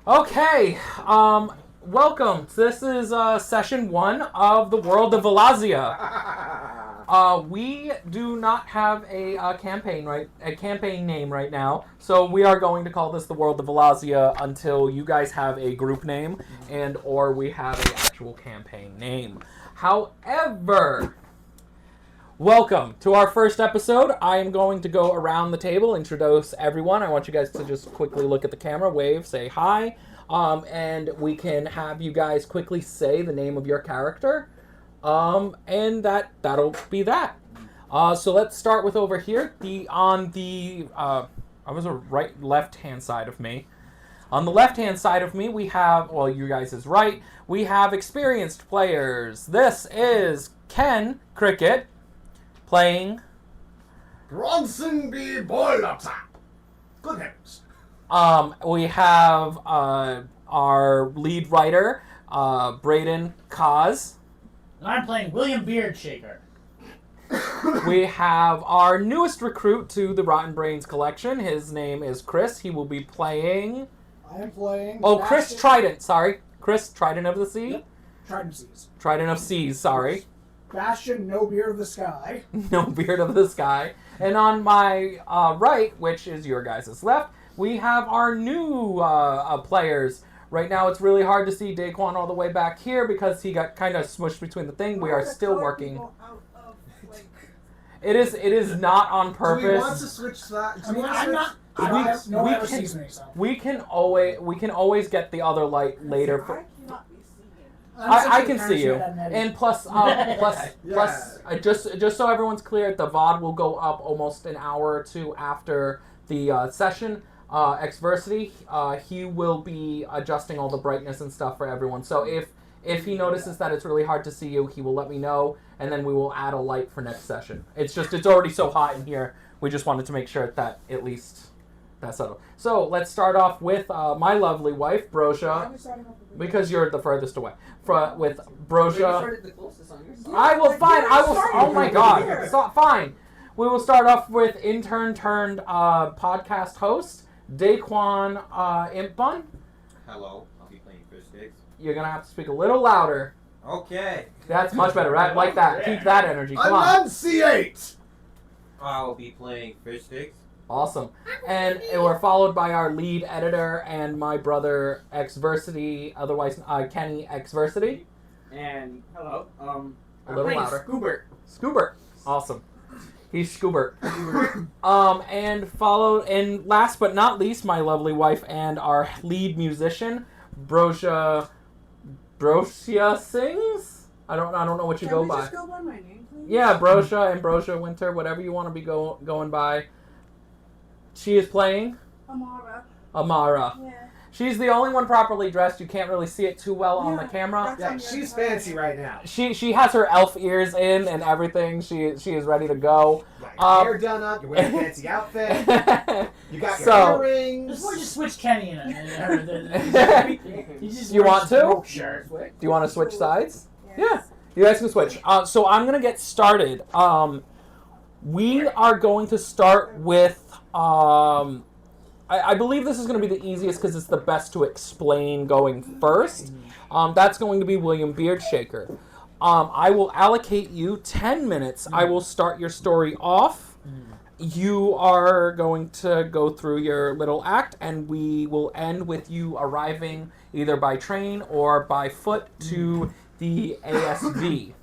Okay, welcome. This is session 1 of the World of Vilazia. We do not have a campaign name right now, so we are going to call this the World of Vilazia until you guys have a group name and or we have an actual campaign name. However, welcome to our first episode. I am going to go around the table, introduce everyone. I want you guys to just quickly look at the camera, wave, say hi, and we can have you guys quickly say the name of your character, and that'll be that. So let's start with over here. Left-hand side of me. On the left-hand side of me, we have, well, you guys is right, we have experienced players. This is Ken Cricket, playing Bronson B. Boilertop. Good heavens. We have our lead writer, Braden Kaz. I'm playing William Beardshaker. We have our newest recruit to the Rotten Brains collection. His name is Chris. He will be playing... I am playing... Oh, Chris Trident, sorry. Chris Trident of the Sea? Yep. Trident Seas. Trident of Seas, sorry. Bastion, no beard of the sky. No beard of the sky. And on my right, which is your guys' left, we have our new players. Right now, it's really hard to see Daquan all the way back here because he got kind of smushed between the thing. We are still working. It is not on purpose. Do we want to switch sides? I mean, I'm not... We can always get the other light later. I can see you. And plus, just so everyone's clear, the VOD will go up almost an hour or two after the session. Xversity, he will be adjusting all the brightness and stuff for everyone. So if he notices that it's really hard to see you, he will let me know, and then we will add a light for next session. It's already so hot in here. We just wanted to make sure that at least that's settled. So let's start off with my lovely wife, Brosia, because you're the furthest away. With Brosia. I will fine. I will. Oh my God. Stop. Fine. We will start off with intern turned podcast host Daquan Impbun. Hello. I'll be playing Fish Sticks. You're gonna have to speak a little louder. Okay. That's much better, right? Like that. Keep that energy. Come on. Enunciate. I will be playing Fish Sticks. Awesome. And we're followed by our lead editor and my brother Xversity, otherwise Kenny Xversity. And hello, A little louder. Scoobert. Scoobert. Awesome. He's Scoobert. And last but not least, my lovely wife and our lead musician, Brosia Sings? I don't know what you go by. Can we just go by my name, please? Yeah, Brosia and Brosia Winter, whatever you want to be going by. She is playing Amara. Yeah. She's the only one properly dressed. You can't really see it too well on the camera. Yeah, she's fancy right now. She has her elf ears in and everything. She is ready to go. You got your hair done up. You're wearing a fancy outfit. You got your earrings. We'll just switch Kenny in You want to? Sure. Do you want to switch sides? Yes. Yeah. You guys can switch. So I'm going to get started. We are going to start with... I believe this is going to be the easiest because it's the best to explain going first. That's going to be William Beardshaker. I will allocate you 10 minutes. I will start your story off. You are going to go through your little act, and we will end with you arriving either by train or by foot to the ASV.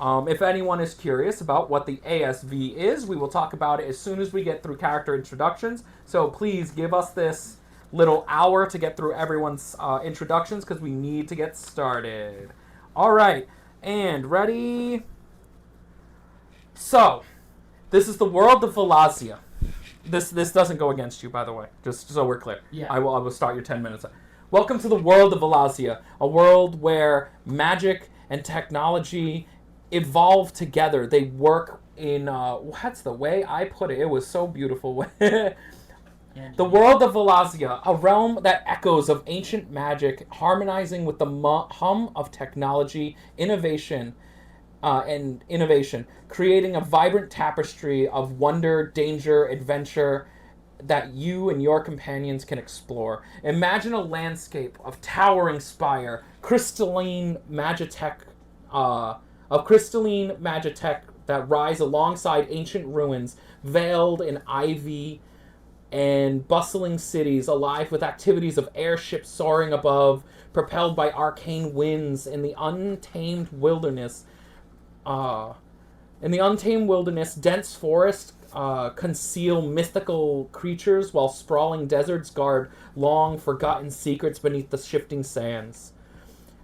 If anyone is curious about what the ASV is, we will talk about it as soon as we get through character introductions. So please give us this little hour to get through everyone's introductions because we need to get started. All right, and ready? So, this is the world of Vilazia. This doesn't go against you, by the way, just so we're clear. Yeah. I will start your 10 minutes. Welcome to the world of Vilazia, a world where magic and technology evolve together. They work in, what's the way I put it? It was so beautiful. The world of Vilazia, a realm that echoes of ancient magic, harmonizing with the hum of technology, innovation, creating a vibrant tapestry of wonder, danger, adventure that you and your companions can explore. Imagine a landscape of towering spire, crystalline magitech that rise alongside ancient ruins, veiled in ivy, and bustling cities alive with activities of airships soaring above, propelled by arcane winds in the untamed wilderness. Dense forests conceal mythical creatures, while sprawling deserts guard long forgotten secrets beneath the shifting sands.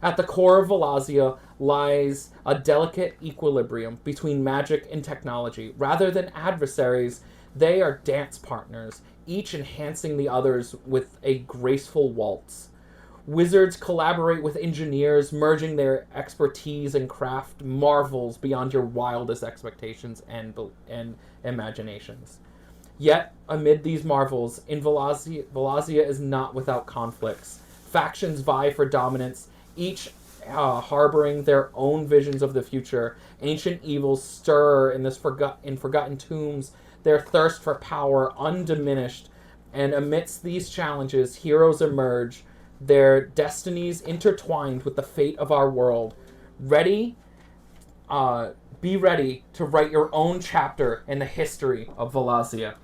At the core of Vilazia lies a delicate equilibrium between magic and technology. Rather than adversaries, they are dance partners, each enhancing the others with a graceful waltz. Wizards collaborate with engineers, merging their expertise and craft marvels beyond your wildest expectations and imaginations. Yet, amid these marvels, in Vilazia is not without conflicts. Factions vie for dominance, each harboring their own visions of the future. Ancient evils stir in forgotten tombs, their thirst for power undiminished. And amidst these challenges, heroes emerge, their destinies intertwined with the fate of our world. Be ready to write your own chapter in the history of Vilazia.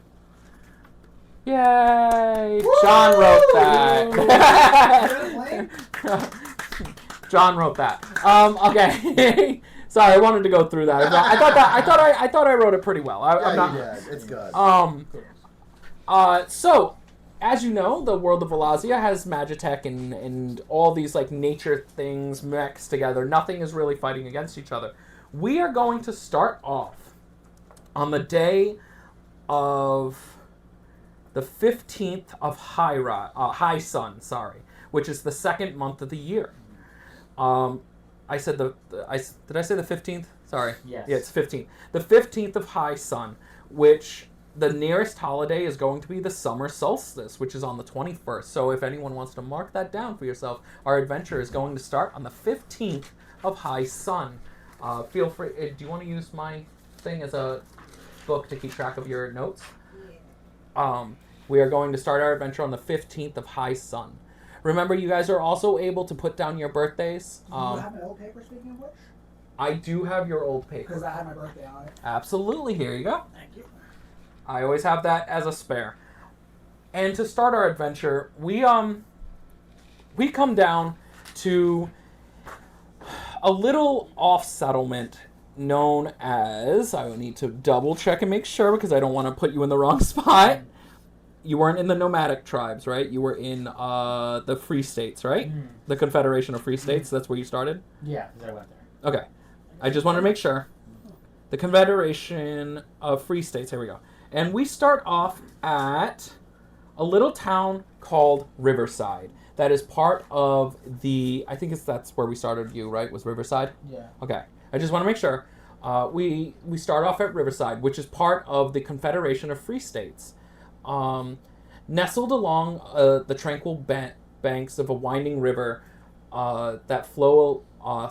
Yay! Woo! John wrote that. John wrote that. Okay. Sorry, I wanted to go through that. I thought I wrote it pretty well. I'm not. Yeah, it's good. So, as you know, the world of Vilazia has magitech and all these like nature things mixed together. Nothing is really fighting against each other. We are going to start off on the day of the 15th of High Sun, which is the second month of the year. I said did I say the 15th? Sorry. Yes. Yeah, it's 15th. The 15th of High Sun, which the nearest holiday is going to be the summer solstice, which is on the 21st. So if anyone wants to mark that down for yourself, our adventure is going to start on the 15th of High Sun. Feel free. Do you want to use my thing as a book to keep track of your notes? Yeah. We are going to start our adventure on the 15th of High Sun. Remember, you guys are also able to put down your birthdays. Do you have my old paper, speaking of which? I do have your old paper. Because I had my birthday on it. Absolutely. Here you go. Thank you. I always have that as a spare. And to start our adventure, we come down to a little off settlement known as, I will need to double check and make sure because I don't want to put you in the wrong spot. You weren't in the nomadic tribes, right? You were in the Free States, right? Mm. The Confederation of Free States. That's where you started? Yeah, because I went there. Okay. I just wanted to make sure. The Confederation of Free States. Here we go. And we start off at a little town called Riverside. That is part of the... I think that's where we started you, right? Was Riverside? Yeah. Okay. I just want to make sure. We start off at Riverside, which is part of the Confederation of Free States. Nestled along the tranquil banks of a winding river that flow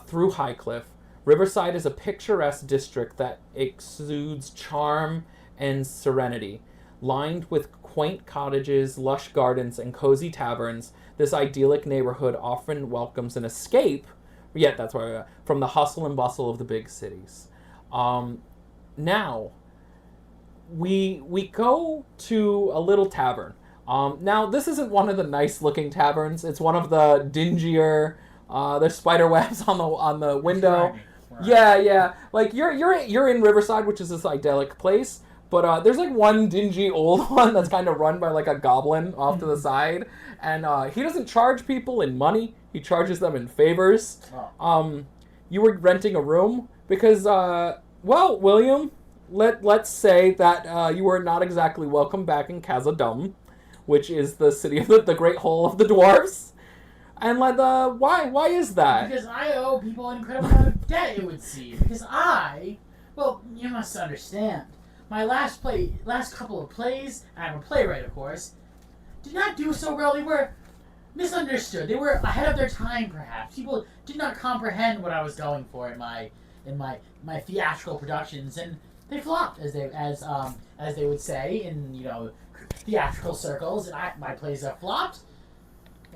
through Highcliff, Riverside is a picturesque district that exudes charm and serenity. Lined with quaint cottages, lush gardens, and cozy taverns, this idyllic neighborhood often welcomes an escape, yet that's where from the hustle and bustle of the big cities. Now, we go to a little tavern. Now, this isn't one of the nice-looking taverns. It's one of the dingier. There's spider webs on the window. Right. Yeah. Like you're in Riverside, which is this idyllic place. But there's like one dingy old one that's kind of run by like a goblin off to the side, and he doesn't charge people in money. He charges them in favors. Oh. You were renting a room because, well, William, let's say that you were not exactly welcome back in Khazad-dûm, which is the city of the Great Hole of the Dwarves. And why is that? Because I owe people an incredible amount of debt, it would seem. Because well, you must understand. My last couple of plays, I'm a playwright, of course, did not do so well. They were misunderstood. They were ahead of their time, perhaps. People did not comprehend what I was going for in my theatrical productions, and they flopped, as they would say in theatrical circles, and my plays have flopped.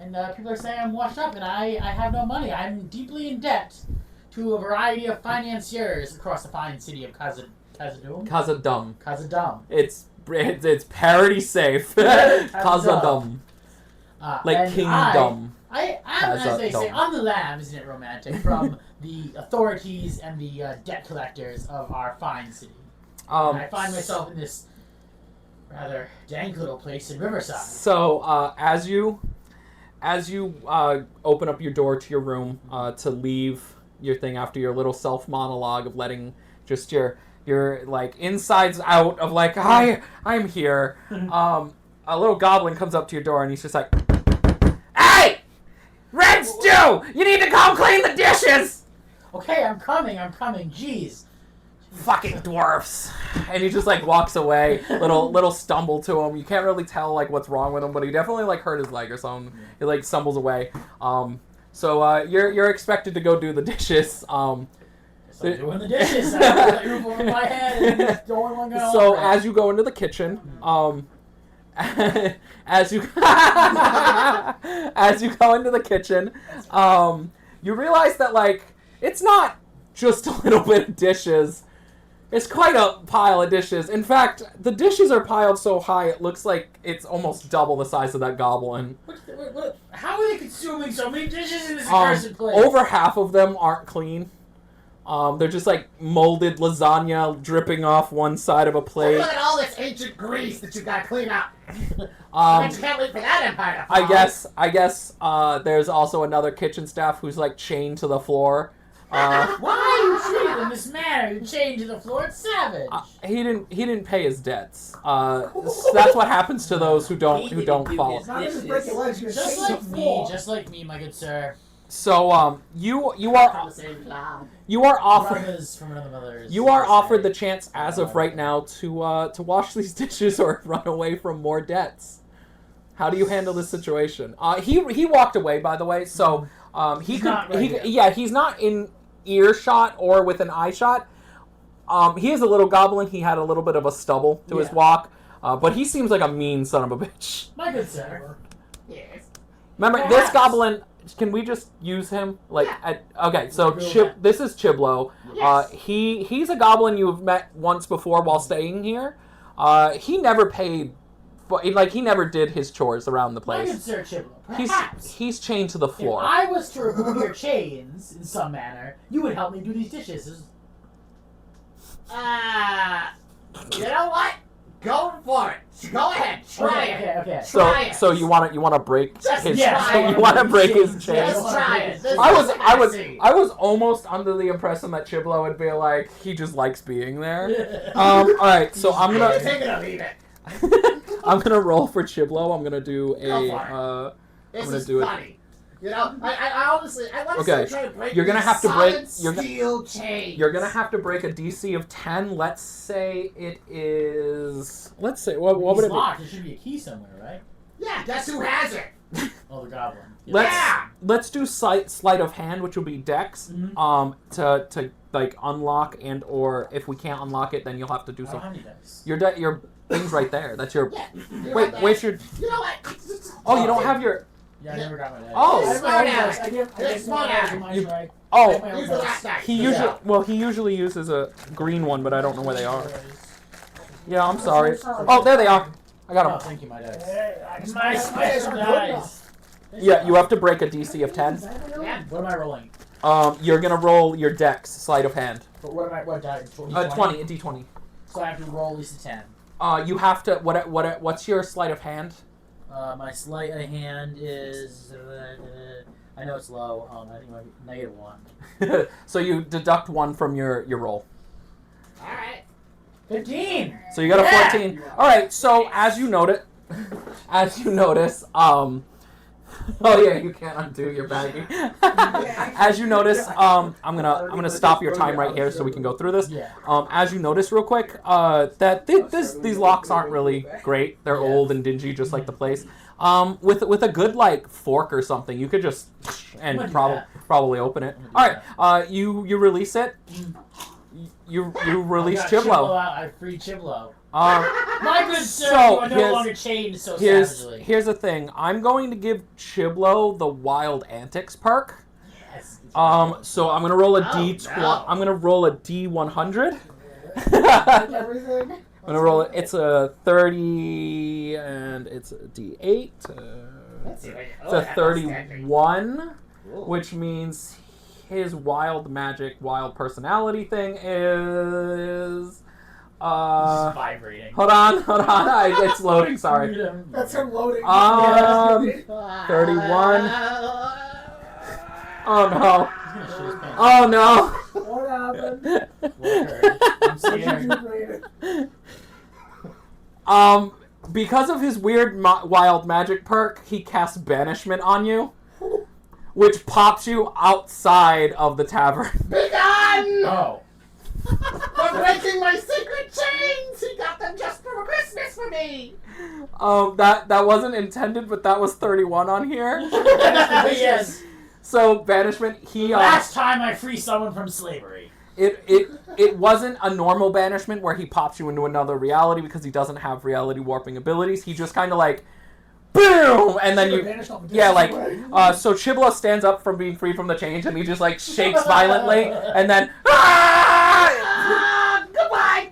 And people are saying I'm washed up, and I have no money. I'm deeply in debt to a variety of financiers across the fine city of Khazad-dûm. Khazad-dûm. Khazad-dûm. It's parody safe. Khazad-dûm. Like kingdom. I'm, as they say, on the lam, isn't it romantic, from the authorities and the debt collectors of our fine city. And I find myself in this rather dank little place in Riverside. So, as you open up your door to your room to leave your thing after your little self-monologue of letting just your like insides out of like, hi, I'm here. A little goblin comes up to your door and he's just like, hey! Red Stew! You need to come clean the dishes! Okay, I'm coming, jeez. Fucking dwarfs. And he just like walks away, little stumble to him. You can't really tell like what's wrong with him, but he definitely like hurt his leg or something. He like stumbles away. So you're expected to go do the dishes. I'm doing the dishes. I have the roof over my head and just going one going So on. as you go into the kitchen, as you go into the kitchen, you realize that like it's not just a little bit of dishes. It's quite a pile of dishes. In fact, the dishes are piled so high it looks like it's almost double the size of that goblin. How are they consuming so many dishes in this accursed place? Over half of them aren't clean. They're just like molded lasagna dripping off one side of a plate. Look at all this ancient grease that you gotta clean up. I can't wait for that empire to fall. I guess there's also another kitchen staff who's like chained to the floor. Why are you treated in this manner? You chained to the floor. It's savage. He didn't pay his debts. That's what happens to those who don't follow. Just like me, my good sir. So you are offered the chance as of right now to wash these dishes or run away from more debts. How do you handle this situation? He walked away, by the way, so he's not in earshot or with an eye shot. He is a little goblin. He had a little bit of a stubble to his walk, but he seems like a mean son of a bitch. My good sir. Yes. Remember, this goblin. Can we just use him? Okay, so this is Chiblo. Yes. He's a goblin you've met once before while staying here. He never paid, he never did his chores around the My good place. sir Chiblo, perhaps He's chained to the floor. if I was to remove your chains in some manner, you would help me do these dishes. You know what? Go for it. Go ahead. Try it. Okay. Try it. So you want to break Just his try it. you want to break his chains? Just try it. This I was almost under the impression that Chiblo would be like he just likes being there. All right, so I'm gonna take it or leave it. I'm gonna roll for Chiblo. I'm gonna do This gonna is do it. funny. You know, I honestly, I want to try to break You're gonna these have to break- solid steel chains. You're gonna have to break a DC of 10. Let's say it is. Let's say what would it be? Locked. There should be a key somewhere, right? Yeah, guess who has it? Oh, the goblin. Let's do sleight of hand, which will be Dex. To like unlock and or if we can't unlock it, then you'll have to do I don't have something. any dice. Your thing's right there. That's your. Yeah, Where's your? You know what? Oh, you don't have your. Yeah, I never got my dice. Oh. I have my own dice. I give This my smart dice. aleck. Mine's right. Oh. I have my own Use the dice. last dice. He usually uses a green one, but I don't know where they are. Yeah, I'm sorry. Oh, there they are. I got Oh, them. thank you, my dice. My special dice. Yeah, you have to break a DC of 10. Yeah. What am I rolling? You're gonna roll your Dex sleight of hand. But what dice? 20, a D20. So I have to roll at least a 10. You have to. What's your sleight of hand? My sleight of hand is. I know it's low. I think it might be -1. So you deduct 1 from your roll. All right. 15. So you got a 14. All right. So as you notice, oh yeah, you can't undo your baggie. As you notice, I'm gonna stop your time right here so we can go through this. Yeah. As you notice real quick, that these locks aren't really great. They're old and dingy, just like the place. With a good like fork or something, you could just and probably open it. All right. You release it. You release I got Chiblo. out. I freed Chiblo. Um, My good sir, So, you are no longer chained so savagely. here's the thing. I'm going to give Chiblo the Wild Antics perk. Yes. So I'm gonna roll a Oh, D20. no. I'm gonna roll a D100. Like everything. I'm gonna roll it. It's a 30 and it's a D8. Let's see. It's a 31, which means his wild magic, wild personality thing is. It's vibrating. Hold on. It's loading. Sorry. That's him loading. 31. Oh no. He's gonna shit his pants. Oh no. What happened? What occurred? I'm What did scared. you read? Because of his weird wild magic perk, he casts banishment on you, which pops you outside of the tavern. Be gone! Oh. For breaking my secret chains! He got them just for Christmas for me! That wasn't intended, but that was 31 on here. Yes. So banishment, Last time I free someone from slavery. it wasn't a normal banishment where he pops you into another reality because he doesn't have reality warping abilities. He just kind of like, boom, and then so Chibla stands up from being free from the chains and he just like shakes violently and then Goodbye!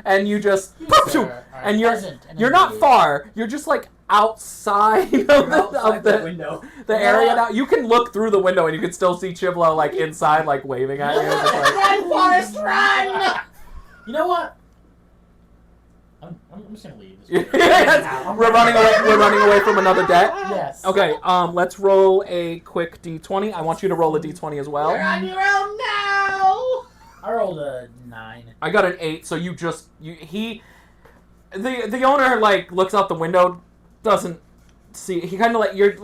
and you just Sir, and peasant and you're not indeed. far. You're just like outside of the window. the area now. You can look through the window and you can still see Chibla like inside, like waving at you. Just like, Run, Forrest, run! You know what? I'm just gonna leave. We're running away from another debt. Yes. Okay, let's roll a quick D20. I want you to roll a D20 as well. You're on your own now! I rolled a 9. I got an 8, so the owner like looks out the window, doesn't see. He kind of you're a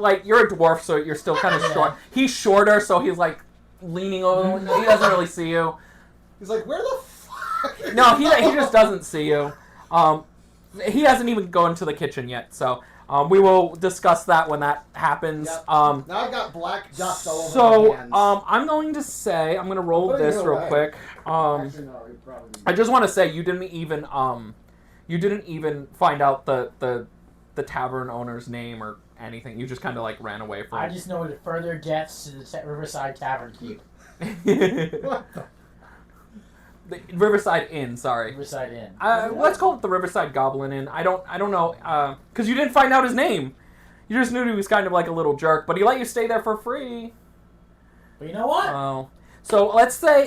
dwarf, so you're still kind of short. He's shorter, so he's like leaning over the window. He doesn't really see you. He's like, where the fuck? No, he just doesn't see you. He hasn't even gone to the kitchen yet, so we will discuss that when that happens. Yep. Now I've got black dust all over so my hands. I'm going to roll Put it this your real way. quick. Actually, no, you probably I just want to say you didn't even find out the tavern owner's name or anything. You just kind of like ran away from I just know it further gets to the Riverside Tavern Keep. What the? The Riverside Inn, sorry. Riverside Inn. Let's call it the Riverside Goblin Inn. I don't know, because you didn't find out his name. You just knew he was kind of like a little jerk, but he let you stay there for free. But you know what? Oh, so let's fun.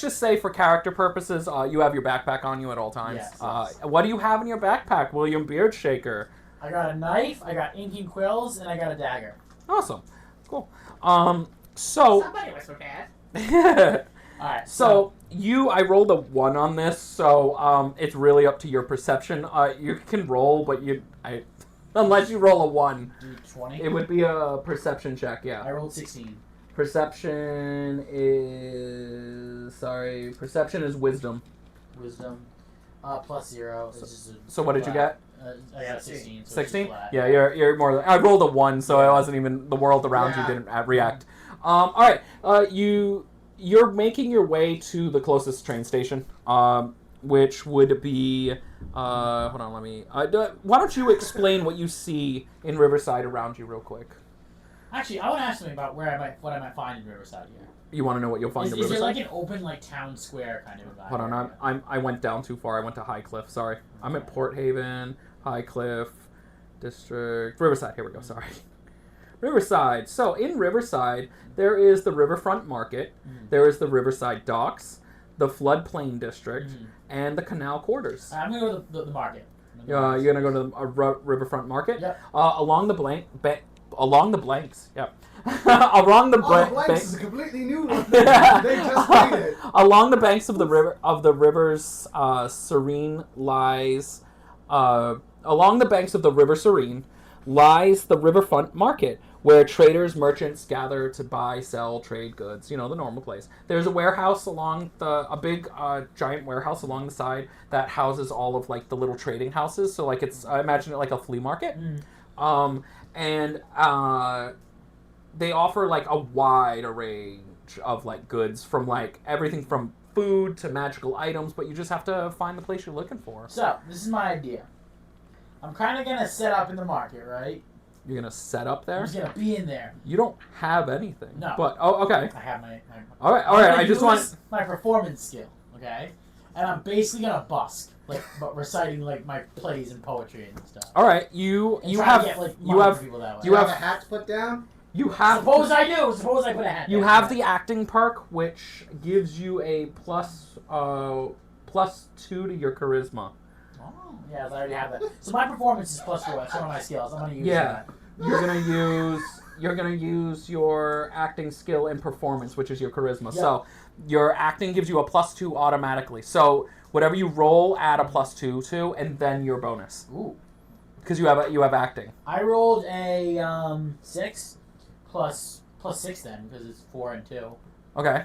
just say for character purposes, you have your backpack on you at all times. Yes. What do you have in your backpack, William Beardshaker? I got a knife, I got inking quills, and I got a dagger. Awesome, cool. So. Somebody was prepared. Alright, So I rolled a 1 on this, so it's really up to your perception. You can roll, but unless you roll a 1, do 20. it would be a perception check. I Yeah. rolled 16. Perception is wisdom. Wisdom. Plus 0. It's just So what did you get? I got a 16. So 16? It's flat. Yeah, you're more. I rolled a 1, so it wasn't even the world around you didn't react. All right. You're making your way to the closest train station, which would be. Hold on, let me. Why don't you explain what you see in Riverside around you, real quick? Actually, I want to ask something about what I might find in Riverside here. You want to know what you'll find in Is Riverside? there like an open like town square kind of environment? Hold on, I went down too far. I went to High Cliff. Sorry, I'm at Port Haven, High Cliff, District, Riverside. Here we go. Sorry, Riverside. So in Riverside, there is the Riverfront Market. There is the Riverside Docks, the Floodplain District, and the Canal Quarters. I'm gonna go to the market. You're gonna go to the Riverfront Market. Yep. Along the blanks. Yep. Along the Blanks is a completely new one. They just made it. Along the banks of the rivers Serene lies. Along the banks of the River Serene lies the Riverfront Market, where traders, merchants gather to buy, sell, trade goods. You know, the normal place. There's a warehouse a big giant warehouse along the side that houses all of like the little trading houses. So like I imagine it like a flea market. And they offer like a wide array of like goods from like everything from food to magical items, but you just have to find the place you're looking for. So, this is my idea. I'm kind of going to set up in the market, right? You're gonna set up I'm there. just going to be in there. You don't have anything. No. But okay. I have my All right. I'm gonna I just use want. my performance skill, okay? And I'm basically going to busk, like, but reciting, like, my plays and poetry and stuff. All right. You And you try have to get, like, you money have for people that way. you have a hat to put down? you have Suppose I do. Suppose I put a hat you there. have the acting perk, which gives you a plus 2 to your charisma. Oh, yeah, I already have that. So my performance is +4. That's one of my skills. I'm going to use Yeah. that. You're gonna use your acting skill and performance, which is your charisma. Yep. So your acting gives you a +2 automatically. So whatever you roll, add a +2 to, and then your bonus Ooh. because you have acting. I rolled a 6 plus 6 then, because it's 4 and 2. Okay,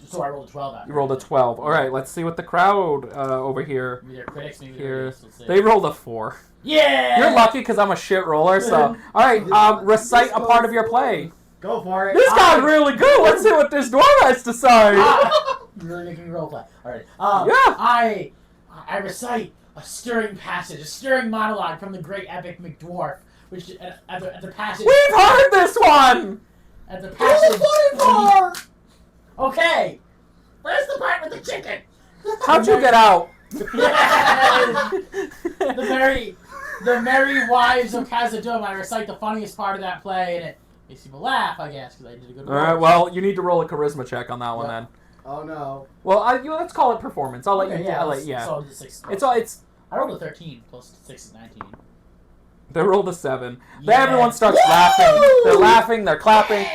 So I rolled a 12 out. you rolled a 12. All right, let's see what the crowd over here. Maybe they're critics, maybe Here. they're idiots. Let's see. They rolled a 4. Yeah! You're lucky because I'm a shit roller. So all right, recite a part of your play. Go for it. This guy's really good. Let's see what this dwarf has to say. Ah! You're really making me roleplay. Alright. Yeah. I recite a stirring passage, a stirring monologue from the great epic McDwarf, which at the passage. We've heard this one. At the passage. part! Okay. Where's the part with the chicken? How'd you get out? The merry wives of Khazad-dûm. I recite the funniest part of that play, and it makes people laugh, I guess, because I did a good All right. roll. Well, you need to roll a charisma check on that one Yep. then. Oh no. Well, let's call it performance. I'll let Okay, you. yeah. I'll let, yeah. So I'll do 6. It's I rolled a 13 plus 6 is 19. they rolled a 7. Then Yeah. everyone starts laughing. They're laughing. They're clapping.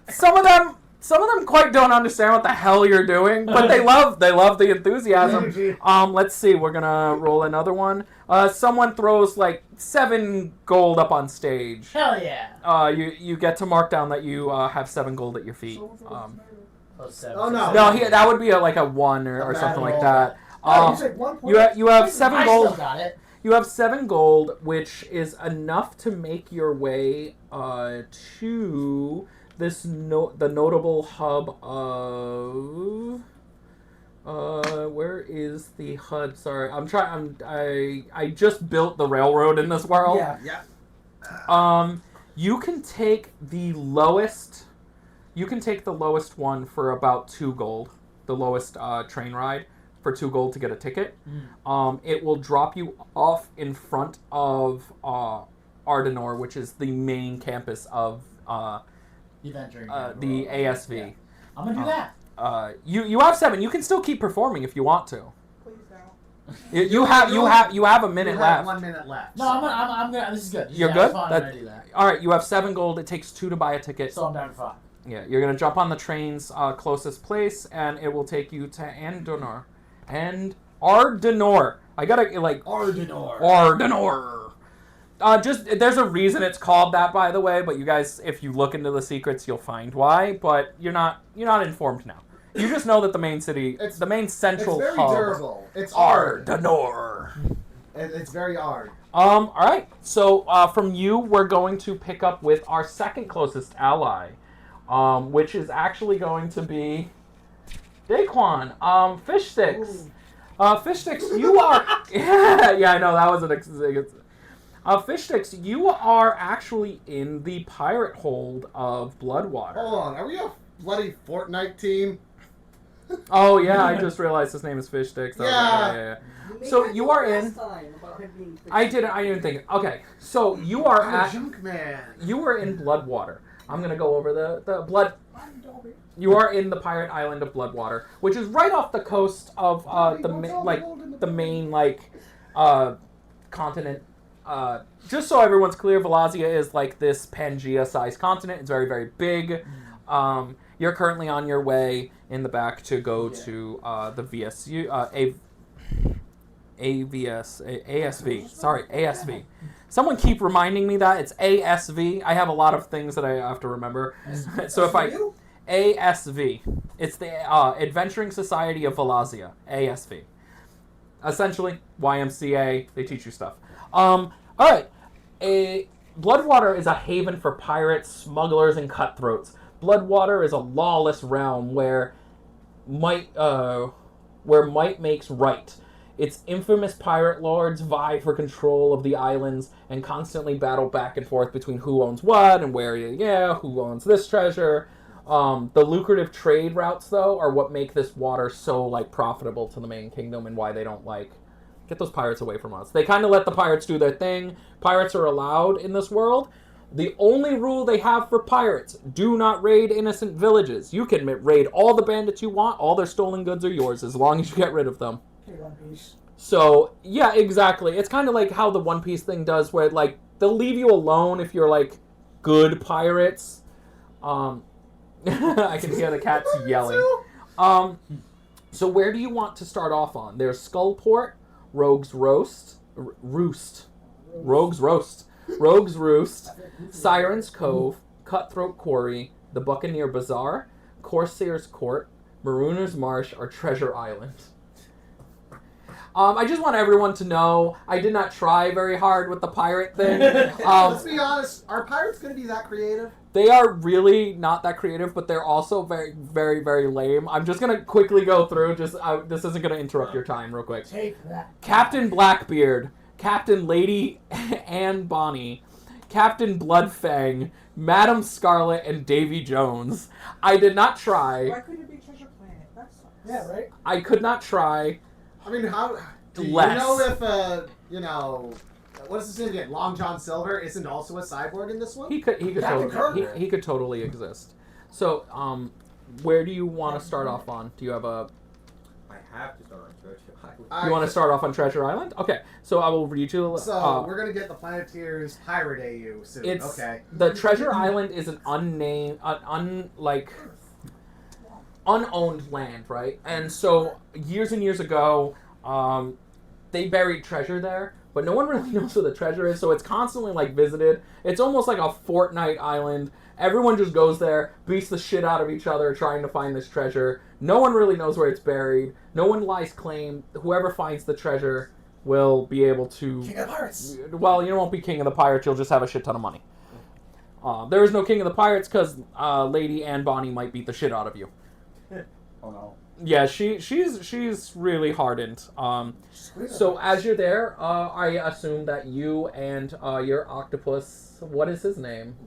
Some of them quite don't understand what the hell you're doing, but they love the enthusiasm. Energy. Let's see. We're gonna roll another one. Someone throws like 7 gold up on stage. Hell yeah. You get to mark down that you have 7 gold at your feet. Plus 7. Oh, no. No, that would be like a 1 or A something bad like roll. that. Oh, you said 1 point. You have 7 I gold. still got it. You have 7 gold, which is enough to make your way to this the notable hub of. Where is the HUD? Sorry, I just built the railroad in this world. Yeah. You can take the lowest. You can take the lowest one for about 2 gold. The lowest train ride for 2 gold to get a ticket. It will drop you off in front of Ardenor, which is the main campus of The adventuring. the ASV. Yeah. I'm gonna do that. You have 7. You can still keep performing if you want to. Please don't. You have a minute You have left. 1 minute left. No, I'm gonna. This is good. You're Yeah, good? it's fine, That- I'm gonna do that. All right, you have 7 gold. It takes 2 to buy a ticket. So I'm down to 5. Yeah, you're gonna jump on the train's closest place, and it will take you to Ardenor. And Ardenor. I gotta like Ardenor. Ardenor. Just there's a reason it's called that, by the way. But you guys, if you look into the secrets, you'll find why. But you're not informed now. You just know that the main city, the main It's central very hub, durable. It's hard. Ardenor. It's very hard. All right. So from you, we're going to pick up with our second closest ally, which is actually going to be Daquan. Fish sticks. Fish sticks. You are. yeah. I know that was an. Fish sticks. You are actually in the pirate hold of Bloodwater. Hold on. Are we a bloody Fortnite team? Oh yeah, I just realized his name is Fish sticks. I was like, Yeah. yeah. You made So that you joke are in- last time about him being I didn't think. Okay, so you are I'm a at. junk man. You are in Bloodwater. I'm gonna go over the blood. You are in the pirate island of Bloodwater, which is right off the coast of the main continent. Just so everyone's clear, Vilazia is like this Pangea-sized continent. It's very, very big. You're currently on your way in the back to go to the ASV. Sorry, ASV. Someone keep reminding me that it's ASV. I have a lot of things that I have to remember. So if I ASV, it's the Adventuring Society of Vilazia. ASV. Essentially, YMCA. They teach you stuff. All right. Bloodwater is a haven for pirates, smugglers, and cutthroats. Bloodwater is a lawless realm where might makes right. Its infamous pirate lords vie for control of the islands and constantly battle back and forth between who owns what and who owns this treasure. The lucrative trade routes, though, are what make this water so, like, profitable to the main kingdom and why they don't, like, get those pirates away from us. They kind of let the pirates do their thing. Pirates are allowed in this world. The only rule they have for pirates, do not raid innocent villages. You can raid all the bandits you want. All their stolen goods are yours as long as you get rid of them. Okay, One Piece. So, yeah, exactly. It's kind of like how the One Piece thing does where, like, they'll leave you alone if you're, like, good pirates. I can hear the cats yelling. So where do you want to start off on? There's Skullport, Rogue's Roost, Siren's Cove, Cutthroat Quarry, the Buccaneer Bazaar, Corsair's Court, Marooner's Marsh, or Treasure Island. I just want everyone to know I did not try very hard with the pirate thing. Let's be honest. Are pirates going to be that creative? They are really not that creative, but they're also very, very, very lame. I'm just going to quickly go through. This isn't going to interrupt your time real quick. Take that. Captain Blackbeard, Captain Lady Anne Bonny, Captain Bloodfang, Madam Scarlet, and Davy Jones. I did not try. Why couldn't it be Treasure Planet? That sucks. Yeah, right? I could not try. I mean, how do you Less. know if what is his name again? Long John Silver isn't also a cyborg in this one? He could Captain totally Kirk. he could totally exist. So, where do you want to start off on? Do you have a? I have to start on Treasure Island. You want to start off on Treasure Island? Okay, so I will read you. So we're gonna get the Planeteers Pirate AU soon. Okay. The Treasure Island is an unowned land, right? And so years and years ago, they buried treasure there, but no one really knows where the treasure is. So it's constantly like visited. It's almost like a Fortnite island. Everyone just goes there, beats the shit out of each other trying to find this treasure. No one really knows where it's buried. No one lies claim. Whoever finds the treasure will be able to... King of the Pirates. Well, you won't be King of the Pirates. You'll just have a shit ton of money. There is no King of the Pirates because Lady Anne Bonny might beat the shit out of you. Oh no. Yeah, she's really hardened. So as you're there, I assume that you and your octopus... What is his name?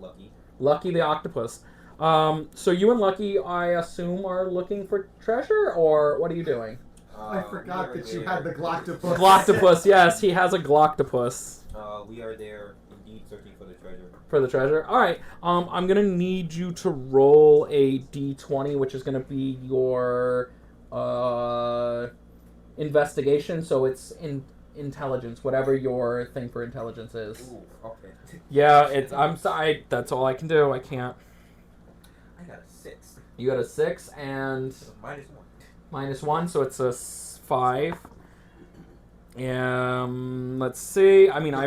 Lucky the octopus. So you and Lucky, I assume, are looking for treasure, or what are you doing? I forgot that you had the Gloctopus. Gloctopus, yes, he has a Gloctopus. We are there indeed searching for the treasure. For the treasure? Alright, I'm gonna need you to roll a d20, which is gonna be your investigation, so it's intelligence, whatever your thing for intelligence is. Ooh, okay. Yeah, I'm sorry, that's all I can do. I can't. I got a 6. You got a 6 and So -1. -1, so it's a 5. Let's see. I mean, I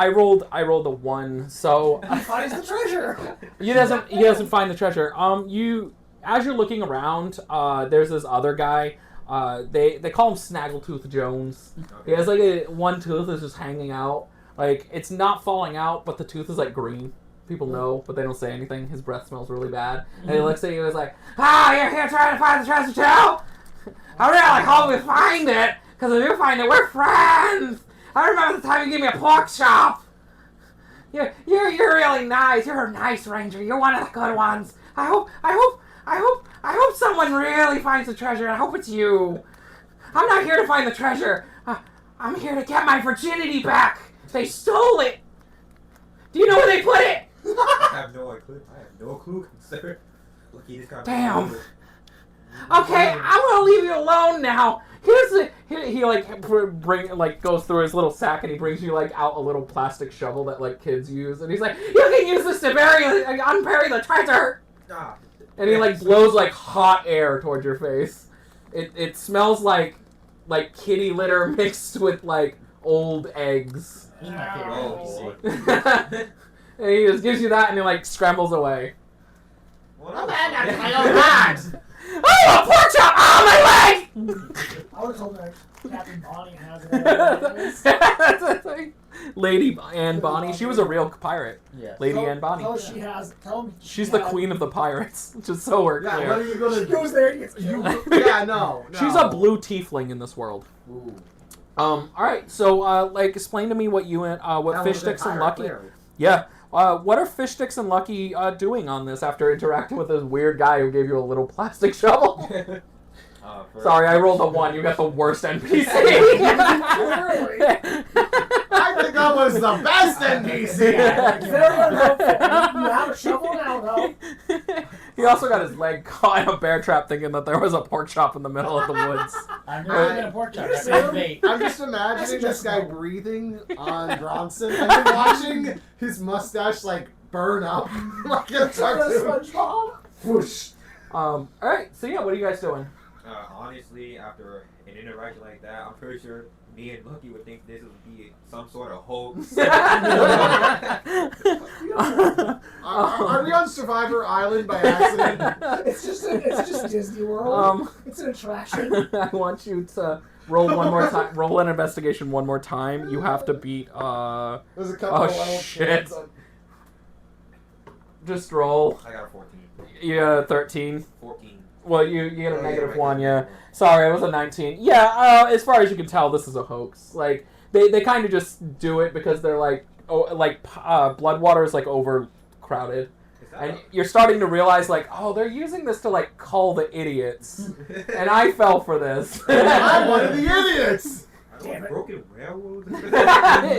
rolled a 1, so He finds the treasure. he doesn't find the treasure. As you're looking around, there's this other guy. They call him Snaggletooth Jones. He has like one tooth is just hanging out. Like it's not falling out, but the tooth is like green. People know, but they don't say anything. His breath smells really bad, and he looks at you and is like, you're here trying to find the treasure too? I really hope we find it, because if you find it, we're friends. I remember the time you gave me a pork chop. You're really nice. You're a nice ranger. You're one of the good ones. I hope someone really finds the treasure. I hope it's you. I'm not here to find the treasure. I'm here to get my virginity back. They stole it. Do you know where they put it? I have no clue, sir. Look, he just got Damn. Okay, I'm gonna leave you alone now. He goes through his little sack and he brings you like out a little plastic shovel that like kids use, and he's like, you can use this to unbury the treasure. Ah. And he like blows like hot air towards your face. It smells like kitty litter mixed with like old eggs. This is my favorite Oh, NPC. And he just gives you that and he like scrambles away. What I'm else? mad at my own hand. Oh, a pork chop! Oh, my leg! I was told that Captain Bonnie has That's the thing. Lady Anne Bonny. She was a real pirate. Yes. Lady Anne Bonny. Tell she has. Tell him She's the queen of the pirates. Just so we're Yeah, clear. what are you gonna She goes there and gets killed. Yeah, no. She's a blue tiefling in this world. Ooh. All right. So, like, explain to me what you and what Fish Sticks and Lucky. Yeah. What are Fish Sticks and Lucky doing on this after interacting with this weird guy who gave you a little plastic shovel? Sorry, I rolled a 1. You got the worst NPC. I think I was the best NPC. Very unhelpful. You have a shovel now, though. He also got his leg caught in a bear trap thinking that there was a pork chop in the middle of the woods. I've never been a pork chop. I've been bait. I'm just imagining this guy breathing on Bronson and then watching his mustache like burn up like a cartoon. SpongeBob. Whoosh. Alright, so yeah, what are you guys doing? Honestly, after an interaction like that, I'm pretty sure me and Lucky would think this would be some sort of hoax. Are we on Survivor Island by accident? It's just Disney World. It's an attraction. I want you to roll one more time. Roll an investigation one more time. You have to beat, There's a couple Oh, of levels. shit. Just roll. I got a 14. You got a 13. 14. Well, you get a Oh, negative right, 1, yeah. right. Sorry, it was a 19. Yeah, as far as you can tell, this is a hoax. Like, they kind of just do it because they're like, Bloodwater is like overcrowded. Is that And you're starting to realize, like, oh, they're using this to, like, call the idiots. And I fell for this. I'm one of the idiots. Damn it. Broken railroads?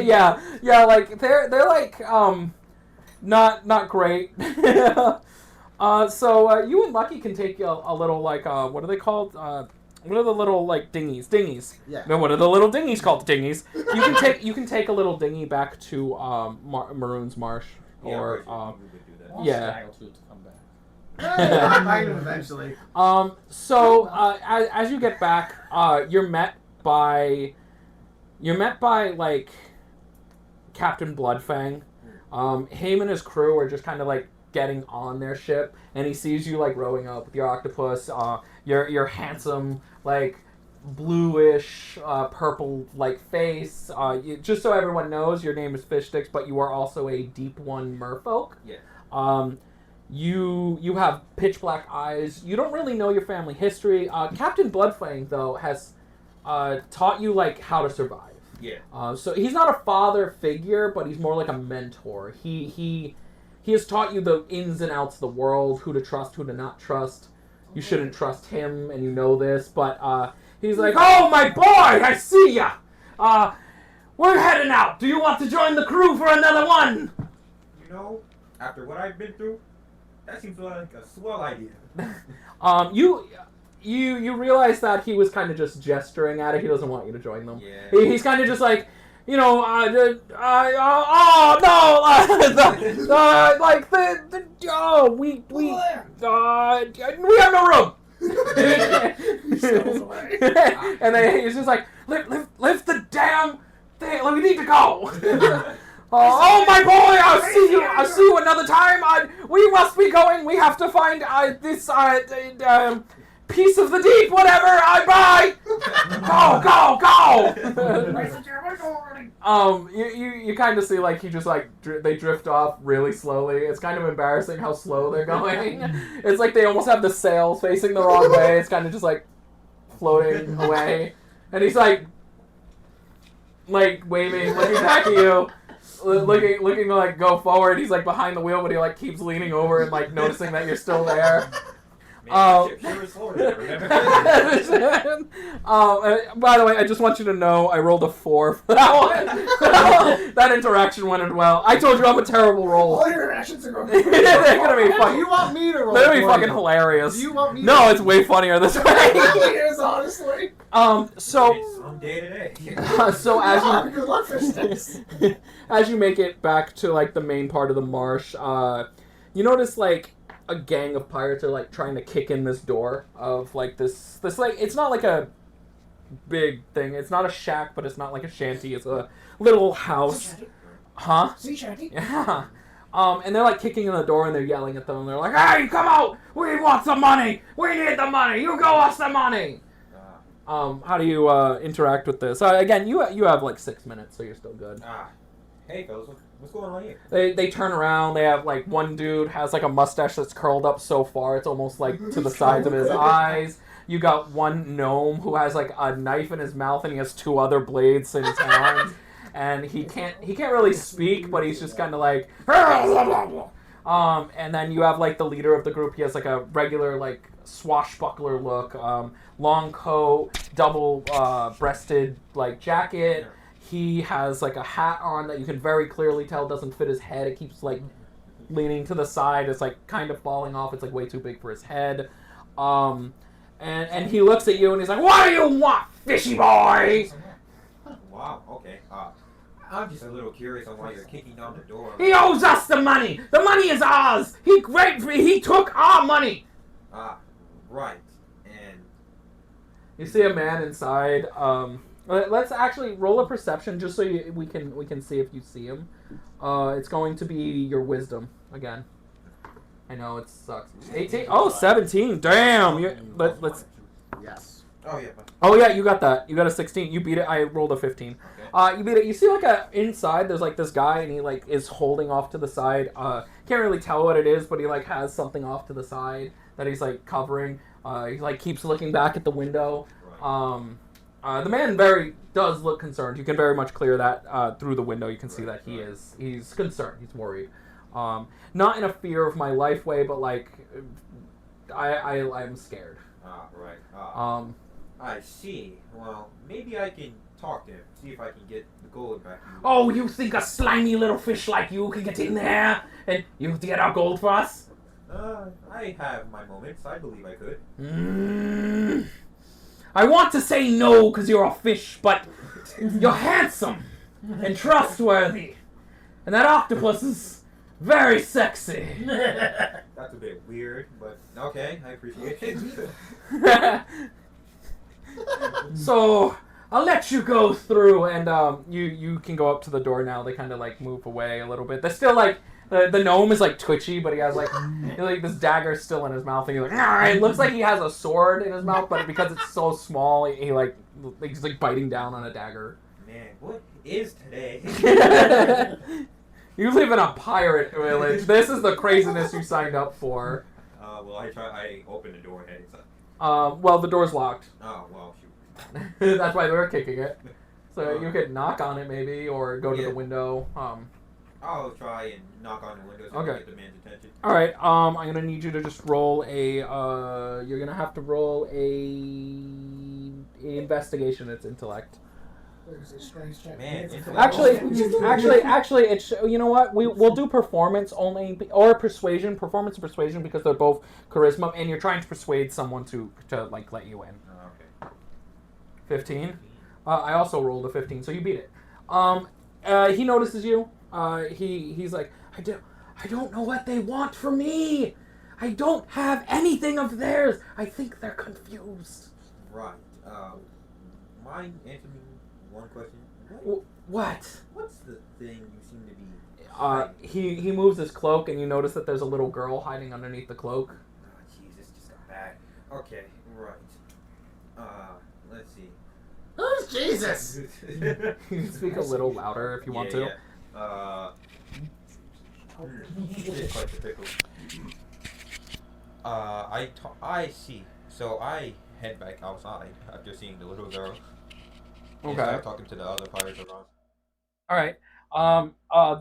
yeah, like, they're like, not great. So you and Lucky can take a little, like, what are they called? What are the little, like, dinghies? Dinghies. Yeah. No, what are the little dinghies called? Dinghies. You can take a little dinghy back to Maroon's Marsh, Yeah, or pretty sure we would do that. I'll Yeah. straggle to come back. Hey, I'll find him eventually. So as you get back, you're met by like Captain Bloodfang. Him and his crew are just kind of like getting on their ship, and he sees you like rowing up with your octopus. Your handsome, like, bluish, purple, like, face. Just so everyone knows, your name is Fish Sticks, but you are also a Deep One merfolk. Yeah. You have pitch black eyes. You don't really know your family history. Captain Bloodfang, though, has taught you, like, how to survive. Yeah. So he's not a father figure, but he's more like a mentor. He has taught you the ins and outs of the world, who to trust, who to not trust. You shouldn't trust him, and you know this, but he's like, "Oh, my boy, I see ya! We're heading out. Do you want to join the crew for another one?" You know, after what I've been through, that seems like a swell idea. You realize that he was kind of just gesturing at it. He doesn't want you to join them. Yeah. He's kind of just like, you know, we have no room. And then he's just like, lift the damn thing. We need to go. Oh my boy, I'll see you another time. We must be going. We have to find this piece of the deep, whatever. Bye. Go. You kind of see like he just like they drift off really slowly. It's kind of embarrassing how slow they're going. It's like they almost have the sails facing the wrong way. It's kind of just like floating away, and he's like waving, looking back at you. Looking to like go forward. He's like behind the wheel, but he like keeps leaning over and like noticing that you're still there. By the way, I just want you to know I rolled a 4 for that one. That interaction went well. I told you I'm a terrible roll. All your interactions are going They're gonna be Do funny. you want me to roll? They're gonna be for fucking you? hilarious. Do you want me? No, it's way funnier this way. It really is, honestly. So Some day today. so as Ah, you good luck, Fish Sticks. as you make it back to like the main part of the marsh, you notice like a gang of pirates are like trying to kick in this door of like this like it's not like a big thing. It's not a shack, but it's not like a shanty. It's a little house. Sea shanty. Huh? Sea shanty. Yeah. And they're like kicking in the door and they're yelling at them. And they're like, "Hey, come out! We want some money! We need the money! You go us the money!" How do you interact with this? Again, you have like 6 minutes, so you're still good. Hey, fellas, what's going on here? They turn around. They have like one dude has like a mustache that's curled up so far it's almost like to the sides of his eyes. You got one gnome who has like a knife in his mouth and he has 2 other blades in his hands, and he can't really speak, but he's just kind of like. And then you have like the leader of the group. He has like a regular like swashbuckler look, long coat, double breasted like jacket. He has like a hat on that you can very clearly tell doesn't fit his head. It keeps like leaning to the side. It's like kind of falling off. It's like way too big for his head. And he looks at you and he's like, "What do you want, fishy boy?" Wow. Okay. I'm just a little curious on why you're kicking down the door. He owes us the money. The money is ours. He took our money. Right. And you see a man inside. Let's actually roll a perception just so we can see if you see him. It's going to be your wisdom again. I know it sucks. 18. Oh, 17. Damn. Let's. Yes. oh yeah. Oh yeah, you got that. You got a 16. You beat it. I rolled a 15. Okay. You beat it. You see like inside. There's like this guy, and he like is holding off to the side. Can't really tell what it is, but he like has something off to the side that he's like covering. He like keeps looking back at the window. Right. The man does look concerned. You can very much clear that through the window. You can see that he's concerned. He's worried. Not in a fear of my life way, but like I'm scared. Right. I see. Well, maybe I can talk to him, see if I can get the gold back. Oh, you think a slimy little fish like you can get in there and you get our gold for us? I have my moments. I believe I could. I want to say no because you're a fish, but you're handsome and trustworthy. And that octopus is very sexy. That's a bit weird, but okay, I appreciate it. So, I'll let you go through, and you can go up to the door now. They kind of like move away a little bit. They're still like, the gnome is like twitchy, but he has like this dagger still in his mouth, and he's like, "Arr!" It looks like he has a sword in his mouth, but because it's so small, he's like biting down on a dagger. Man, what is today? You live in a pirate village. This is the craziness you signed up for. Well, I opened the door and it's well, the door's locked. oh, well, shoot. That's why they're kicking it. So you could knock on it maybe, or go to the window. I'll try and knock on the window so I can get the man's attention. All right. I'm gonna need you to just roll a. You're gonna have to roll a investigation. It's intellect. Man, Actually, it's, you know what? We'll do performance only, or persuasion, performance and persuasion, because they're both charisma, and you're trying to persuade someone to like let you in. Okay. 15. I also rolled a 15, so you beat it. He notices you. He's like, I don't know what they want from me. I don't have anything of theirs. I think they're confused. Right. Mind answering one question? What? What's the thing you seem to be... He moves his cloak, and you notice that there's a little girl hiding underneath the cloak. Oh, Jesus, just got bad. Okay, right. Let's see. Who's Jesus? You can speak a little louder if you want to. Yeah. It's quite difficult. I see. So I head back outside after seeing the little girl. And Okay. start talking to the other pirates around. All right.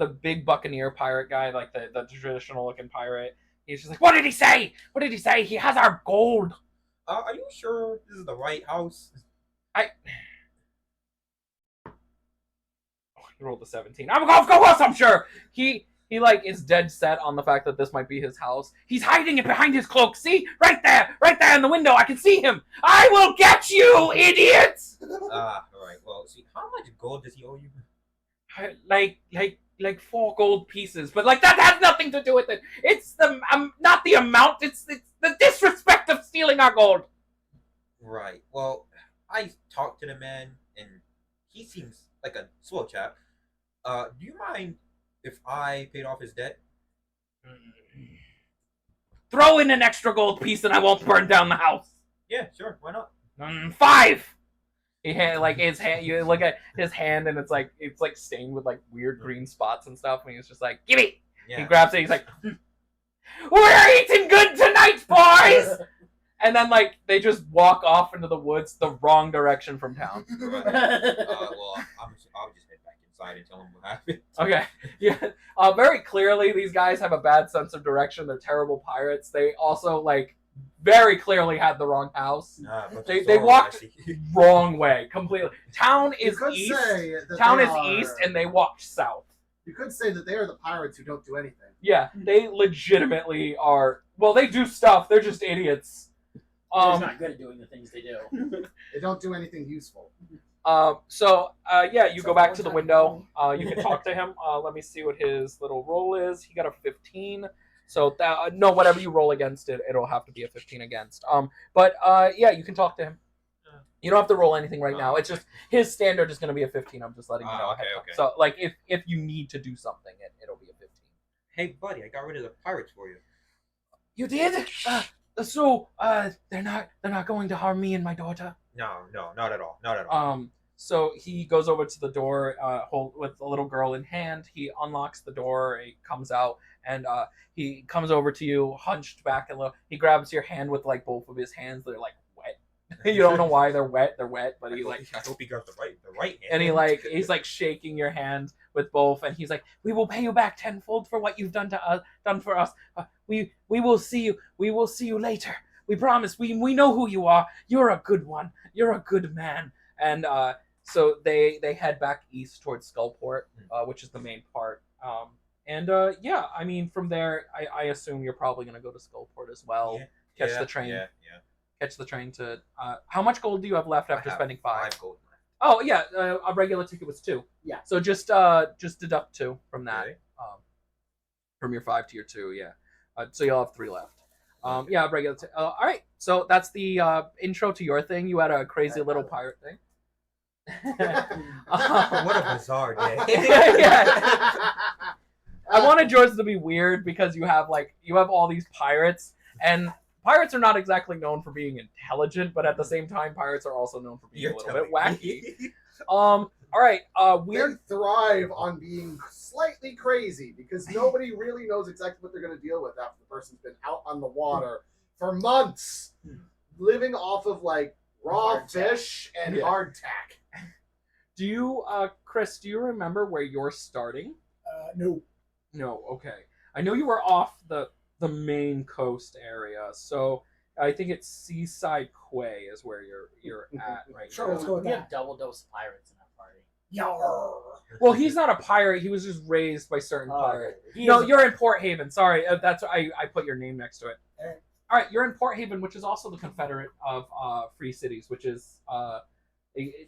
The big buccaneer pirate guy, like the traditional looking pirate, he's just like, "What did he say? What did he say? He has our gold." Are you sure this is the right house? He rolled a 17. Of course, I'm sure. He like is dead set on the fact that this might be his house. He's hiding it behind his cloak. See, right there in the window. I can see him. I will get you, idiot. Right. Well, see, how much gold does he owe you? Like 4 gold pieces, but like that has nothing to do with it. It's the not the amount. It's the disrespect of stealing our gold. Right. Well, I talked to the man, and he seems like a swell chap. Do you mind if I paid off his debt? Throw in an extra gold piece and I won't burn down the house. Yeah, sure. Why not? 5. He had like his hand. You look at his hand and it's like stained with like weird green spots and stuff. And he's just like, "Give me." Yeah. He grabs it. He's like, "We're eating good tonight, boys." And then like they just walk off into the woods the wrong direction from town. Well, I'll just head back inside and tell them what happened. Okay. Yeah. Very clearly, these guys have a bad sense of direction. They're terrible pirates. They also like very clearly had the wrong house. They walked wrong way completely. Town is east. Town is east, and they walked south. You could say that they are the pirates who don't do anything. Yeah, they legitimately are. Well, they do stuff. They're just idiots. They're not good at doing the things they do. They don't do anything useful. Yeah, you go back to the window. You can talk to him. Let me see what his little roll is. He got a 15. So that no, whatever you roll against it, it'll have to be a 15 against. Yeah, you can talk to him. You don't have to roll anything right now. It's just his standard is going to be a 15. I'm just letting you know. Okay. So like if you need to do something, it'll be a 15. Hey, buddy, I got rid of the pirates for you. You did? They're not going to harm me and my daughter. No, not at all. So he goes over to the door, with the little girl in hand. He unlocks the door. He comes out, and he comes over to you, hunched back and low. He grabs your hand with like both of his hands. They're like wet. You don't know why they're wet. They're wet, but he like. I hope he got the right hand. And he's like shaking your hand with both, and he's like, "We will pay you back tenfold for what you've done for us. We will see you. We will see you later. We promise. We know who you are. You're a good one. You're a good man." And so they head back east towards Skullport, which is the main part. Yeah, I mean, from there, I assume you're probably gonna go to Skullport as well. Yeah. Catch the train. Yeah. Catch the train to. How much gold do you have left after spending 5? 5 gold left. Oh yeah, a regular ticket was 2. Yeah. So just deduct 2 from that. Okay. From your 5 to your 2, yeah. So you'll have 3 left. Yeah, regular. All right. So that's the intro to your thing. You had a crazy little pirate thing. What a bizarre day. Yeah. I wanted yours to be weird because you have all these pirates, and pirates are not exactly known for being intelligent, but at the same time, pirates are also known for being a little bit wacky. All right. They thrive on being slightly crazy because nobody really knows exactly what they're going to deal with after the person's been out on the water for months, living off of like raw fish and hardtack. Do you, Chris? Do you remember where you're starting? No. No. Okay. I know you were off the main coast area, so I think it's Seaside Quay is where you're at right Sure, now. let's go with We have that. double dose pirates in our party. Yarr. Well, he's not a pirate. He was just raised by certain pirates. He No, is a- you're in Port Haven. Sorry, that's I put your name next to it. Alright. All right, you're in Port Haven, which is also the Confederate of Free Cities, which is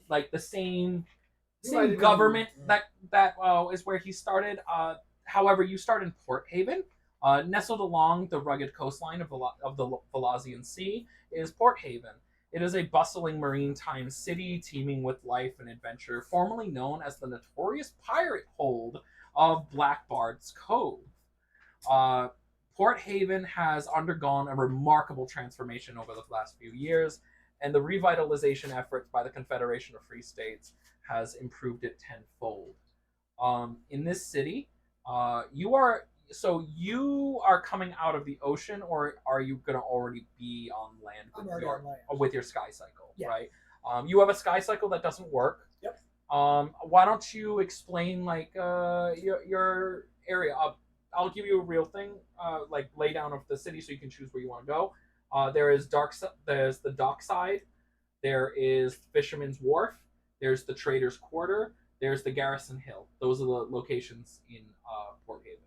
like the same government that is where he started. However, you start in Port Haven, nestled along the rugged coastline of the Vilazian Sea is Port Haven. It is a bustling maritime city teeming with life and adventure, formerly known as the notorious pirate hold of Blackbard's Cove. Port Haven has undergone a remarkable transformation over the last few years, and the revitalization efforts by the Confederation of Free States has improved it tenfold. In this city, you are coming out of the ocean, or are you going to already be on land with your sky cycle, Yeah. right? You have a sky cycle that doesn't work. Yep. Why don't you explain your area? I'll give you a real thing, like lay down of the city, so you can choose where you want to go. There's the dock side. There is Fisherman's Wharf. There's the Trader's Quarter. There's the Garrison Hill. Those are the locations in Port Haven.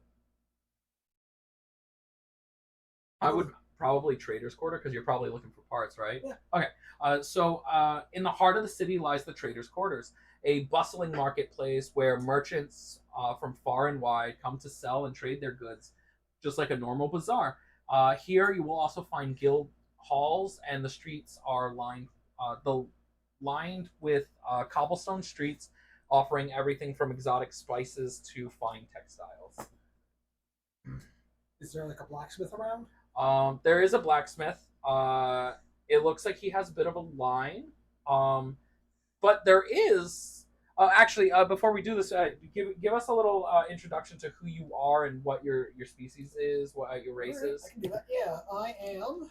I would probably Trader's Quarter because you're probably looking for parts, right? Yeah. Okay. So in the heart of the city lies the Trader's Quarters, a bustling marketplace where merchants from far and wide come to sell and trade their goods, just like a normal bazaar. Here you will also find guild halls, and the streets are lined with cobblestone streets, offering everything from exotic spices to fine textiles. Is there like a blacksmith around? There is a blacksmith. It looks like he has a bit of a line. But there is actually before we do this, give us a little introduction to who you are and what your species is, what your race Alright, is. I can do that. Yeah, I am.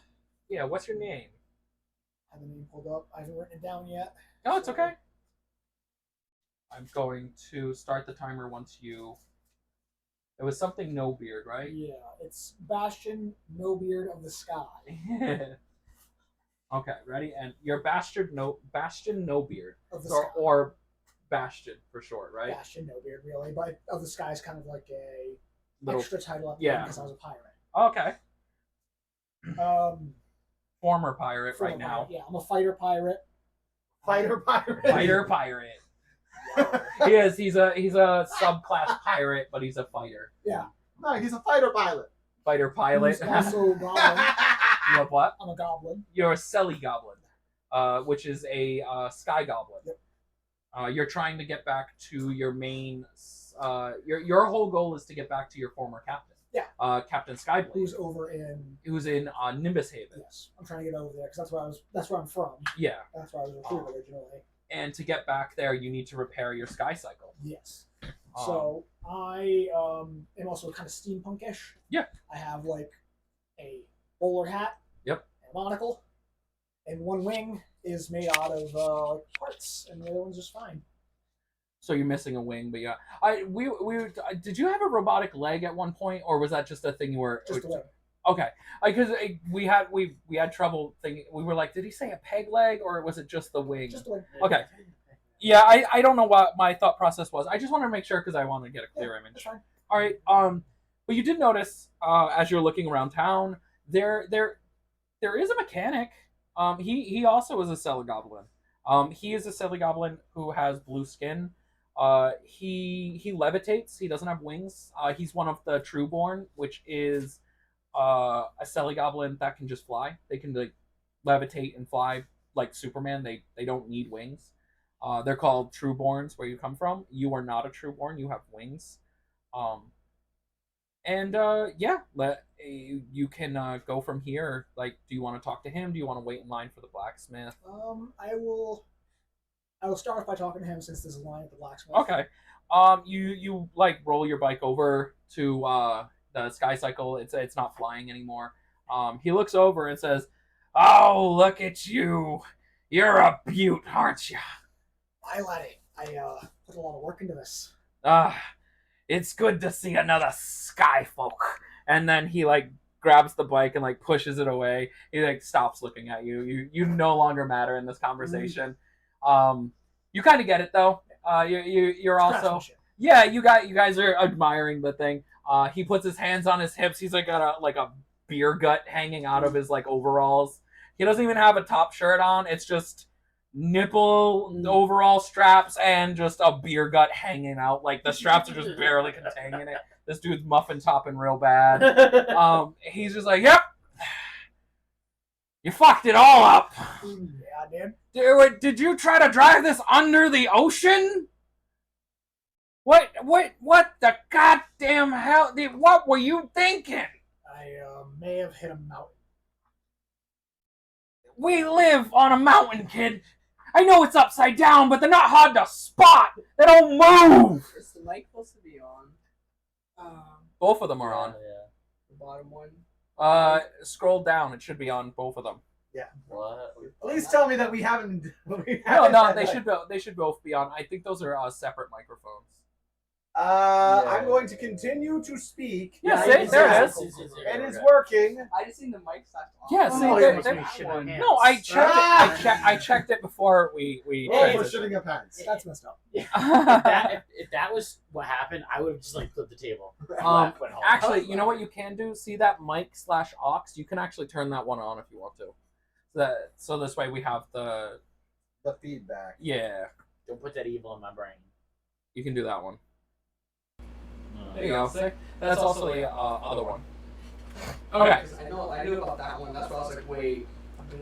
Yeah, what's your name? I have the name pulled up. I haven't written it down yet. Oh, it's okay. I'm going to start the timer once you. It was something no beard, right? Yeah, it's Bastion No Beard of the Sky. Okay, ready? And you're Bastion no beard, Of the Sky. or Bastion for short, right? Bastion No Beard, really, but of the Sky is kind of like a Little- extra title at the yeah. end because I was a pirate. Okay, Um, former pirate for right a now. pirate, yeah, I'm a fighter pirate. Fighter pirate. Fighter pirate. He is. He's a subclass pirate, but he's a fighter. No, he's a fighter pilot. Fighter pilot. Who's also a goblin. You have what? I'm a goblin. You're a Selly Goblin, which is a Sky Goblin. Yep. You're trying to get back to your main. Your whole goal is to get back to your former captain. Yeah. Captain Skyblade, Who's over in? who's in Nimbus Haven. Yes, I'm trying to get over there because that's where I'm from. Yeah. That's where I was recruited originally. And to get back there, you need to repair your Sky Cycle. Yes. So I am also kind of steampunkish. Yeah. I have like a bowler hat. Yep. And a monocle, and one wing is made out of like parts, and the other one's just fine. So you're missing a wing, but yeah. Did you have a robotic leg at one point, or was that just a thing you were? Just a wing. Okay, because we had trouble thinking. We were like, did he say a peg leg, or was it just the wing? Just a wing. Okay. Yeah, I don't know what my thought process was. I just want to make sure because I want to get a clear image. That's fine. All right. But you did notice as you're looking around town, there is a mechanic. He also is a Cellar Goblin. He is a Cellar Goblin who has blue skin. He levitates. He doesn't have wings. He's one of the Trueborn, which is a Cellar Goblin that can just fly. They can like levitate and fly like Superman. They don't need wings. They're called Trueborns where you come from. You are not a Trueborn. You have wings. You can go from here. Like, do you want to talk to him? Do you want to wait in line for the blacksmith? I will start off by talking to him since there's a line at the blacksmith. Okay. You like roll your bike over to the Sky Cycle. It's not flying anymore. He looks over and says, "Oh, look at you! You're a beaut, aren't you?" Hi, laddie. I put a lot of work into this. It's good to see another sky folk. And then he like grabs the bike and like pushes it away. He like stops looking at you. You no longer matter in this conversation. You kind of get it though. You're also you guys are admiring the thing. He puts his hands on his hips. He's like got a beer gut hanging out of his like overalls. He doesn't even have a top shirt on. It's just nipple overall straps and just a beer gut hanging out. Like the straps are just barely containing it. This dude's muffin topping real bad. He's just like, yep, you fucked it all up. Yeah, I did. Did you try to drive this under the ocean? What the goddamn hell? What were you thinking? I may have hit a mountain. We live on a mountain, kid. I know it's upside down, but they're not hard to spot. They don't move. Is the mic supposed to be on? Both of them are on. Yeah. The bottom one? Scroll down. It should be on both of them. Yeah. What? Please tell me that we haven't. No, they should both be on. I think those are separate microphones. I'm going to continue to speak. Yeah, see, there it is. It is working. I just seen the mic slash on. Yeah, see, Oh, they're- must they're- be shit on hands. No, I checked it. I checked it before we Oh, for transitioned. shitting of pants. That's messed up. If that was what happened, I would have just like flipped the table. Went home. Actually, you know what you can do? See that mic/aux? You can actually turn that one on if you want to. So this way we have the feedback. yeah. Don't put that evil in my brain. You can do that one. There you go. See? That's also the other one. Okay. I knew about that one. That's why I was like, wait.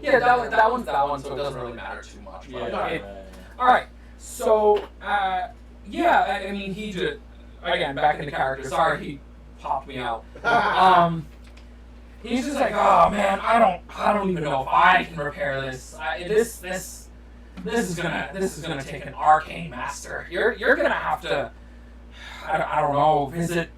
Yeah, that one's that one, so it doesn't really matter too much. But all right. So, I mean, he just again back into character. Sorry, he popped me out. He's just like, oh man, I don't even know if I can repair this. This is gonna take an arcane master. You're gonna have to, I don't know, visit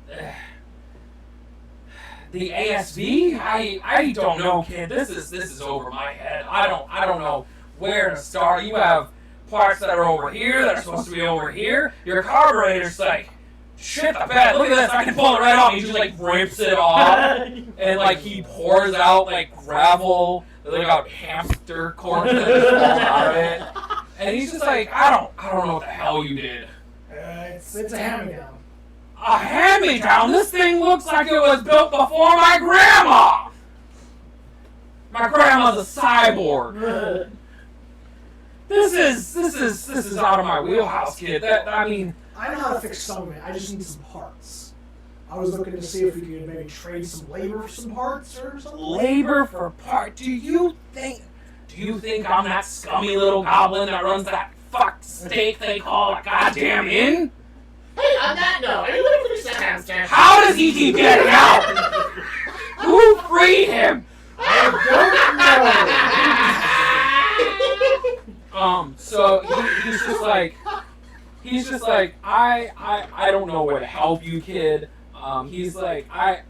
the ASV. I don't know, kid. This is over my head. I don't know where to start. You have parts that are over here that are supposed to be over here. Your carburetor's like, shit the bed. Look at this. I can pull it right off. He just like rips it off, and like he pours out like gravel, like out hamster corn that just falls out of it. And he's just like, I don't know what the hell you did. It's a hand-me-down. A hand-me-down? This thing looks like it was built before my grandma. My grandma's a cyborg. This is out of my wheelhouse, kid. I mean, I know how to fix some of it. I just need some parts. I was looking to see if we could maybe trade some labor for some parts or something. labor for part. Do you think I'm that scummy little goblin that runs that fucked steak they call a goddamn inn? Hey, on that note, are you looking for the hamster? How does he keep getting out? Who freed him? So he's just like, I don't know where to help you, kid. He's like, I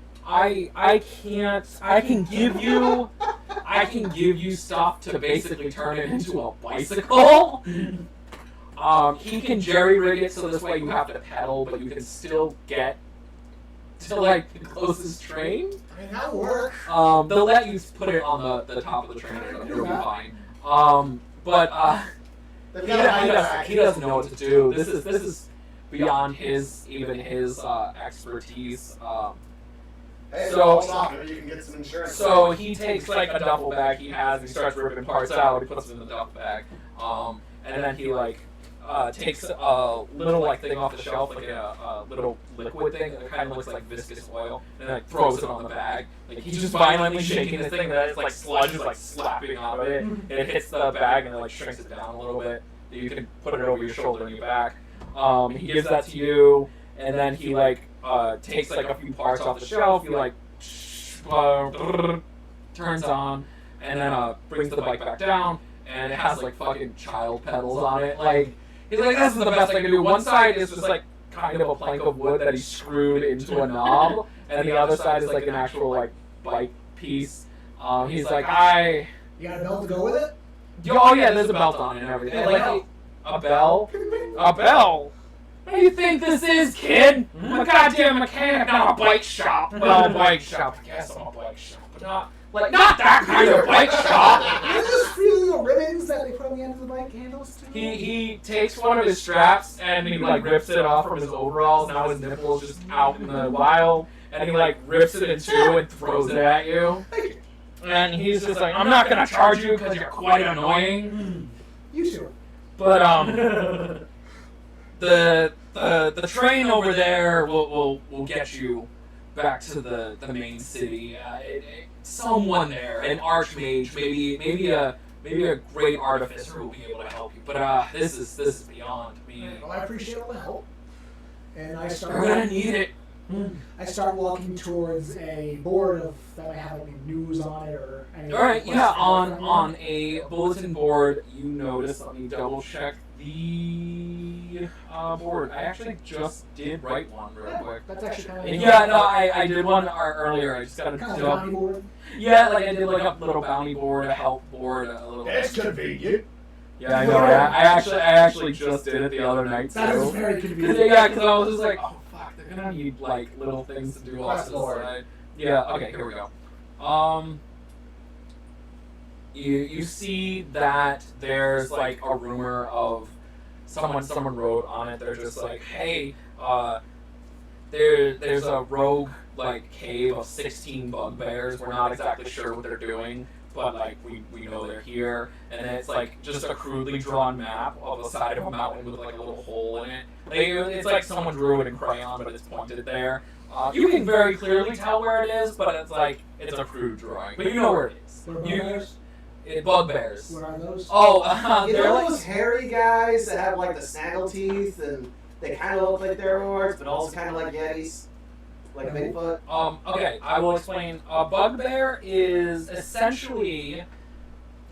can give you stuff to basically turn it into a bicycle. He can jerry rig it so this way you have to pedal, but you can still get to like the closest train. I mean, that'll work. They'll let you put it on the top of the train, and it'll be fine. But he doesn't know what to do. This is beyond his expertise. Hey, So- maybe you can get some insurance. So he takes like a duffel bag he has and he starts ripping parts out. He puts them in the duffel bag, and then he like takes a little like thing off the shelf, like a little liquid thing that kind of looks like viscous oil, and like throws it on the bag. Like he's just violently shaking this thing, and then it's like sludge is like slapping out of it, and it hits the bag and it like shrinks it down a little bit. You can put it over your shoulder and your back. He gives that to you, and then he like takes like a few parts off the shelf. He like turns on, and then brings the bike back down, and it has like fucking child pedals on it. Like he's like, this is the best I can do. One side is just like kind of a plank of wood that he screwed into a knob, and the other side is like an actual like bike piece. He's like, You got a belt to go with it? oh yeah, there's a belt on it and everything. Yeah, Like a bell? A bell? What do you think this is, kid? I'm a goddamn mechanic, not a bike shop. Well, bike shop. I guess I'm a bike shop, but not that kind of bike shop. Are those free little ribbons that they put on the end of the bike handles too? He takes one of his straps and he like rips it off from his overalls. Now his nipple's just out in the wild, and he like rips it in two and throws it at you. And he's just like, I'm not gonna charge you because you're quite annoying. You two. But the train over there will get you back to the main city. Someone there, an archmage, maybe a great artificer will be able to help you. But this is beyond me. Well, I appreciate all the help. And I start. You're gonna need it. I start walking towards a board that might have like news on it or anything. All right, yeah. On a bulletin board, you notice. Let me double check the board. I actually just did write one real quick. That's actually kind of Yeah, no, I did one earlier. I just got kind of to a bounty board. Yeah, like I did like a little bounty board, a help board, a little. That's convenient. Yeah, I know. I actually just did it the other night too. That is very convenient. Yeah, because I was just like, oh fuck, they're gonna need like little things to do off to the side. Yeah. Okay, here we go. You see that there's like a rumor of someone wrote on it. They're just like, hey, there's a rogue like cave of 16 bugbears. We're not exactly sure what they're doing, but like we know they're here. And then it's like just a crudely drawn map of the side of a mountain with like a little hole in it. It's like someone drew it in crayon, but it's pointed there. You can very clearly tell where it is, but it's like it's a crude drawing. But you know where it is. What are bugbears? Bugbears. What are those? Oh, You they're know like those hairy guys that have like the snaggle teeth and they kind of look like they're orcs, but also kind of like yetis? Like Bigfoot? Okay, I will explain. A bugbear is essentially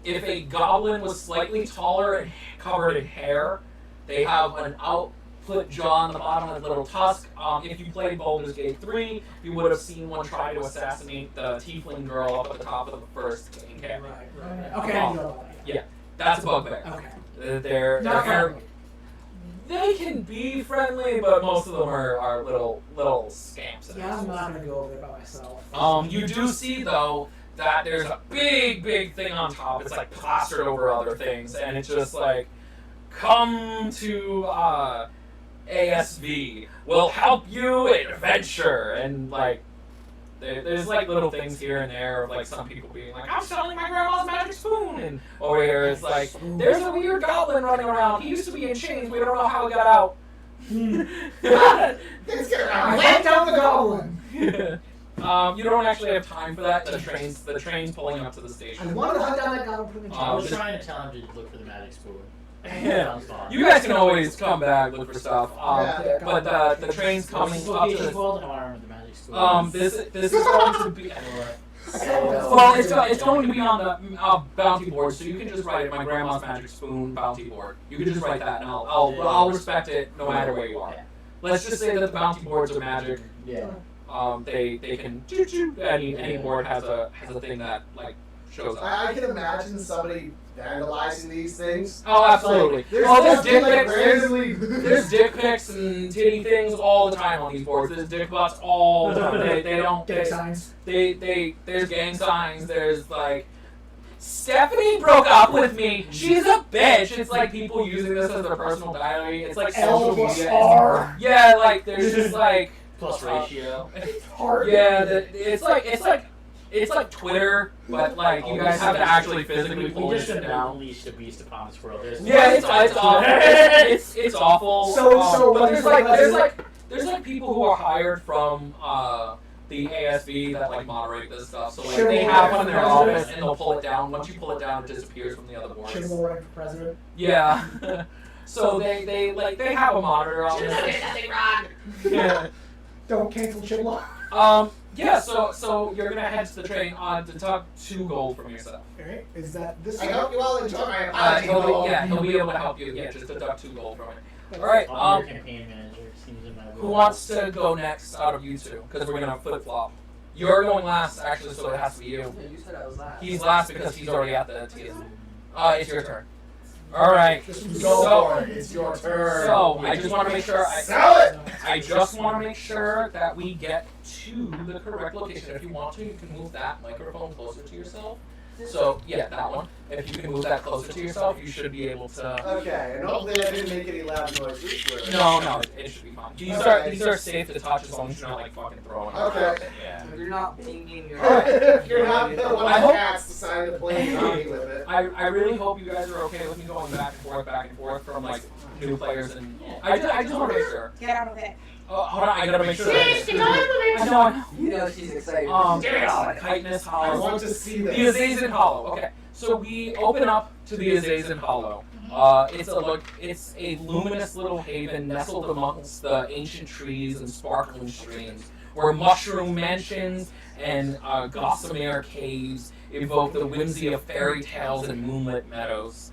if a goblin was slightly taller and covered in hair. They have an output jaw on the bottom with a little tusk. If you played Baldur's Gate 3, you would have seen one try to assassinate the tiefling girl up at the top of the first encampment. Right. Okay, I know about that. Yeah, that's a bugbear. Okay. They're Not friendly. They can be friendly, but most of them are little scamps. and Yeah, I'm assholes. not gonna go over it by myself. You do see though that there's a big thing on top. It's like plastered over other things, and it's just like, come to ASV. We'll help you adventure, and like there's like little things here and there of like some people being like, I'm selling my grandma's magic spoon, and over here it's like, there's a weird goblin running around. He used to be in chains. We don't know how he got out. Let's get I around. went down the goblin. You don't actually have time for that. The train's pulling up to the I station. wanted to hunt down that goblin. I was just- trying to tell him to look for the magic spoon. Yeah. Sounds fun. You guys can always come back, look for stuff. Yeah. But the train's coming up to this. Well, I remember the magic spoon. This is going to be. Well, it's going to be on the bounty board, so you can just write it. My grandma's magic spoon bounty board. You can just write that, and I'll respect it no matter where you are. Let's just say that the bounty boards are magic. Yeah. They can any board has a thing that like shows up. I can imagine somebody vandalizing these things. Oh, absolutely. There's There's dick like pics. randomly. There's dick pics and titty things all the time on these boards. There's dick butts all the time. They don't. Dick signs. There's gang signs. There's like, Stephanie broke up with me. She's a bitch. It's like people using this as their personal diary. It's like L social plus media. R. Yeah, like there's just like Plus ratio. Hard. yeah. It's like Twitter, but like you guys have to actually physically pull We this just shit shouldn't down. unleash the beast upon this world. Yeah, it's awful. It's awful. So but what there's is like like- there's like people who are hired from the ASV that like moderate this stuff. So like Sure, they well, have one in their president. office and they'll pull it down. Once you pull it down, it disappears from the other boards. Chibble running for president. Yeah. So they have a monitor on Should've done this. nothing wrong. Yeah. Don't cancel Chibble. Yeah. So you're gonna head to the train to talk 2 gold from yourself. Alright, is that this I one? hope you all enjoy my apology. He'll be able to help you. Yeah, just deduct 2 gold from it. All right. I'm your campaign manager. Seems in my Who wants to go next out of you two? Because we're gonna flip flop. You're going last, actually, so it has to be you. Yeah, you said I was last. He's last because he's already at the TS. It's your turn. All right. This one's Go So- for it. It's your turn. So I just want to make sure. Sell it. I just want to make sure that we get to the correct location. If you want to, you can move that microphone closer to yourself. So yeah, that one. If you can move that closer to yourself, you should be able to. Okay, and hopefully I didn't make any loud noises. No, it should be fine. These are safe to touch as long as you're not like fucking throwing. them. Okay. Yeah. If you're not pinging your If you're not the one I of hope- the cats decided to play zombie with it. I really hope you guys are okay with me going back and forth from like new players and I just want to make sure. Get out of it. Hold on, I gotta make sure. Sheesh, get on with it. I know. You know she's excited. Chitinous I Hollow. want to see The this. Azazen Hollow. Okay, so we open up to the Azazen Hollow. It's a luminous little haven nestled amongst the ancient trees and sparkling streams, where mushroom mansions and gossamer caves evoke the whimsy of fairy tales and moonlit meadows.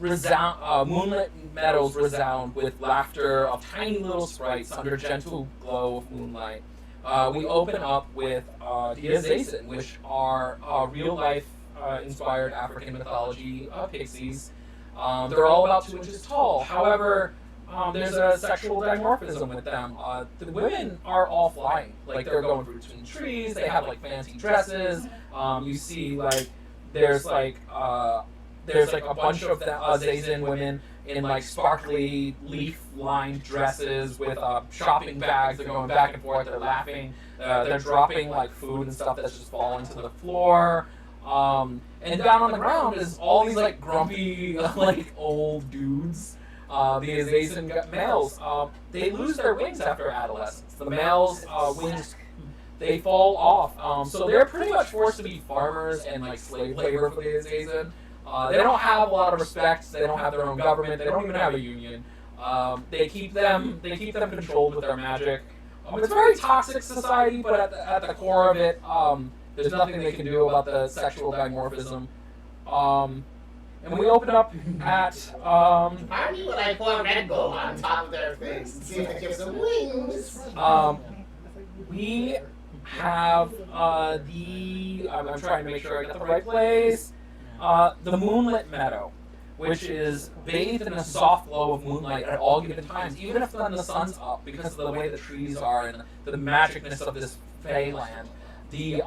Moonlit meadows resound with laughter of tiny little sprites under gentle glow of moonlight. We open up with the Azazen, which are real-life inspired African mythology pixies. They're all about 2 inches tall. However, there's a sexual dimorphism with them. The women are all flying, like they're going through between trees. They have like fancy dresses. You see like there's like a bunch of the Azazen women in like sparkly leaf-lined dresses with shopping bags. They're going back and forth. They're laughing. They're dropping like food and stuff that's just falling to the floor. And down on the ground is all these like grumpy like old dudes. The Azazen males, they lose their wings after adolescence. The males' wings, they fall off. So they're pretty much forced to be farmers and like slave labor for the Azazen. They don't have a lot of respect. They don't have their own government. They don't even have a union. They keep them controlled with their magic. It's a very toxic society, but at the core of it, there's nothing they can do about the sexual dimorphism. And we open up at I mean, when I pour Red Bull on top of their face and see if it gives them wings. we have I'm trying to make sure I get the right place. The Moonlit Meadow, which is bathed in a soft glow of moonlight at all given times, even if the sun's up, because of the way the trees are and the magicness of this feyland. The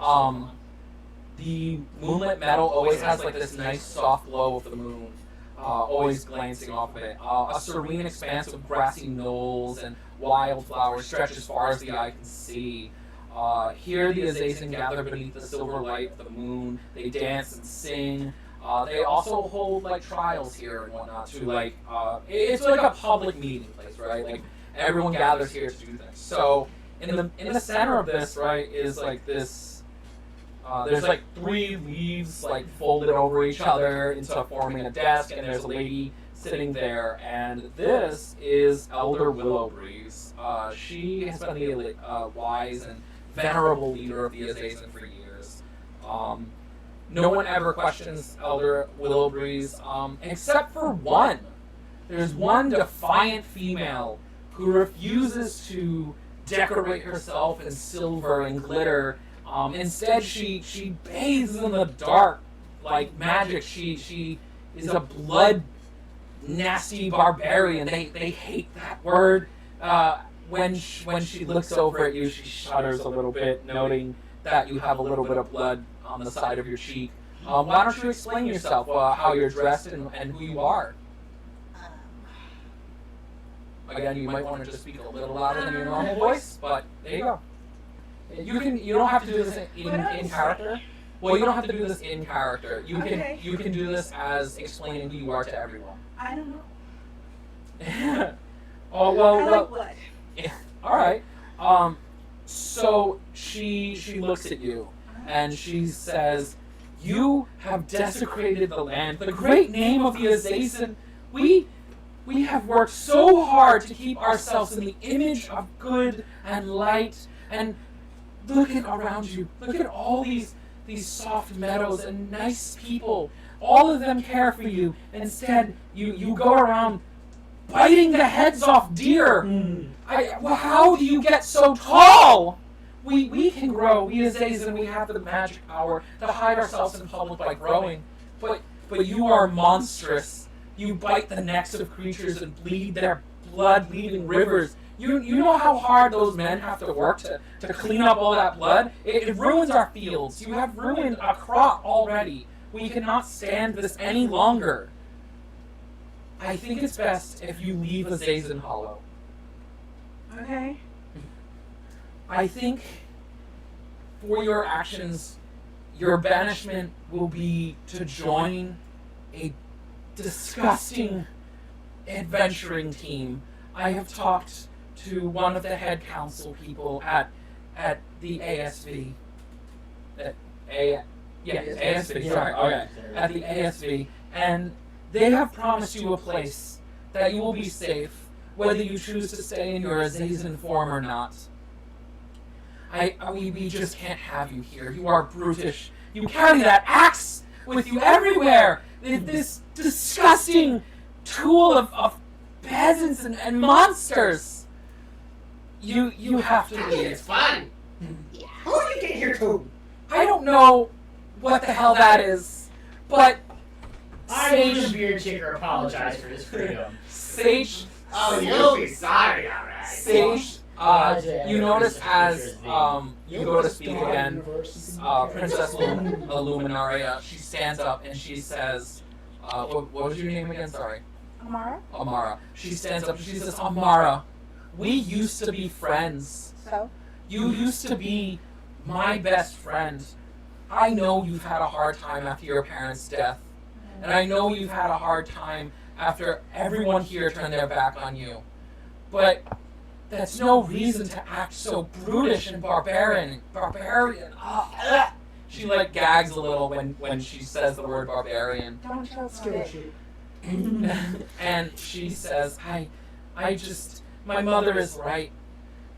Moonlit Meadow always has like this nice soft glow of the moon, always glancing off of it. A serene expanse of grassy knolls and wildflowers stretch as far as the eye can see. Here the Azazen gather beneath the silver light of the moon. They dance and sing. They also hold like trials here and whatnot to like it's like a public meeting place, right? Like everyone gathers here to do things. So in the center of this, right, is like this. There's like 3 leaves like folded over each other into forming a desk, and there's a lady sitting there. And this is Elder Willowbreeze. She has been the wise and venerable leader of the Azazen for years. No one ever questions Elder Willowbreeze, except for one. There's one defiant female who refuses to decorate herself in silver and glitter. Instead, she bathes in the dark like magic. She is a blood nasty barbarian. They hate that word. When she looks over at you, she shudders a little bit, noting that you have a little bit of blood on the side of your cheek. Why don't you explain yourself, how you're dressed and who you are? Again, you might want to just speak a little louder than your normal voice, but there you go. You don't have to do this in character. Well, you don't have to do this in character. You can do this as explaining who you are to everyone. I don't know. Oh well. I like blood. Yeah. All right. So she looks at you and she says, "You have desecrated the land, the great name of the Azazen. We have worked so hard to keep ourselves in the image of good and light, and look at around you. Look at all these soft meadows and nice people. All of them care for you. Instead, you go around biting the heads off deer. How do you get so tall? We can grow. We Azazen, we have the magic power to hide ourselves in public by growing. But you are monstrous. You bite the necks of creatures and bleed their blood, leaving rivers. You know how hard those men have to work to clean up all that blood? It ruins our fields. You have ruined a crop already. We cannot stand this any longer. I think it's best if you leave Azazen Hollow." Okay. I think for your actions, your banishment will be to join a disgusting adventuring team. I have talked to one of the head council people at the ASV. ASV, sorry, okay. At the ASV, and they have promised you a place that you will be safe, whether you choose to stay in your Azazen form or not. We just can't have you here. You are brutish. You carry that axe with you everywhere. This disgusting tool of peasants and monsters. You have to leave. It's fun. How did you get here too? I don't know what the hell that is, but I, the beard shaker, apologize for his freedom. Sage. Oh, you'll be sorry, alright. Sage. You notice as you go to speak again, Princess Illuminaria, she stands up and she says, what was your name again? Sorry. Amara? Amara. She stands up and she says, "Amara, we used to be friends. So? You used to be my best friend. I know you've had a hard time after your parents' death. And I know you've had a hard time after everyone here turned their back on you. But that's no reason to act so brutish and barbarian. She like gags a little when she says the word barbarian. Don't show it. And she says, I my mother is right.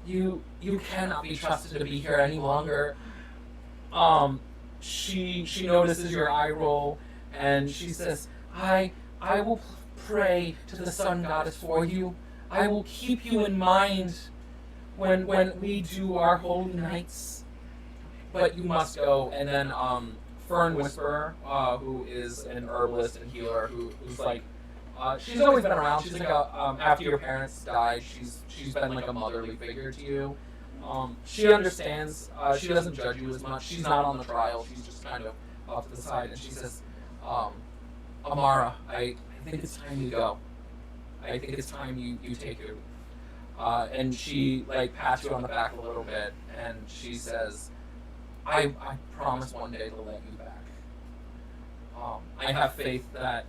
you cannot be trusted to be here any longer. She notices your eye roll, and she says, I will pray to the sun goddess for you. I will keep you in mind when we do our holy nights. But you must go. And then Fern Whisperer, who is an herbalist and healer, who's like, she's always been around. She's like after your parents died, she's been like a motherly figure to you. She understands. She doesn't judge you as much. She's not on the trial. She's just kind of off to the side, and she says, Amara, I think it's time you go. I think it's time you take your leave. And she like pats you on the back a little bit, and she says, I promise one day to let you back. I have faith that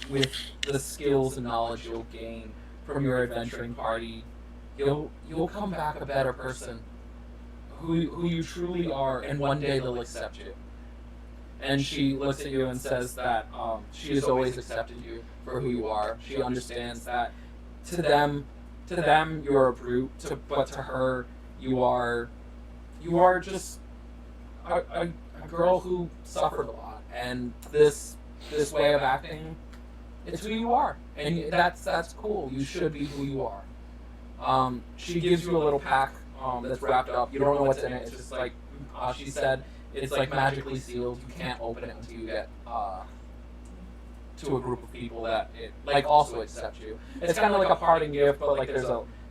with the skills and knowledge you'll gain from your adventuring party, you'll come back a better person, who you truly are, and one day they'll accept you. And she looks at you and says that she has always accepted you for who you are. She understands that to them you're a brute, but to her you are just a girl who suffered a lot, and this way of acting, it's who you are, and that's cool. You should be who you are. She gives you a little pack that's wrapped up. You don't know what's in it. It's just like she said, it's like magically sealed. You can't open it until you get to a group of people that it like also accept you. It's kind of like a parting gift, but like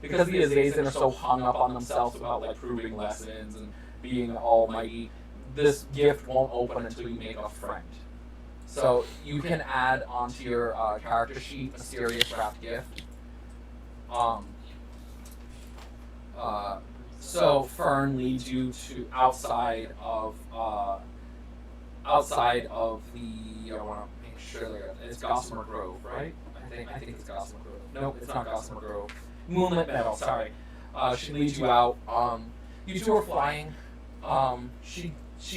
because the Azazel are so hung up on themselves about like proving lessons and being almighty, this gift won't open until you make a friend. So you can add onto your character sheet mysterious wrapped gift. So Fern leads you to outside of the. I want to make sure it's Gossamer Grove, right? I think it's Gossamer Grove. Nope, it's not Gossamer Grove. Moonlit Meadow. Sorry. She leads you out. You two are flying. She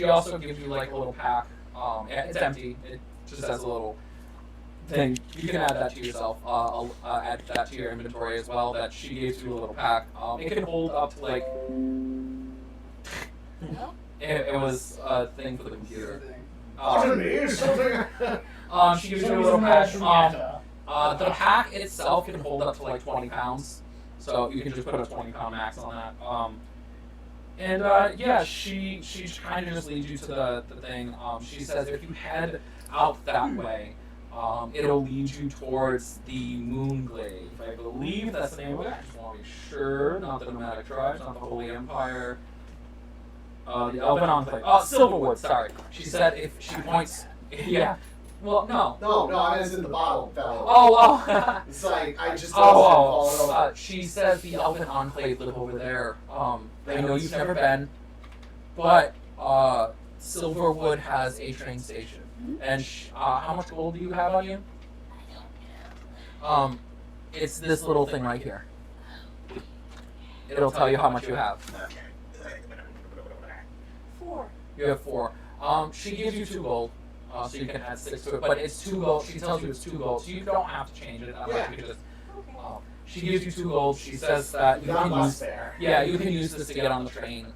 also gives you like a little pack. It's empty. It just has a little thing. You can add that to yourself. I'll add that to your inventory as well. That she gives you a little pack. It can hold up to like. It was a thing for the computer. She gives you a little pack. The pack itself can hold up to like 20 pounds, so you can just put a 20-pound max on that. Yeah, she kind of just leads you to the thing. She says if you head out that way, it'll lead you towards the Moonglaive. I believe that's the name of it. I just want to be sure. Not the Nomadic Tribes, not the Holy Empire. The Elven Enclave. Silverwood, sorry. She said if she points... Yeah. Well, no. No, I mean, it's in the bottle, fellow. Oh. It's like, I just She says the Elven Enclave live over there. I know you've never been, but Silverwood has a train station. And how much gold do you have on you? It's this little thing right here. It'll tell you how much you have. 4. You have 4. She gives you 2 gold, so you can add 6 to it. But it's 2 gold. She tells you it's 2 gold, so you don't have to change it. You can just. She gives you 2 gold. She says that you can use. Yeah, you can use this to get on the train.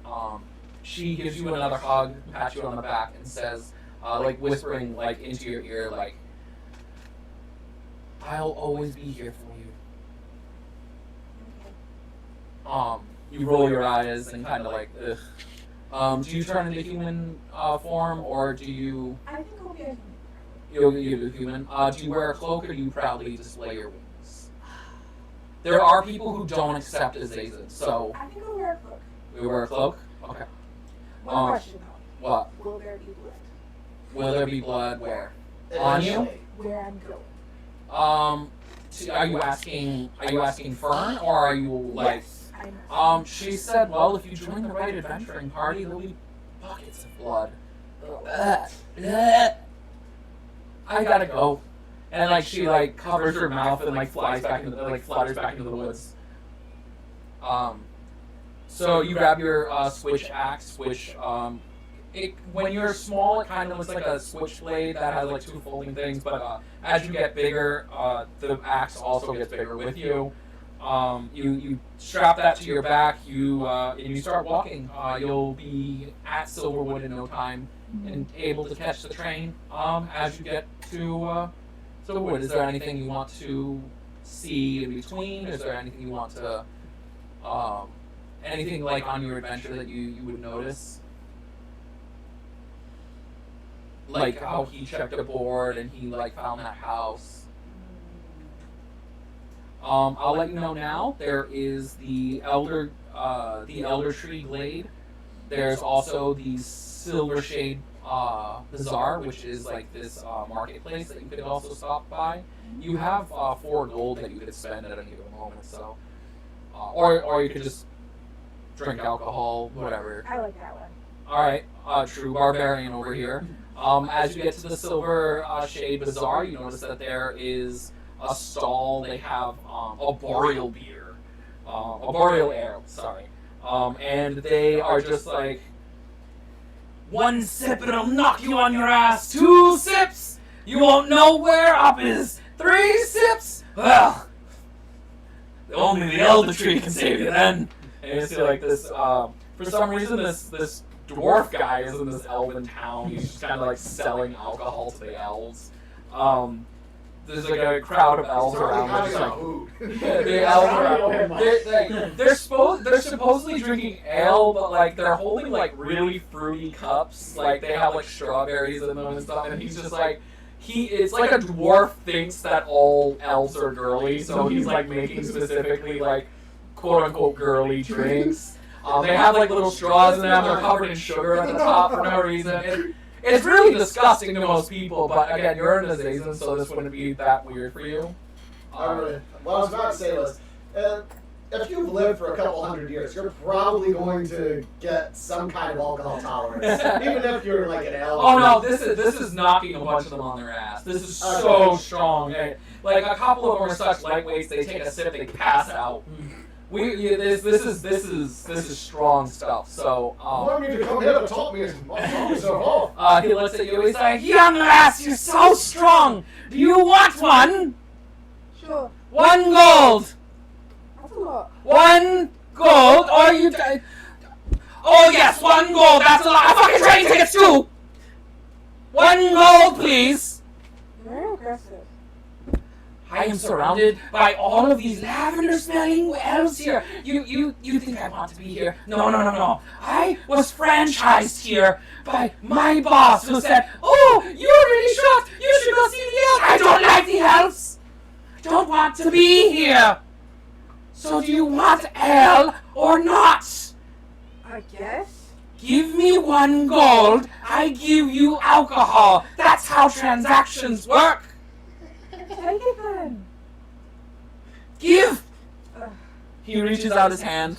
She gives you another hug, pats you on the back, and says, like whispering like into your ear, like, "I'll always be here for you." You roll your eyes and kind of like, ugh. Do you turn into human form, or do you? I think I'll be a human. You do human. Do you wear a cloak, or do you proudly display your wings? There are people who don't accept Azazas, so. I think I'll wear a cloak. You wear a cloak? Okay. One question though. What? Will there be blood? Will there be blood where? On you? Where I'm going. Are you asking Fern, or are you like? Yes, I know. She said, well, if you join the right adventuring party, there'll be buckets of blood. I gotta go. And like she like covers her mouth and like flies back into flutters back into the woods. So you grab your switch axe, which when you're small, it kind of looks like a switchblade that has like 2 folding things. But as you get bigger, the axe also gets bigger with you. You strap that to your back. And you start walking. You'll be at Silverwood in no time and able to catch the train. As you get to Silverwood, is there anything you want to see in between? Is there anything you want to anything like on your adventure that you would notice? Like how he checked a board and he like found that house. I'll let you know now. There is the elder tree glade. There's also the Silver Shade Bazaar, which is like this marketplace that you could also stop by. You have 4 gold that you could spend at any given moment. So, or you could just drink alcohol, whatever. I like that one. All right, true barbarian over here. As you get to the Silver Shade Bazaar, you notice that there is a stall. They have a boreal beer, a boreal ale. Sorry, and they are just like 1 sip and it'll knock you on your ass. 2 sips, you won't know where up is. 3 sips, well, only the elder tree can save you then. And you see like this. For some reason, this dwarf guy is in this elven town. He's just kind of like selling alcohol to the elves. There's like a crowd of elves around. They're just like, the elves are. They're supposedly drinking ale, but like they're holding like really fruity cups. Like they have like strawberries in them and stuff. And he's just like, it's like a dwarf thinks that all elves are girly, so he's like making specifically like quote unquote girly drinks. They have like little straws in them. They're covered in sugar at the top for no reason. It's really disgusting to most people, but again, you're an Azazel, so this wouldn't be that weird for you. What I was about to say was, if you've lived for a couple hundred years, you're probably going to get some kind of alcohol tolerance, even if you're like an elf. Oh no, this is knocking a bunch of them on their ass. This is so strong. Like a couple of them are such lightweights, they take a sip, they pass out. This is strong stuff. So You want me to come here to talk me so off? he looks at you. He's like, "Young lass, you're so strong. Do you want one? Sure. 1 gold. That's a lot. 1 gold, or you. Oh yes, 1 gold. That's a lot. Fucking train tickets too. 1 gold, please." Very aggressive. I am surrounded by all of these lavender-smelling elves here. You think I want to be here? No. I was franchised here by my boss who said, "Oh, you're really shocked. You should go see the elves." I don't like the elves. I don't want to be here. So do you want ale or not? I guess. Give me 1 gold. I give you alcohol. That's how transactions work. Take it then. Give! He reaches out his hand.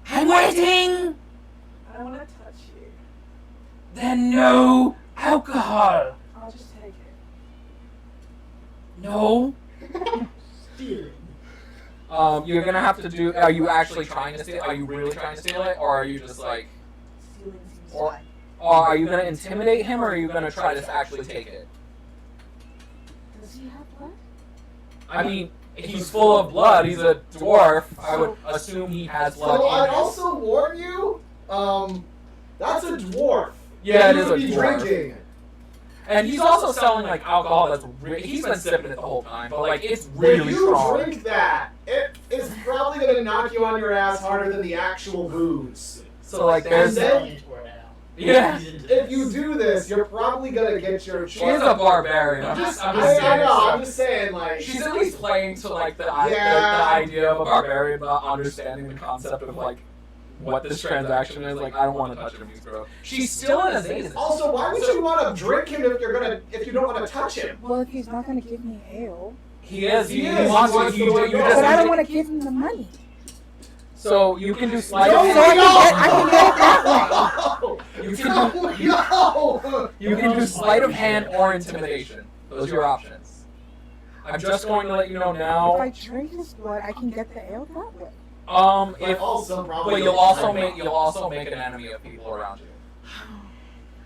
I'm waiting! I don't want to touch you. Then no alcohol. I'll just take it. No. Stealing. You're gonna have to do. Are you actually trying to steal? Are you really trying to steal it, or are you just like? Stealing seems Or, fine. or are you gonna intimidate him, or are you gonna try to actually take it? Does he have blood? I mean, he's full of blood. He's a dwarf. I would assume he has blood. So I'd in him. also warn you, that's a dwarf. Yeah, it You is would a be dwarf. drinking. And he's also selling like alcohol that's he's been sipping it the whole time, but like it's If really you strong. drink that, it is probably going to knock you on your ass harder than the actual booze. So like And there's then- Into her now. yeah. He's into If you do this, you're probably going to get your... She is a barbarian. I'm just I saying. know, so- I'm just saying, like... She's at least playing to like the Yeah. idea of a barbarian, not understanding the concept of like what this transaction is. Like I don't want to touch him, he's gross. She's still in Azazel. Also, why would you want to drink him if you don't want to touch him? Well, if he's not going to give me ale. He is. He He is. wants He to. wants You, to you let go. just. But I don't want to give him the money. So you can do sleight No, of So I hand. can get it that way. You can do. No! You can do sleight of hand or intimidation. Those are your options. I'm just going to let you know If now. I drink his blood, I can get the ale that way. If also probably... but you'll also make an enemy of people around you.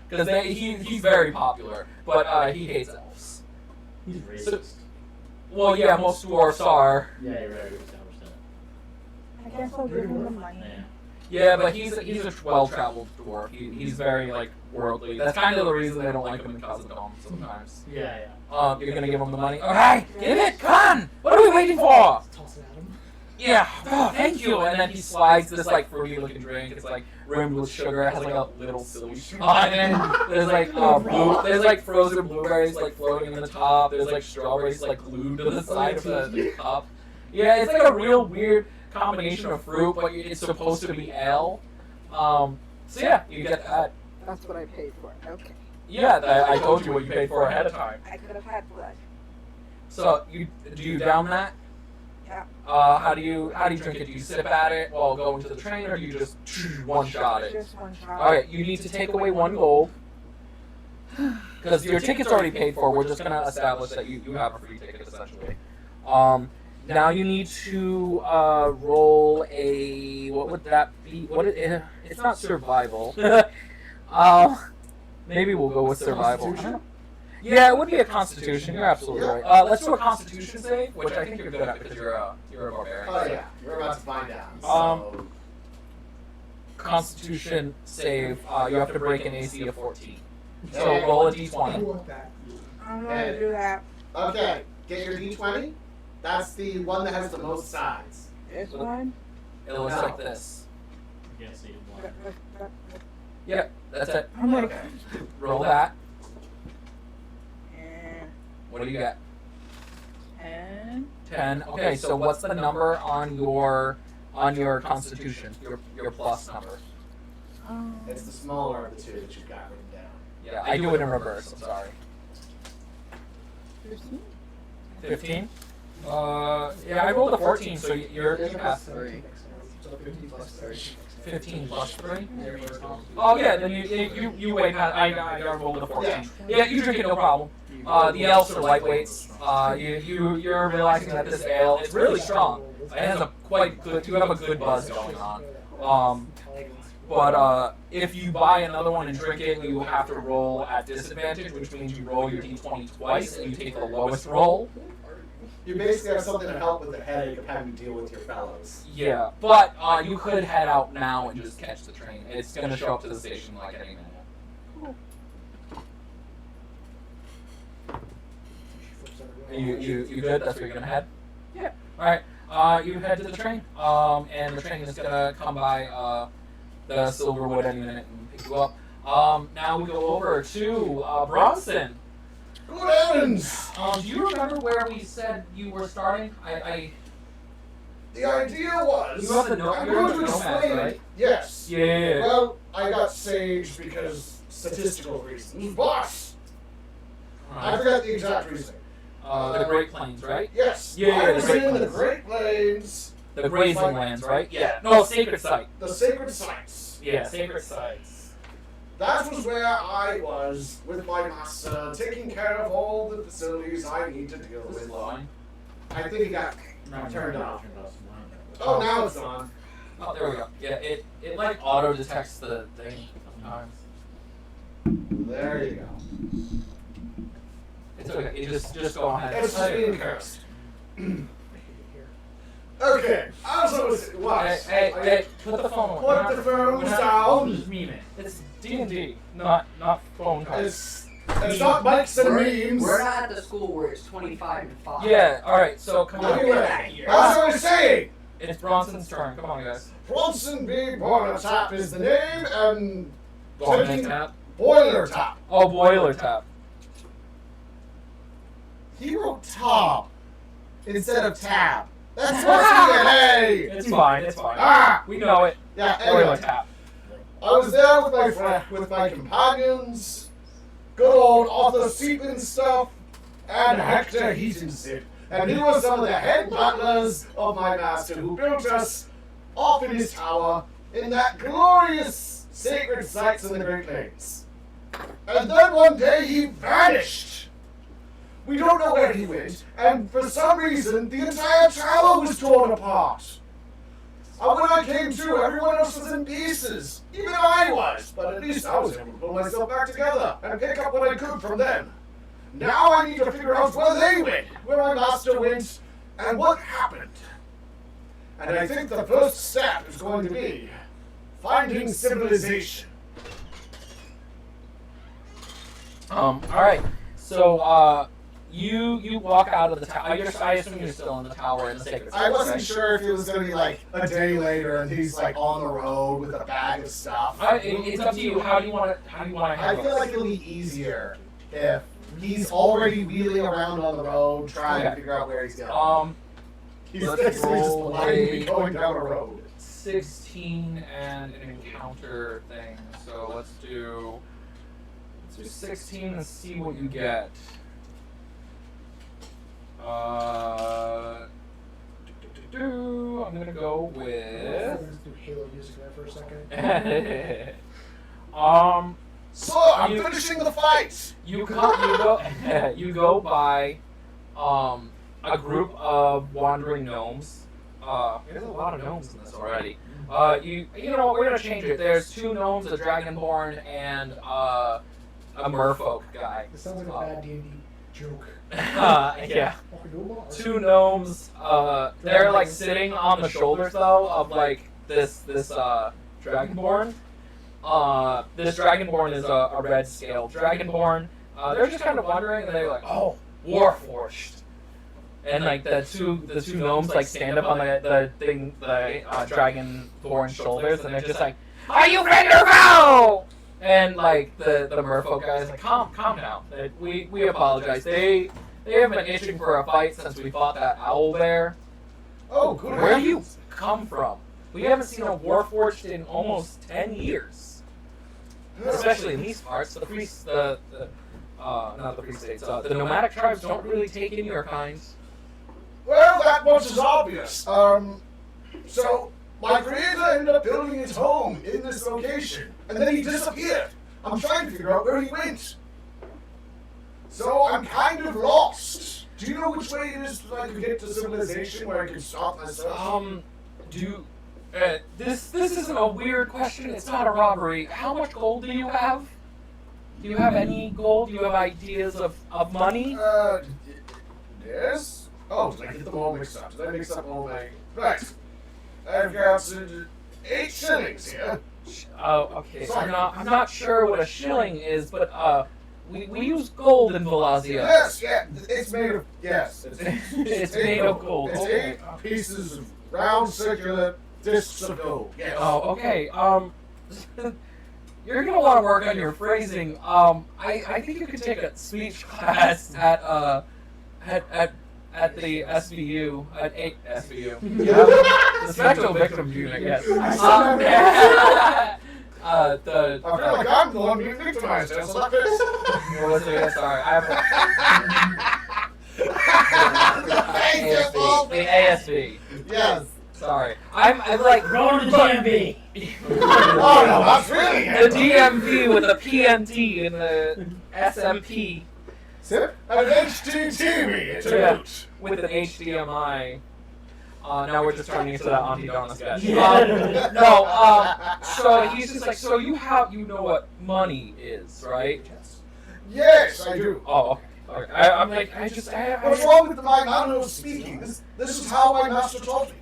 Because he's very popular, but he hates elves. He's So- racist. Well, yeah, most dwarves are. Yeah, you're right. We established I guess I'll give him the money. Yeah, but he's a well-traveled dwarf. He's very like worldly. That's kind of the reason they don't like him in Khazad-dûm sometimes. Yeah. You're gonna give him the money. All right, give it. Come on. What are we waiting for? Toss it at him. Yeah. Oh, thank you. And then he slides this like fruity-looking drink. It's like rimmed with sugar. It has like a little silly straw in it. There's like there's like frozen blueberries like floating in the top. There's like strawberries like glued to the side of the cup. Yeah, it's like a real weird combination of fruit, but it's supposed to be ale. So yeah, you get that. That's what I paid for. Okay. Yeah, I told you what you paid for ahead of time. I could have had blood. So do you down that? Yeah. How do you drink it? Do you sip at it while going to the train, or do you just one shot it? Just one shot. All right, you need to take away 1 gold because your ticket's already paid for. We're just gonna establish that you have a free ticket essentially. Now you need to roll a what would that be? It's not survival. Maybe we'll go with survival. Yeah, it would be a constitution. You're absolutely right. Let's do a constitution save, which I think you're good at because you're a barbarian. Oh yeah, we're about to find out. So, Constitution save. You have to break an AC of 14. So roll a I d20. want that. I'm gonna do that. okay, get your d20. That's the one that has the most sides. This one. It looks like this. Yes, you That- want. that- Yeah, that's it. I'm like, Roll that. and What do you get? 10. 10. Okay, so what's the number on your constitution? Your plus number. It's the smaller of the two that you've got written down. Yeah, I do it in reverse. I'm sorry. 15. 15. Yeah, I rolled a 14, so you passed. 3. So 15 plus 30. 15 plus 3. Oh yeah, then you wait. I rolled a 14. Yeah, you drink it no problem. The ales are lightweights. You're realizing that this ale is really strong. It has a quite good. You have a good buzz going on. But if you buy another one and drink it, you have to roll at disadvantage, which means you roll your d20 twice and you take the lowest roll. You basically have something to help with the headache of having to deal with your fellows. Yeah, but you could head out now and just catch the train. It's going to show up to the station like any minute. You good? That's where you're going to head? Yeah. All right. You head to the train, and the train is going to come by the Silverwood any minute and pick you up. Now we go over to Bronson. Good heavens! Do you remember where we said you were starting? The idea was, You have the no- I'm you're going the to nomad, explain. right? Yes. Yeah. Well, I got saged because statistical reasons, but I forgot the exact reasoning. The Great Plains, right? Yes. Yeah, I the was Great in the Plains. Great Plains, The grazing lands, right? Yeah. No, sacred site. the sacred sites. Yeah, sacred sites. That was where I was with my master, taking care of all the facilities I need to deal Is it with. glowing? I think it got turned off. Oh. Oh, now it's on. Oh, there we go. Yeah, it like auto detects the thing sometimes. There you go. It's okay. You just go ahead. It's just being cursed. Okay, as I was what? Hey, put the phone away. Put the phones down. Just meme it. It's D&D, not phone calls. It's not mics and memes. We're not at the school where it's 25 and 5. Yeah, alright, so come on. Anyway, as I was saying, It's Bronson's turn. Come on, guys. Bronson B. Boiler Tap is the name, and Go on, taking tap. Boiler Tap. Oh, boiler tap. He wrote top instead of tab. That's supposed to be an A. It's fine, it's fine. Ah! We know it. Yeah, Boiler anyway. tap. I was there with my companions, good old Arthur Seepin stuff, and Hector Heatonsid. And he was some of the head butlers of my master who built us off in his tower in that glorious sacred sites in the Great Plains. And then one day he vanished. We don't know where he went, and for some reason the entire tower was torn apart. When I came to, everyone else was in pieces. Even I was, but at least I was able to pull myself back together and pick up what I could from them. Now I need to figure out where they went, where my master went, and what happened. And I think the first step is going to be finding civilization. All right. So, you walk out of the tower. I assume you're still in the tower in the sacred. I wasn't right? sure if it was going to be like a day later and he's like on the road with a bag of stuff. It's up to you. How do you want to? I handle feel it? like it'll be easier if he's already wheeling around on the road trying to figure out where he's going. He's let's basically just roll blindly a- going down a road. 16 and an encounter thing. So let's do 16 and see what you get. I'm gonna go with. Let's do Halo music there for a second. So I'm finishing the fight. You go by a group of wandering gnomes. There's a lot of gnomes in this already. You know what? We're gonna change it. There's 2 gnomes, a dragonborn, and a merfolk guy. This sounds like a bad D&D joke. Yeah. 2 gnomes. They're like sitting on the shoulders though of like this dragonborn. This dragonborn is a red scaled dragonborn. They're just kind of wondering, and they're like, "Oh, warforged." And like the two gnomes like stand up on the dragonborn shoulders, and they're just like, "Are you ready to go?" And like the merfolk guy is like, "Calm down. We apologize. They have been itching for a fight since we fought that owl bear. Oh, good. Where do you come from? We haven't seen a warforged in almost 10 years, especially in these parts. The priests, not the free states, the nomadic tribes don't really take in your kind." Well, that much is obvious. So my creator ended up building his home in this location, and then he disappeared. I'm trying to figure out where he went. So I'm kind of lost. Do you know which way it is that I could get to civilization where I can stop myself? This isn't a weird question. It's not a robbery. How much gold do you have? Do you have any gold? Do you have ideas of money? Yes? Oh, did I get them all mixed up? Did I mix up all my... Right. I've got 8 shillings here. Oh, okay. So I'm not sure what a shilling is, but we use gold in Vilazia. Yes, yeah. It's made of... Yes. It's made of gold. It's Okay. 8 pieces of round circular discs of gold. Yes. Oh, okay. You're gonna want to work on your phrasing. I think you could take a speech class at the SVU at SVU. Yeah, the Special Victims Unit. Yes. I feel like I'm the one being victimized. That's not this. What was it? Sorry, I have the ASV. Yes. Sorry, I'm like Roll to the DMV. Oh no, that's really the DMV with the PNT and the SMP. An HDTV to Yeah, boot. with an HDMI. Now we're just turning into that Auntie Donna sketch. Yeah. So he's just like, so you know what money is, right? Yes, I do. Oh, okay. I'm like, What's wrong with the my manner of speaking? This is how my master taught me.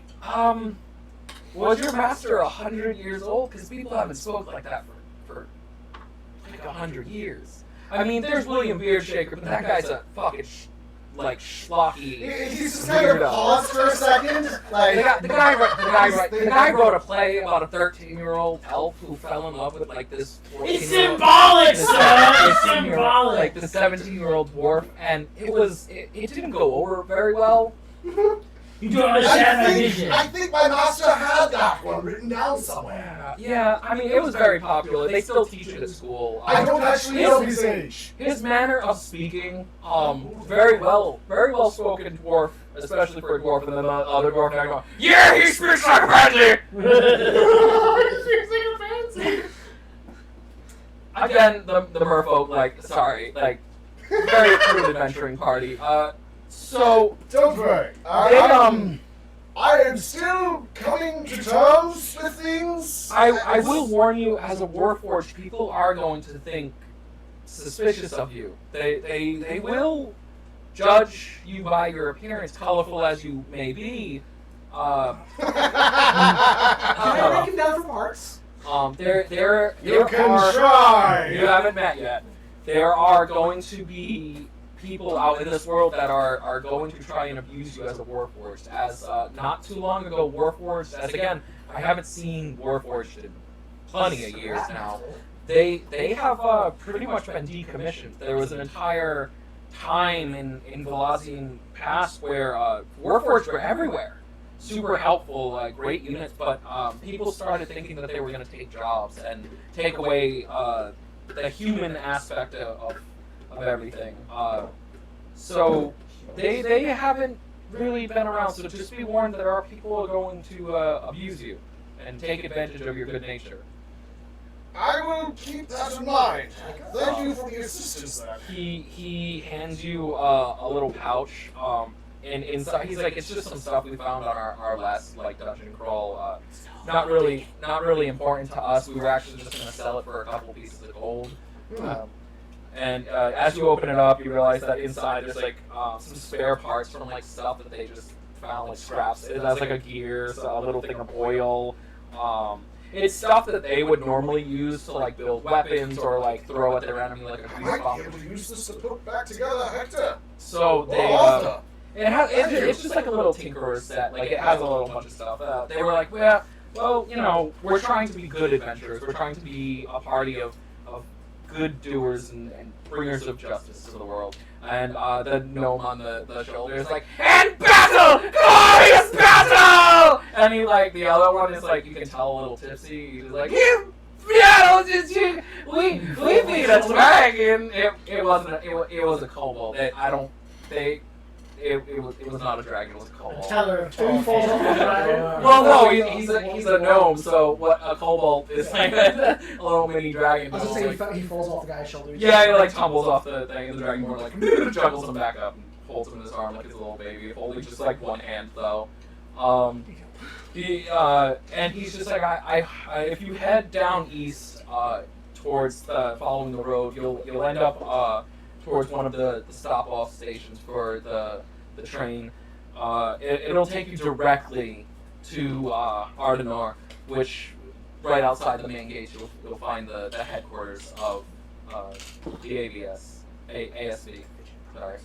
Was your master 100 years old? Because people haven't spoken like that for like 100 years. I mean, there's William Beardshaker, but that guy's a fucking schlocky. He's just kind of paused for a second. Like The guy wrote a play about a 13-year-old elf who fell in love with like this 14-year-old. It's symbolic, son. It's symbolic. Like the 17-year-old dwarf, and it didn't go over very well. You don't understand my vision. I think my master had that one written down somewhere. Yeah, I mean, it was very popular. They still teach it at school. I don't actually know his age. His manner of speaking, very well spoken dwarf, especially for a dwarf, and then the other dwarf now going, yeah, he speaks like a pansy! Again, the merfolk, very crude adventuring party. So, Don't worry. they, I am still coming to terms with things. I will warn you, as a warforged, people are going to think suspicious of you. They will judge you by your appearance, colorful as you may be. Can I break him down from parts? There You can are, try. You haven't met yet. There are going to be people out in this world that are going to try and abuse you as a Warforged. As not too long ago, Warforged, as again, I haven't seen Warforged in plenty of years now. They have pretty much been decommissioned. There was an entire time in Vilazian past where Warforged were everywhere. Super helpful, great units, but people started thinking that they were going to take jobs and take away the human aspect of everything. So they haven't really been around. So just be warned that there are people who are going to abuse you and take advantage of your good nature. I will keep that in mind. Thank you for the assistance there. He hands you a little pouch. And inside, he's like, it's just some stuff we found on our last dungeon crawl. Not really important to us. We were actually just gonna sell it for a couple pieces of gold. And as you open it up, you realize that inside there's some spare parts from stuff that they just found, scraps. It has a gear, so a little thing of oil. It's stuff that they would normally use to build weapons or throw at their enemy a grease Might bomb. be able to use this to put back together, Hector. So they. It's just a little tinkerer set. It has a little bunch of stuff. They were like, well, we're trying to be good adventurers. We're trying to be a party of good doers and bringers of justice to the world. And the gnome on the shoulder is like, and battle! Glorious battle! And he the other one is you can tell a little tipsy. He's like, we beat a dragon. It was a kobold. It was not a dragon. It was a kobold. Teller of He falls off the dragon. Well, no, he's a gnome. So what a kobold is a little mini dragon. I was gonna say he falls off the guy's shoulder. Yeah, he tumbles off the thing, and the dragon more juggles him back up and holds him in his arm like his little baby, holding just one hand though. And he's just I if you head down east towards following the road, you'll end up towards one of the stop-off stations for the train. It'll take you directly to Ardenor, which right outside the main gate you'll find the headquarters of the ASV. Sorry,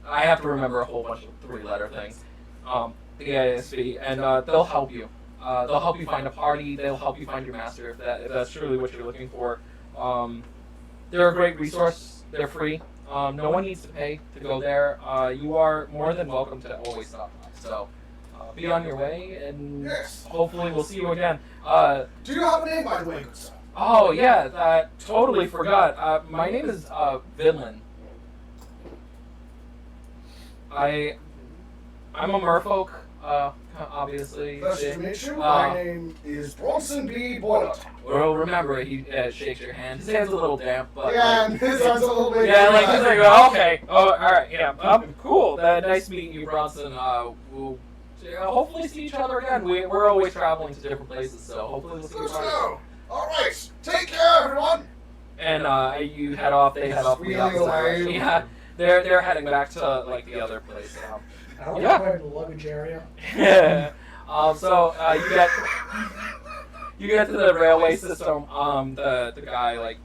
I have to remember a whole bunch of three-letter things. The ASV, and they'll help you. They'll help you find a party. They'll help you find your master if that's truly what you're looking for. They're a great resource. They're free. No one needs to pay to go there. You are more than welcome to always stop by. So be on your way, and hopefully we'll see you again. Do you have a name, by the way, good sir? Oh yeah, totally forgot. My name is Vidlin. I'm a merfolk. Obviously. Pleasure to meet you. My name is Bronson B. Boiler. Well, remember, he shakes your hand. His hand's a little damp, but Yeah, and his arm's a little bit. yeah, he's oh, okay. Oh, all right, yeah. Cool. Nice meeting you, Bronson. We'll hopefully see each other again. We're always traveling to different places, so hopefully we'll see Good each to other. know. All right. Take care, everyone. And you head off. They head off. the Wheeling opposite away. direction. Yeah, they're heading back to the other place. I don't Yeah. know in the luggage area. Yeah. So you get to the railway system. The guy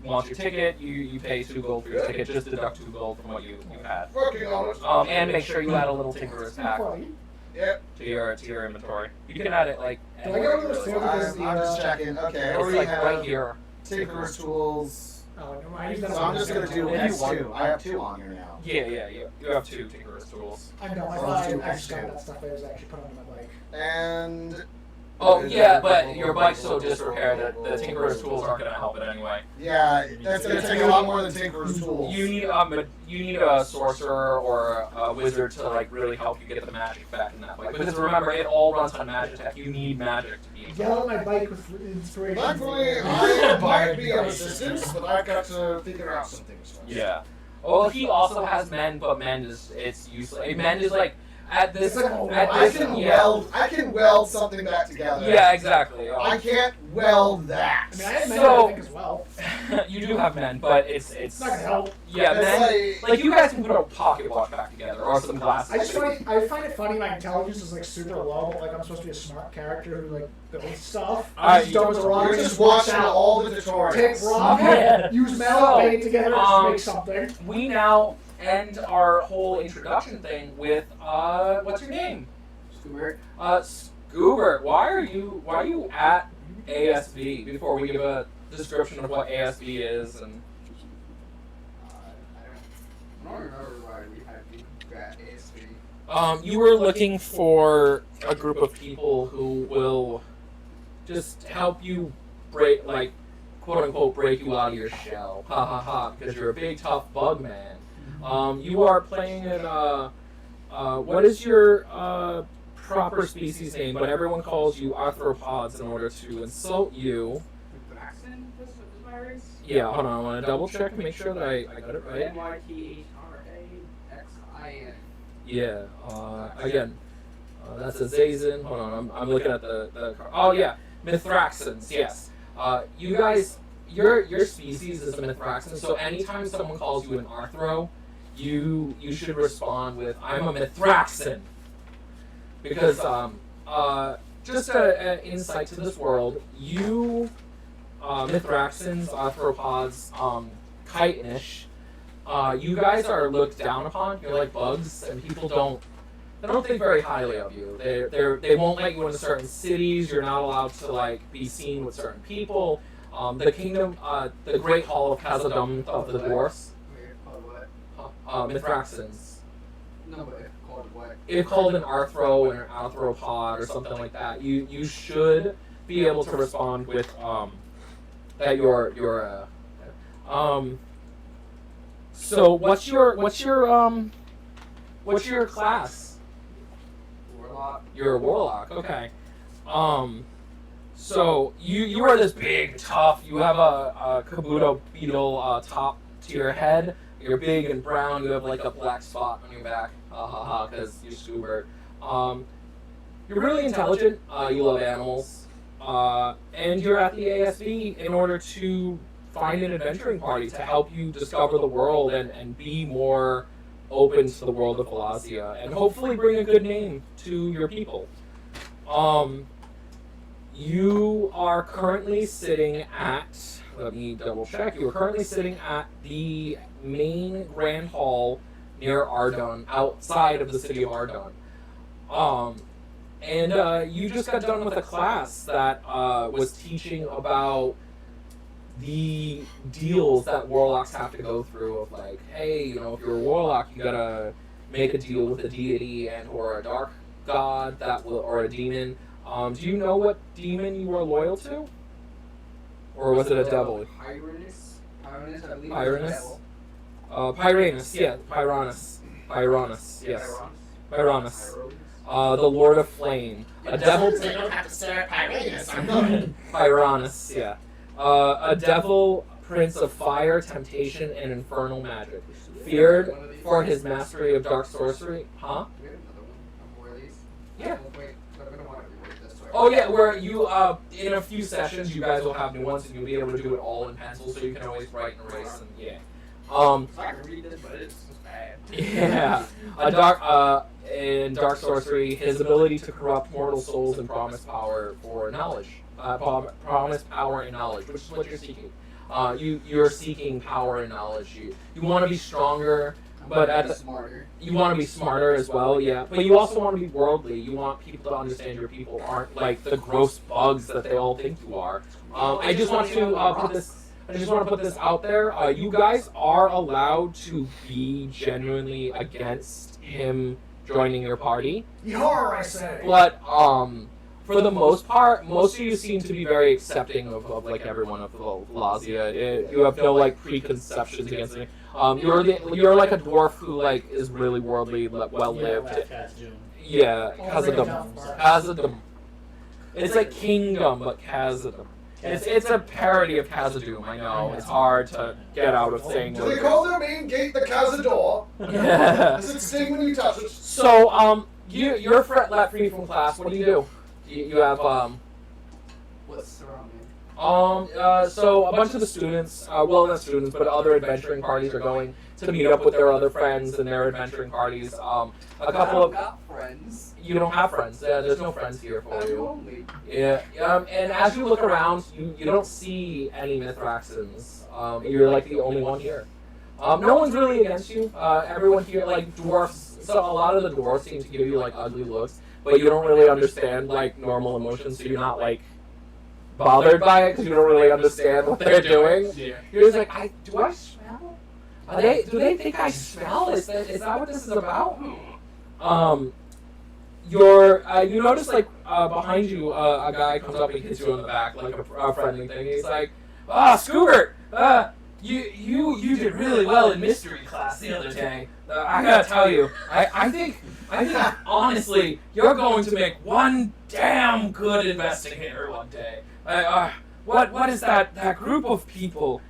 wants your ticket. You pay 2 gold for your ticket. Just deduct 2 gold from what you had. Working on it. And make sure you add a little tinkerer's pack Yeah. to your inventory. You can add it Do I anywhere get one of those you too? really want. Because I'm just checking. Okay, I It's already have right here. Tinker's Tools. Oh, never mind. So I'm just gonna do If you X2. I have 2 on here now. Yeah. You have 2 tinkerer's tools. I know. I Oh, thought two I just got X2. that stuff I was actually put onto my bike. And Oh yeah, but your bike's so disrepair that the tinkerer's tools aren't going to help it anyway. yeah, that's gonna take a lot more than Tinker's Tools. You need a sorcerer or a wizard to really help you get the magic back in that bike. Because remember, it all runs on magic tech. You need magic to be. Yell at my bike with inspiration. Thankfully, I might be of assistance, but I've got to figure out some things first. Yeah. Well, he also has mend, but mend is useless. Mend is At this, It's like, I can weld something back together. Yeah, exactly. I can't weld that. I mean, I had men, So- I think, as well. You do have men, but it's It's not gonna help. yeah, It's men. Like you guys can put a pocket watch back together or some glasses. I find it funny my intelligence is like super low, but like I'm supposed to be a smart character who like builds stuff. Alright, I'm dumb as a rock. You're just watching all the tutorials. Take rock, Okay. use metal, So, bang it together, just make something. We now end our whole introduction thing with what's your name? Stuart. Scoobert. Why are you at ASB before we give a description of what ASB is and I don't remember why we had you at ASB. you were looking for a group of people who will just help you break, like, quote unquote, break you out of your shell. Ha ha ha, because you're a big tough bug man. You are playing in what is your proper species name? But everyone calls you arthropods in order to insult you. Braxton is my race? Yeah, hold on, I want to double check and make sure that I got it right. NYTHRAXIN. Yeah, again, that's a Zazen. Hold on, I'm looking at the oh yeah, Mithraxins, yes. You guys, your species is a Mithraxin, so anytime someone calls you an Arthro, you should respond with, I'm a Mithraxin. Because, just an insight to this world, you, Mithraxins, Arthropods, Chitonish, you guys are looked down upon. You're like bugs, and people don't think very highly of you. They won't let you into certain cities. You're not allowed to like be seen with certain people. The kingdom, the Great Hall of Khazad-dûm of the dwarfs, Wait, called what? Mithraxins. No, but called what? If called an Arthro or an Arthropod or something like that, you should be able to respond with that you're So what's your class? Warlock. You're a warlock. Okay. So you are this big, tough. You have a Kabuto beetle top to your head. You're big and brown. You have like a black spot on your back. Ha ha ha. Because you're Scoobert. You're really intelligent. You love animals. And you're at the ASB in order to find an adventuring party to help you discover the world and be more open to the world of Vilazia and hopefully bring a good name to your people. You are currently sitting at, let me double check, you are currently sitting at the main Grand Hall near Ardun, outside of the city of Ardun. And you just got done with a class that was teaching about the deals that warlocks have to go through of like, hey, you know, if you're a warlock, you gotta make a deal with a deity and or a dark god that will, or a demon. Do you know what demon you are loyal to? Or was it a devil? Pyranus, I believe. Pyranus? Pyranus, yeah, Pyranus, yes. Pyranus. The Lord of Flame. A devil. They don't have to stare at Pyranus. I'm going. Pyranus, yeah. A devil, prince of fire, temptation, and infernal magic. Feared for his mastery of dark sorcery. Huh? We have another one. More of these. Yeah. Wait, but we don't want to reword this. So Oh yeah, where you in a few sessions you guys will have new ones and you'll be able to do it all in pencil, so you can always write and erase and yeah. I'm not gonna read this, but it's bad. Yeah. In dark sorcery, his ability to corrupt mortal souls and promise power for knowledge. Promise power and knowledge, which is what you're seeking. You're seeking power and knowledge. You want to be stronger, but at the, smarter. you want to be smarter as well, yeah. But you also want to be worldly. You want people to understand your people aren't like the gross bugs that they all think you are. I just want to put this. I just want to put this out there. You guys are allowed to be genuinely against him joining your party, Yar, I say. but for the most part, most of you seem to be very accepting of like everyone of Vilazia. You have no like preconceptions against it. You're like a dwarf who like is really worldly, well lived. Yeah, Khazad-dûm. It's like kingdom, but Khazad-dûm. It's a parody of Khazad-dûm. I know it's hard to get out of saying. Do they call their main gate the Cazador? Yeah. Does it sting when you touch it? So You're let free from class. What do? You have What's surrounding? So a bunch of the students, well, not students, but other adventuring parties are going to meet up with their other friends and their adventuring parties. A couple of got friends. you don't have friends. There's no friends here for I'm you. lonely. Yeah. And as you look around, you don't see any Mithraxans. You're like the only one here. No one's really against you. Everyone here, like dwarfs. So a lot of the dwarfs seem to give you like ugly looks, but you don't really understand like normal emotions. So you're not like bothered by it because you don't really understand what they're doing. Yeah. You're just like, do I smell? Do they think I smell? Is that what this is about? You notice like behind you, a guy comes up and hits you on the back like a friendly thing. He's like, Scoobert, you did really well in mystery class the other day. I gotta tell you, I think honestly, you're going to make one damn good investigator one day. What is that group of people?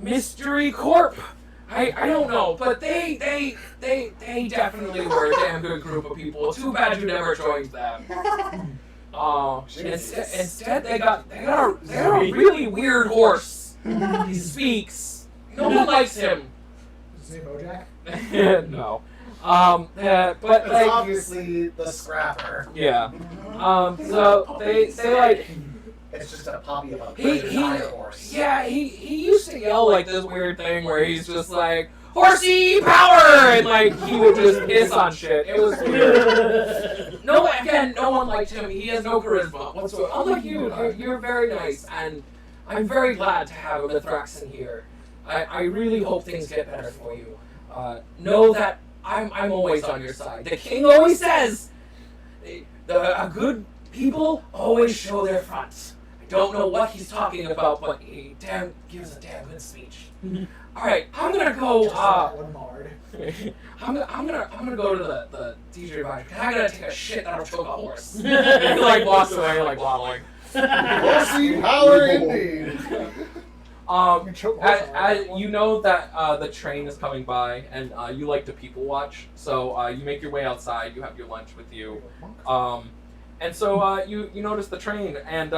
Mystery Corp. I don't know, but they definitely were a damn good group of people. Too bad you never joined them. Instead they got a really weird horse. He speaks. No one likes him. Is his name Bojack? No. But It's like, obviously the scrapper. yeah. So they like. It's just a puppy of a He horse. yeah, he used to yell like this weird thing where he's just like, horsey power, and like he would just piss on shit. It was weird. No one liked him. He has no charisma whatsoever. Unlike you, you're very nice, and I'm very glad to have a Mithraxan here. I really hope things get better for you. Know that I'm always on your side. The king always says, a good people always show their front. Don't know what he's talking about, but he gives a damn good speech. All right, I'm gonna go. One bard. I'm gonna go to the DJ advisor. I gotta take a shit that'll choke a horse. And he like walks away like waddling. Horsey power indeed. As you know that the train is coming by, and you like to people watch, so you make your way outside. You have your lunch with you, and so you notice the train, and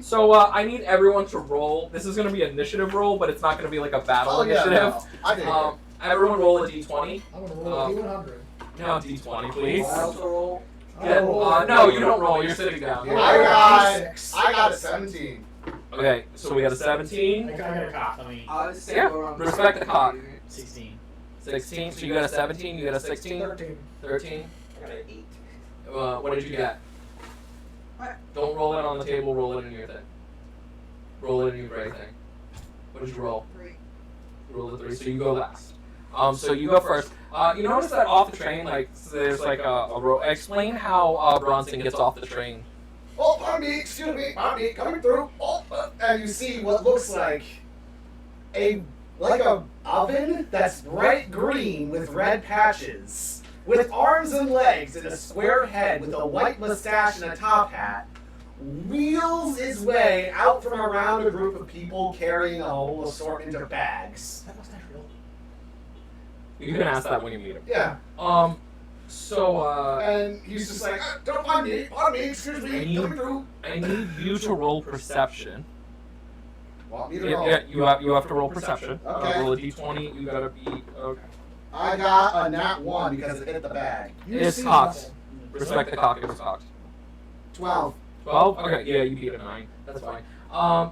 so I need everyone to roll. This is going to be an initiative roll, but it's not going to be like a battle initiative. No. I did it. Everyone roll a d20. I'm gonna roll a D100. No, d20, please. I also roll. Yeah, no, you don't roll. You're sitting down. I got a 17. Okay, so we got a 17. I got a cough. I would say Yeah, go around respect the cock. 16. 16. So you got a 17. You got a 16. 13. 13. I got an 8. What did you get? What? Don't roll it on the table. Roll it in your thing. Roll it in your gray thing. What did you roll? 3. Roll a 3. So you go last. So you go first. You notice that off the train, like there's like a row. Explain how Bronson gets off the train. Oh, pardon me, excuse me, pardon me, coming through. Oh, and you see what looks like a oven that's bright green with red patches, with arms and legs and a square head with a white mustache and a top hat, wheels his way out from around a group of people carrying a whole assortment of bags. That mustache real? You can ask that when you meet him. Yeah. And he's just like, don't mind me, pardon me, excuse me, coming through. I need you to roll perception. Want me to roll? Yeah, you have to roll perception. Okay. Roll a d20. You gotta be okay. I got a nat 1 because it hit the bag. You It's see cocked. nothing. Respect the cock. It was cocked. 12. 12. Okay. Yeah, you beat a 9. That's fine.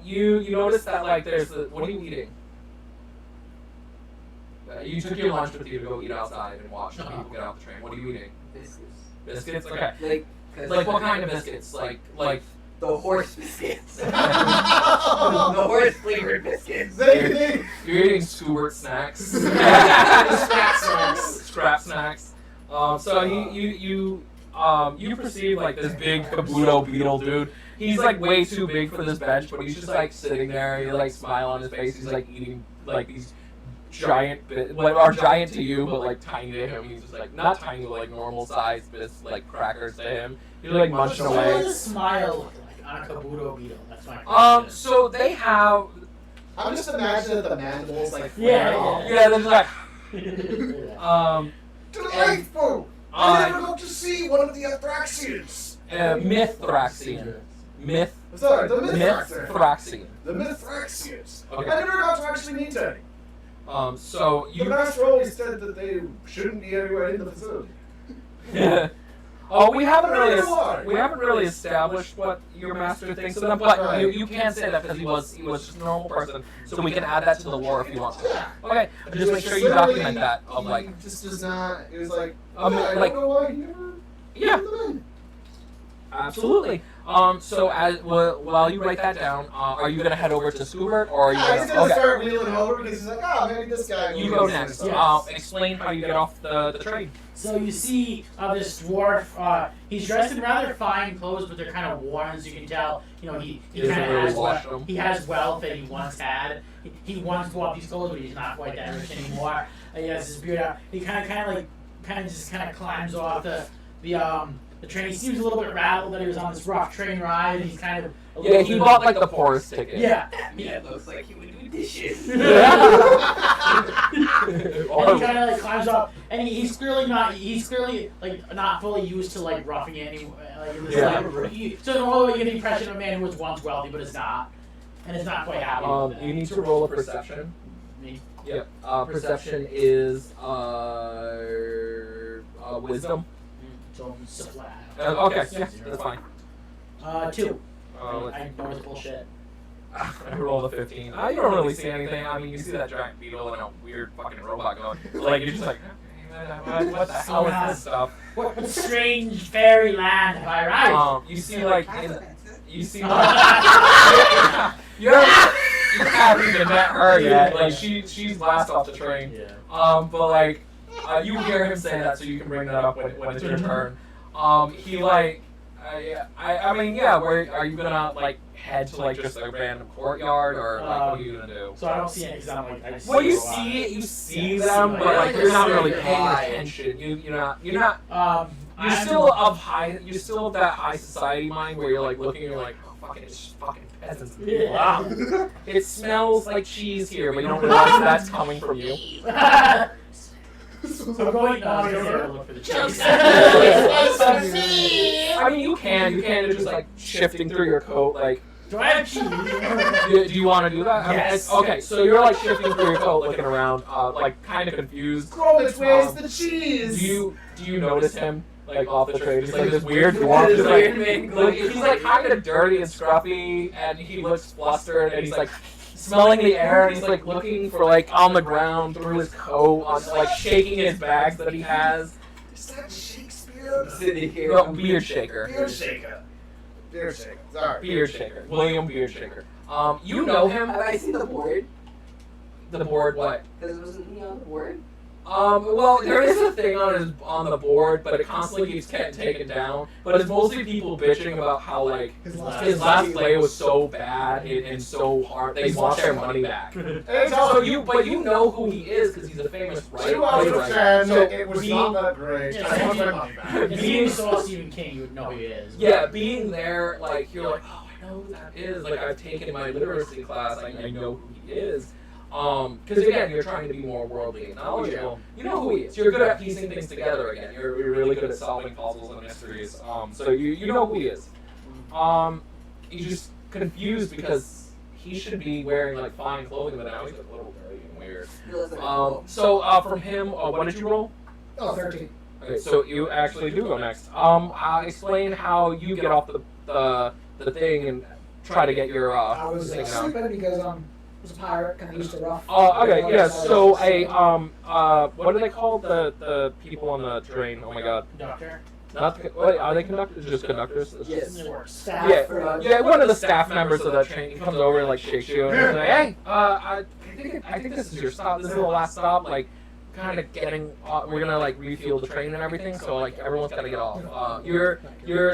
You notice that like there's what are you eating? You took your lunch with you to go eat outside and watch people get off the train. What are you eating? Biscuits. Biscuits. Okay. Like What kind of biscuits? Like the horse biscuits. The horse flavored biscuits. They you're eating Stewart snacks. Scrap snacks. Scrap snacks. So you perceive like this big Kabuto beetle dude. He's like way too big for this bench, but he's just like sitting there. He like smile on his face. He's like eating like these giant, are giant to you, but like tiny to him. He's just like not tiny, but like normal size, bis like crackers to him. He's like munching So what away. does a smile look like on a Kabuto beetle? That's my question. So they have I'm just imagining the mandibles like Yeah, flail. yeah, they're just like Yeah. Delightful! I never got to see one of the Athraxians. Mithraxian. Sorry, the Mithraxians. Mithraxian. The Mithraxians. Okay. I never got to actually meet any. So The master always said that they shouldn't be anywhere in the facility. Oh, we haven't really established what your master thinks of them, but you can't say that because he was just a normal person. So we can add that to the lore if you want to. Okay, just make sure you document that. Of like, He just does not. It was like, I like, don't know why he never. yeah, absolutely. So while you write that down, are you gonna head over to Scoobert or are you? He's gonna start wheeling over because he's like, oh, maybe this guy. You go next. Explain how you get off the train. So you see this dwarf. He's dressed in rather fine clothes, but they're kind of worn, as you can tell. You know, he He doesn't kind of really has wash them. he has wealth that he once had. He once bought these clothes, but he's not quite that rich anymore. He has his beard out. He kind of just climbs off the train. He seems a little bit rattled that he was on this rough train ride. And he's kind of a little He bit- bought like the poorest ticket. Yeah. Yeah, looks like he would do dishes. And he kind of like climbs up, and he's clearly not fully used to like roughing it anymore. Like in this so normally you get the impression of a man who was once wealthy but is not, and is not quite happy. with it. You need to roll a perception. Me. Yep. Perception is wisdom. So it's flat. Okay, yeah, that's fine. 2. Let's I know it's bullshit. I rolled a 15. You don't really see anything. I mean, you see that giant beetle and a weird fucking robot going. Like, you're just like, what the hell is this stuff? What strange fairy land have I arrived? You see like, you haven't even met her yet. Like, she's last off the train. Yeah. But like, you hear him say that, so you can bring that up when it's your turn. He like, I mean, yeah. Where are you gonna like head to like just a random courtyard or like what are you gonna do? So I don't see it because I'm like I just Well, you see see them, but like you're not really paying attention. You're not. You're still of that high society mind where you're like looking and you're like, oh fucking, it's just fucking peasants. Yeah. Wow. It smells like cheese here, but you don't realize that's coming from you. So I'm going to look for the cheese. I mean, you can just like shifting through your coat, like. Do I have cheese? Do you want to do that? Yes. Okay, so you're like shifting through your coat, looking around, like kind of confused. Gromit, where's the cheese? Do you notice him like off the train? Just like this weird dwarf, just like he's like kind of dirty and scruffy, and he looks flustered, and he's like smelling the air, and he's like looking for like on the ground through his coat, on like shaking his bags that he has. Is that Shakespeare? Sitting here. No, beard shaker. Beard shaker. Beard shaker. Sorry. Beard shaker. William Beard Shaker. You know him. Have I seen the board? The board, what? Because wasn't he on the board? Well, there is a thing on the board, but it constantly keeps getting taken down. But it's mostly people bitching about how like his last play was so bad and so hard. They want their money back. So you know who he is because he's a famous writer. 2 out of 10. So it was not that great. Yeah, I want my money back. If you saw Stephen King, you would know who he is. Yeah, being there, like you're like, oh, I know who that is. Like I've taken my literacy class. I know who he is. Because again, you're trying to be more worldly and knowledgeable. You know who he is. You're good at piecing things together again. You're really good at solving puzzles and mysteries. So you know who he is. He's just confused because he should be wearing like fine clothing, but now he's a little dirty and weird. So from him, what did you roll? Oh, 13. Okay, so you actually do go next. Explain how you get off the thing and try to get your I was thing down. sleeping because I was a pirate, kind of used to rough. Okay, yeah. So what do they call the people on the train? Oh my God. Doctor. Not the, wait, are they conductors? Just conductors? It's Yes. just- Staff. Yeah. One of the staff members of that train comes over and like shakes you and he's like, "Hey, I think this is your stop. This is the last stop. Like, kind of getting. We're gonna like refuel the train and everything. So like everyone's gotta get off. Your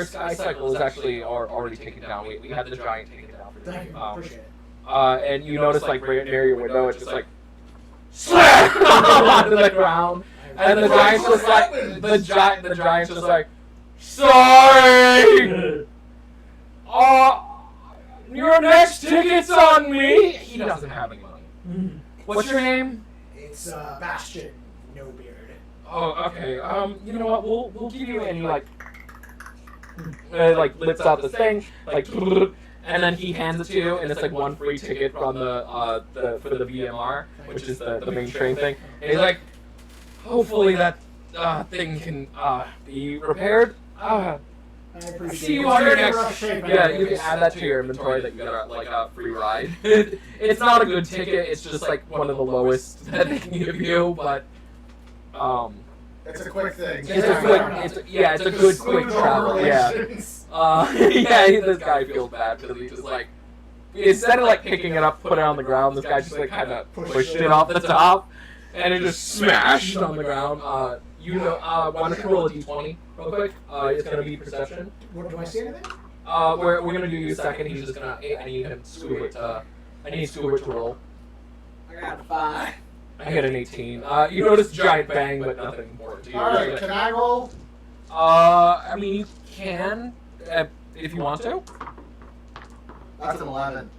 sky cycle is actually already taken down. We had the giant take it down for Thank you, appreciate it. and you notice like right near your window, it's just like slam onto the ground, and the giant's just like the giant's just like, sorry, your next ticket's on me. He doesn't have any money. What's your name? It's Bastion No Beard. Oh, okay. You know what? We'll give you, and he like lifts out this thing, like, and then he hands it to you, and it's like one free ticket from the for the VMR, which is the main train thing. And he's like, hopefully that thing can be repaired. I appreciate See you it. on your It's in next. rough shape, I Yeah, you can noticed. add that to your inventory that you got like a free ride. It's not a good ticket. It's just like one of the lowest that they can give you, but It's a quick thing. it's a quick. It's a good quick travel. Yeah. This guy feels bad because he just like instead of like picking it up, put it on the ground. This guy just like kind of pushed it off the top, and it just smashed on the ground. Why don't you roll a d20 real quick? It's gonna be perception. What, do I see anything? We're gonna do you a second. He's just gonna. I need him Scuba to. I need Scuba to roll. I got a 5. I get an 18. You notice giant bang, but nothing more to you. Alright, can I roll? I mean you can if you want to. That's an 11.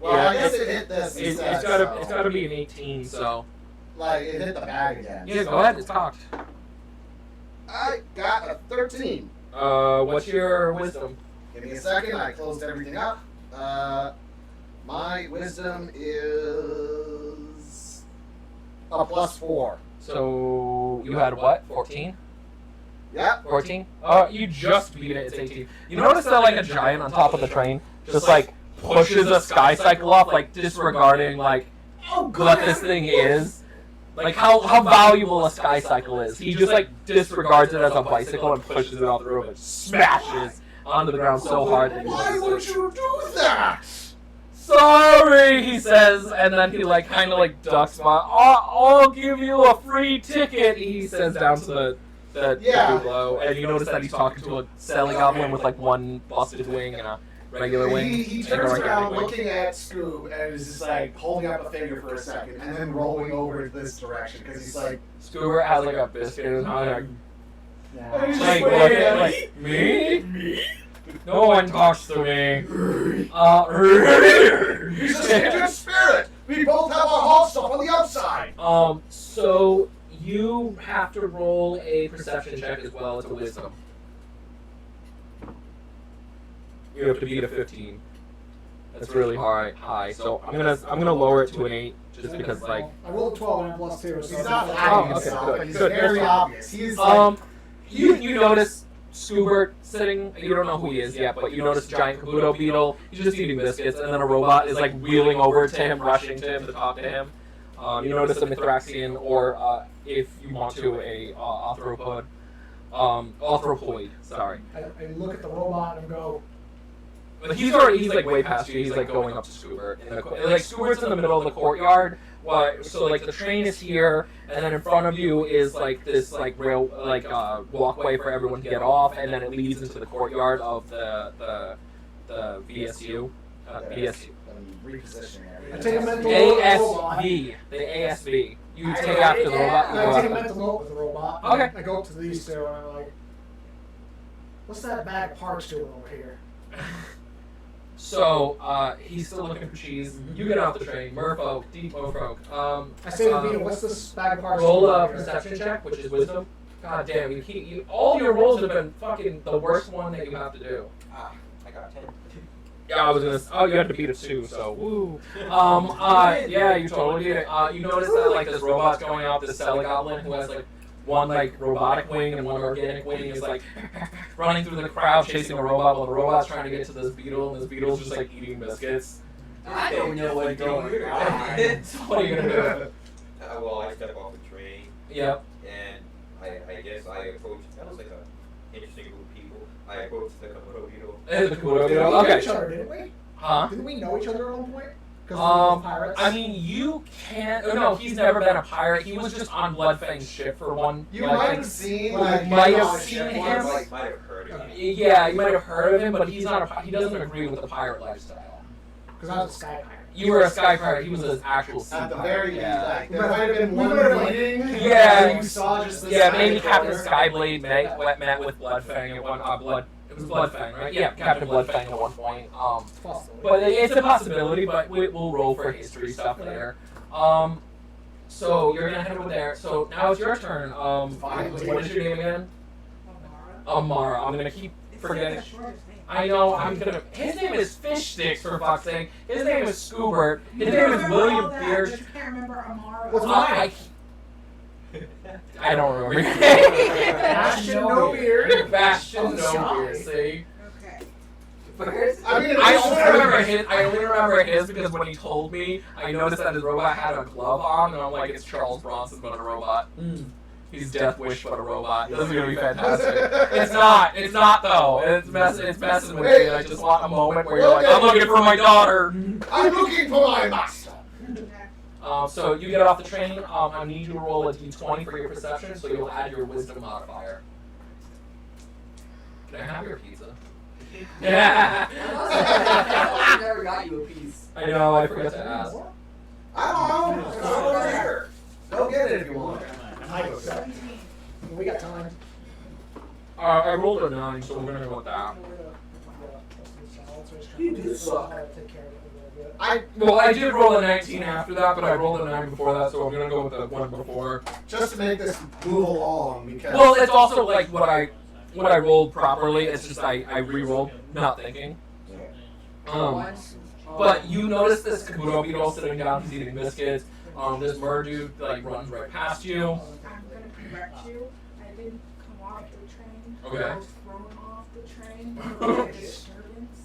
Well, Yeah, I guess it hit this. It's instead, gotta so, be an 18. So like it hit the bag again. yeah, so. go ahead. It's cocked. I got a 13. What's your wisdom? Give me a second. I closed everything up. My wisdom is a +4. So you had what? 14? Yep. 14? You just beat it. It's 18. You notice that like a giant on top of the train just like pushes a sky cycle off, like disregarding like what this thing is. Like how valuable a sky cycle is. He just like disregards it as a bicycle and pushes it off the roof and smashes onto the ground so hard that he Why loses would it. you do that? Sorry, he says, and then he like kind of like ducks by. I'll give you a free ticket. He says down to the below, and you notice that he's talking to a Sally Goblin with like one busted wing and a regular wing. He and a turns regular around wing. looking at Scoob and is just like holding up a finger for a second and then rolling over this direction because he's like, Scoober has like a biscuit in his mouth. Like, and he's just like, waiting looking at like me? No one talks to me. He's a kindred spirit. We both have our hall stuff on the outside. So you have to roll a perception check as well as a wisdom. You have to beat a 15. That's really high. So I'm gonna lower it to an 8 just because like. I rolled 12 and I'm +2. So He's it's not like- hiding okay, himself, good, but he's good, very that's fine. obvious. He's like, You notice Scoobert sitting. You don't know who he is yet, but you notice giant Kabuto beetle. He's just eating biscuits, and then a robot is like wheeling over to him, rushing to him to talk to him. You notice a Mithraxian, or if you want to, a arthropoid. Sorry. I look at the robot and go, But he's like way past you. He's like going up to Scoobert. Like Scoobert's in the middle of the courtyard. So like the train is here, and then in front of you is like this like rail walkway for everyone to get off, and then it leads into the courtyard of the VSU. VSU. repositioning I everything. take a mental note of the robot. ASV. The ASV. You take after the robot. You go I take a after. mental note with the robot. Okay. I go up to these two and I'm like, what's that bag of parts doing over here? So he's still looking for cheese. You get off the train. Merfolk, deep Merfolk. I say to Vito, what's this bag of parts Roll doing a over here? perception check, which is wisdom. God damn, you all your rolls have been fucking the worst one that you have to do. I got 10. Yeah, I was gonna. Oh, you had to beat it too. So woo. Yeah, you totally did it. You notice that like this robot's going off this Sally Goblin who has like one like robotic wing and one organic wing is like running through the crowd chasing a robot while the robot's trying to get to this beetle and this beetle's just like eating biscuits. I don't know what's going on. So what are you gonna do? Well, I step off the train, Yep. and I guess I approach. That was like an interesting group of people. I approach the Komodo beetle. The Komodo We beetle. knew Okay. each other, didn't we? Huh? Didn't we know each other at one point? Because we were pirates? I mean, you can't. Oh, no, he's never been a pirate. He was just on Bloodfang's ship for one. You like, might have seen, like, might have on seen ship him. once. Might have heard of it. Yeah, you might have heard of him, but he's not. He doesn't agree with the pirate lifestyle. Because I was a sky pirate. You were a sky pirate. He was an actual sea At the pirate. very Yeah. like, there might have been We one might have, like- meeting. Yeah. where you saw just this Yeah, guy maybe Captain there. Skyblade met with Bloodfang at one. It was Bloodfang, right? Yeah, Captain Bloodfang at one point. It's possible. But it's a possibility. But we'll roll for history stuff later. So you're gonna head over there. So now it's your turn. What is your name again? Amara. I'm gonna keep forgetting. I know. I'm gonna. His name is Fish Sticks, for fuck's sake. His name is Scoobert. His name is William Beard. I can't remember Amara. What's mine? I don't remember your name. Bastion no beard. Bastion no beard. See. Okay. I mean, I only remember his because when he told me, I noticed that his robot had a glove on, and I'm like, it's Charles Bronson but a robot. He's Death Wish but a robot. This is gonna be fantastic. It's not though. It's messing with me. And I just want a moment where you're like, I'm looking for my daughter. I'm looking for my master. So you get off the train. I need you to roll a d20 for your perception, so you'll add your wisdom modifier. Can I have your pizza? Yeah. I never got you a piece. I know. I forgot to ask. I don't know. It's over there. Go get it if you want. We got time. I rolled a 9, so we're gonna go with that. You do suck. Well, I did roll a 19 after that, but I rolled a 9 before that, so I'm gonna go with the one before. Just to make this move along, because. Well, it's also like what I rolled properly. It's just I re-rolled, not thinking. But you notice this Kabuto beetle sitting down, he's eating biscuits. This dude like runs right past you. I'm gonna correct you. I didn't come off the train. Okay. I was thrown off the train. There was a disturbance.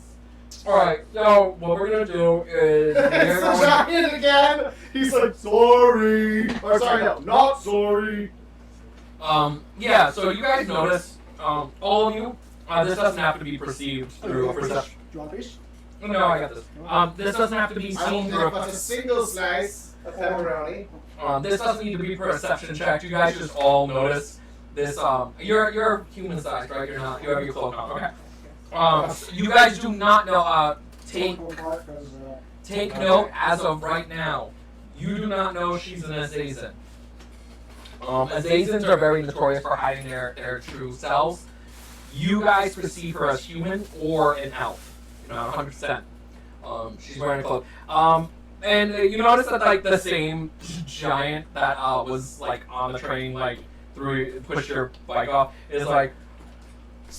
Alright, so what we're gonna do is It's the giant again. He's like, sorry. Or sorry, no, not sorry. Yeah, so you guys notice, all of you, this doesn't have to be perceived through a perception. Do you want a piece? No, I got this. This doesn't have to be I will seen through take but a single slice of pepperoni. this doesn't need to be perception checked. You guys just all notice this. You're human sized, right? You're not. You have your cloak on. Okay. So you guys do not know. Take note as of right now. You do not know she's an Azazen. Azazens are very notorious for hiding their true selves. You guys perceive her as human or an elf. 100%. She's wearing a cloak. And you notice that like the same giant that was like on the train, like pushed your bike off, is like,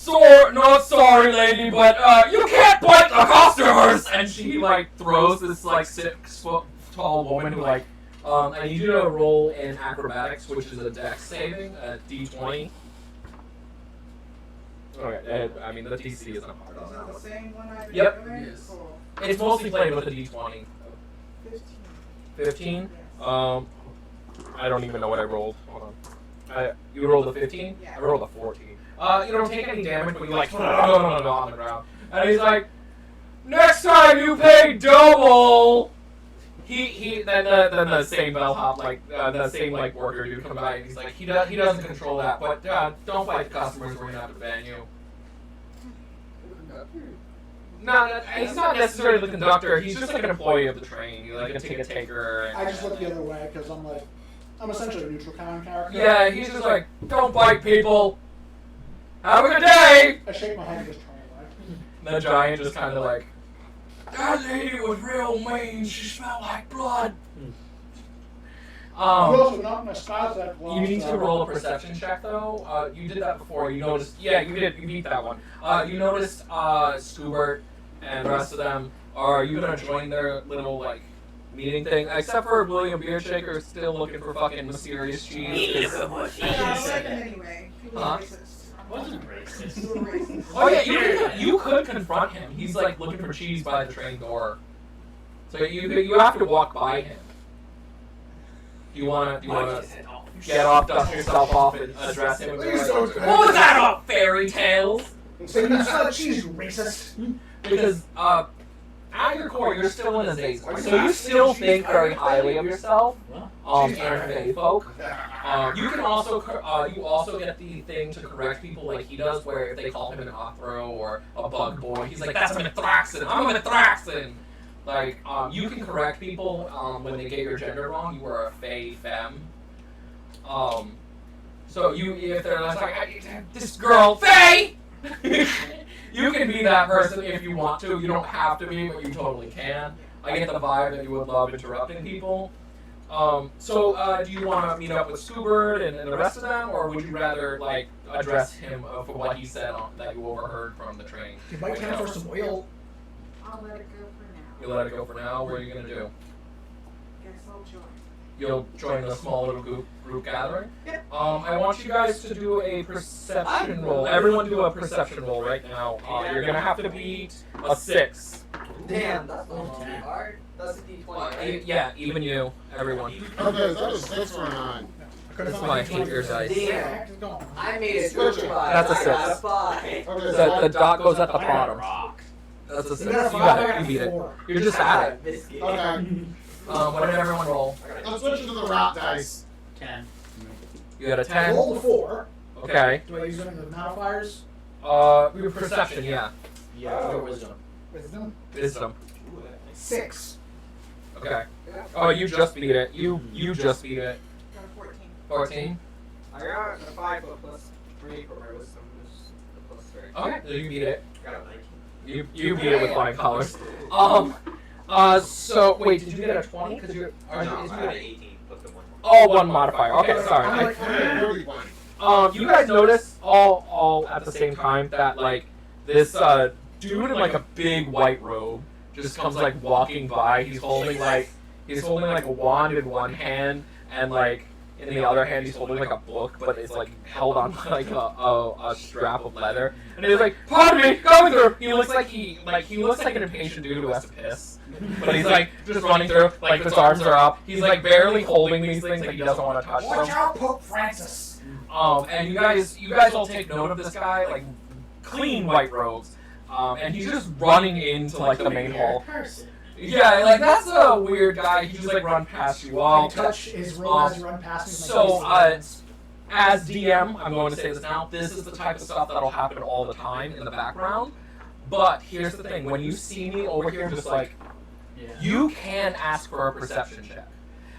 not sorry, lady, but you can't bite the customers. And she like throws this like 6 foot tall woman who like, I need you to roll in acrobatics, which is a dex saving, a d20. Okay, I mean the DC isn't hard on Is that that the one. same one I've been Yep. doing? Yes. Cool. It's mostly played with a d20. 15. 15? Yes. I don't even know what I rolled. Hold on. You rolled a 15? Yeah. I rolled a 14. You don't take any damage, but you like on the ground. And he's like, next time you pay double. Then the same bellhop, like the same like worker dude come by and he's like, he doesn't control that, but don't fight the customers, we're gonna have to ban you. No, he's not necessarily the conductor. He's just like an employee of the train. He's like a ticket taker. And, I just look the other way because I'm essentially a neutral kind of character. yeah, he's just like, don't bite people. Have a good day. I shake my head and just turn away. And the giant just kind of like, that lady was real mean. She smelled like blood. You also not my styles that You need to roll a perception check though. You did that before. You noticed. Yeah, you did. You beat that one. You noticed Scoobert and the rest of them. Are you gonna join their little like meeting thing? Except for William Beardshaker, still looking for fucking mysterious cheese. I like him anyway. He was Huh? racist. Wasn't racist. You were racist. Oh yeah, you could confront him. He's like looking for cheese by the train door. So you have to walk by him. Do you wanna get off, dust yourself off, and address him? And be Please like, don't. what was that about fairy tales? So you sell cheese, you racist. Because at your core, you're still in a Azazel, so you still think very highly of yourself. And Fae folk. You can also you also get the thing to correct people like he does, where if they call him an Othro or a bug boy, he's like, that's a Mithraxan. I'm a Mithraxan. Like you can correct people when they get your gender wrong. You are a Fae femme. So if they're like this girl Fae. You can be that person if you want to. You don't have to be, but you totally can. I get the vibe that you would love interrupting people. So do you want to meet up with Scoobert and the rest of them, or would you rather like address him for what he said that you overheard from the train? You might count for some oil. I'll let it go for now. You let it go for now. What are you gonna do? Guess I'll join. You'll join the small little group gathering. I want you guys to do a perception roll. Everyone do a perception roll right now. You're gonna have to beat a 6. Damn, that's not too hard. That's a D20, right? Yeah, even you, everyone. Okay, is that a 6 or a 9? This is my hate your dice. Damn. I made it Switch to it. 5. That's a I got 6. 5. Okay, The dot goes at the I got a bottom. rock. That's a 6. You You got a got five, it. You beat it. 4. You're just at it. Biscuit. Okay. What did everyone roll? I'm switching to the rock dice. 10. You got a I 10. rolled a 4. Okay. Do I use any of the modifiers? Your perception, yeah. Yeah, your wisdom. Wisdom? Wisdom. 6. Okay. Oh, you just beat it. You just beat it. Got a 14. 14. I got a 5 plus 3 for my wisdom. Which is the plus 3. Okay. So you beat it. Got a 19. You beat it with flying colors. So wait, did you get a 20? Because you're. No, I got an 18 plus the 1. Oh, one modifier. Okay, I'm sorry. like, Really fun. You guys notice all at the same time that like this dude in like a big white robe just comes like walking by. He's holding like a wand in one hand, and like in the other hand he's holding like a book, but it's like held on like a strap of leather. And he's like, "Pardon me, going through." He looks like an impatient dude who has to piss. But he's like just running through, like his arms are up. He's like barely holding these things, like he doesn't want to touch them. watch out, Pope Francis. And you guys all take note of this guy, like clean white robes, and he's just running into like the main hall. Person. Yeah, like that's a weird guy. He just like run past you all. I touch his roll as you run past me. So, as DM, I'm going to say this now. This is the type of stuff that'll happen all the time in the background. But here's the thing: when you see me over here, just like you can ask for a perception check.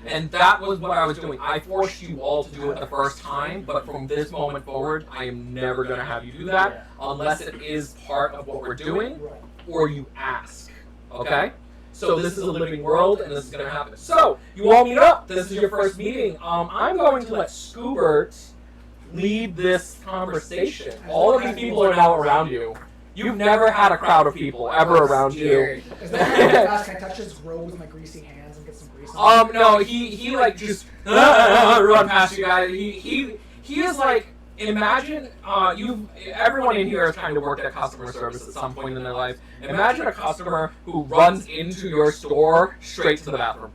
And that was what I was doing. I forced you all to do it the first time, but from this moment forward, I am never going to have you do that unless it is part of what we're doing or you ask. Okay? So this is a living world, and this is going to happen. So, you all meet up. This is your first meeting. I'm going to let Scoobert lead this conversation. All of these people are now around you. You've never had a crowd of people ever around you. Is that how fast can I touch his roll with my greasy hands and get some grease on it? No, he like just run past you guys. He is like, imagine everyone in here has kind of worked at customer service at some point in their life. Imagine a customer who runs into your store straight to the bathroom.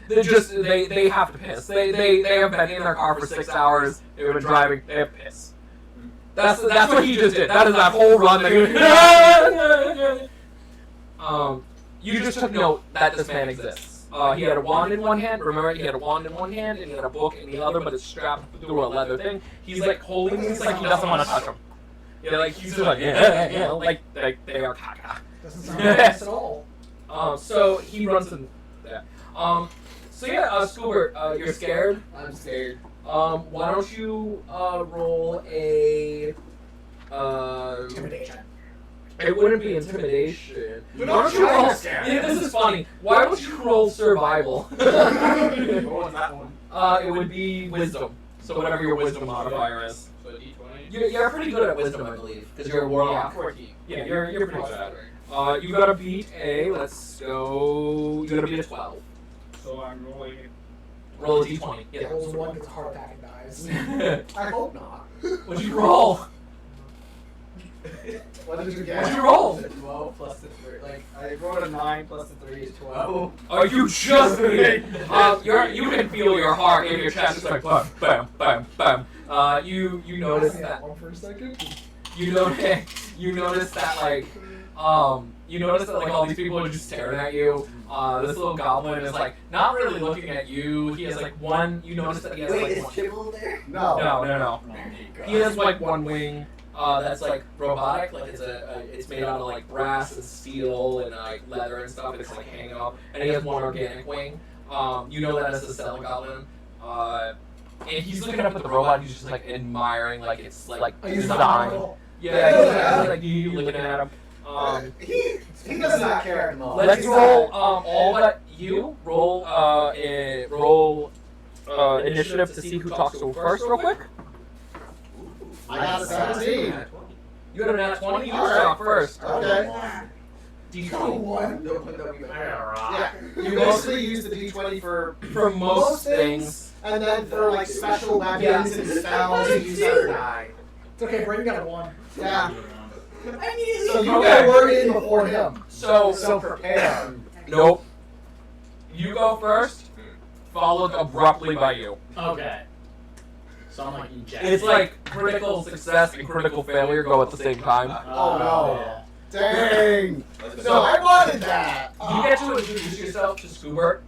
They have to piss. They have been in their car for 6 hours. They've been driving. They have piss. That's what he just did. That is that whole run that he you just took note that this man exists. He had a wand in one hand. Remember, he had a wand in one hand and he had a book in the other, but it's strapped through a leather thing. He's like holding these like he doesn't want to touch them. Yeah, like he's just like like they are caca. Doesn't sound nice at all. So he runs in there. So yeah, Scoobert, you're scared. I'm scared. Why don't you roll a Intimidation. It wouldn't be intimidation. But Why don't you I'm roll? scared. Yeah, this is funny. Why don't you roll survival? What was that one? It would be wisdom. So whatever your wisdom modifier is. So D20? You're pretty good at wisdom, I believe, because you're a Yeah, warlock. 14. Yeah, you're pretty good at it. You gotta beat a. Let's go. You gotta beat a 12. So I'm rolling. Roll a d20. Yeah. Rolls a 1, gets a heart attack, and dies. I hope not. What'd you roll? What did you What'd get? you roll? 12 plus the 3. Like, I rolled a 9 plus the 3 is 12. Oh, you just beat it. You can feel your heart in your chest. It's like bam, bam, bam, bam. You notice that. One for a second. You notice that like all these people are just staring at you. This little goblin is like not really looking at you. He has like one. You notice that he has Wait, like is one. Chibble there? No. No. He has like one wing. That's like robotic. Like it's made out of like brass and steel and like leather and stuff. It's like hanging off. And he has one organic wing. You know that as a cell goblin. And he's looking up at the robot. He's just like admiring like it's like I use design. my Yeah, he's like you looking at him. He does not care at the moment. Let's roll all but you roll initiative to see who talks to first, real quick. I got a 17. You got a nat 20. You All right. talk first. Okay. One. Yeah. You mostly use the D20 For most things. and then for like special weapons and spells, you use other die. It's okay, Brayden got a 1. Yeah. I mean, So you Okay. were in before him. So prepare. nope. You go first, followed abruptly by you. Okay. So I'm like ejected. It's like critical success and critical failure go at the same time. Oh, no. Yeah. Dang. Let's So I wanted that. You get to introduce yourself to Scoobert.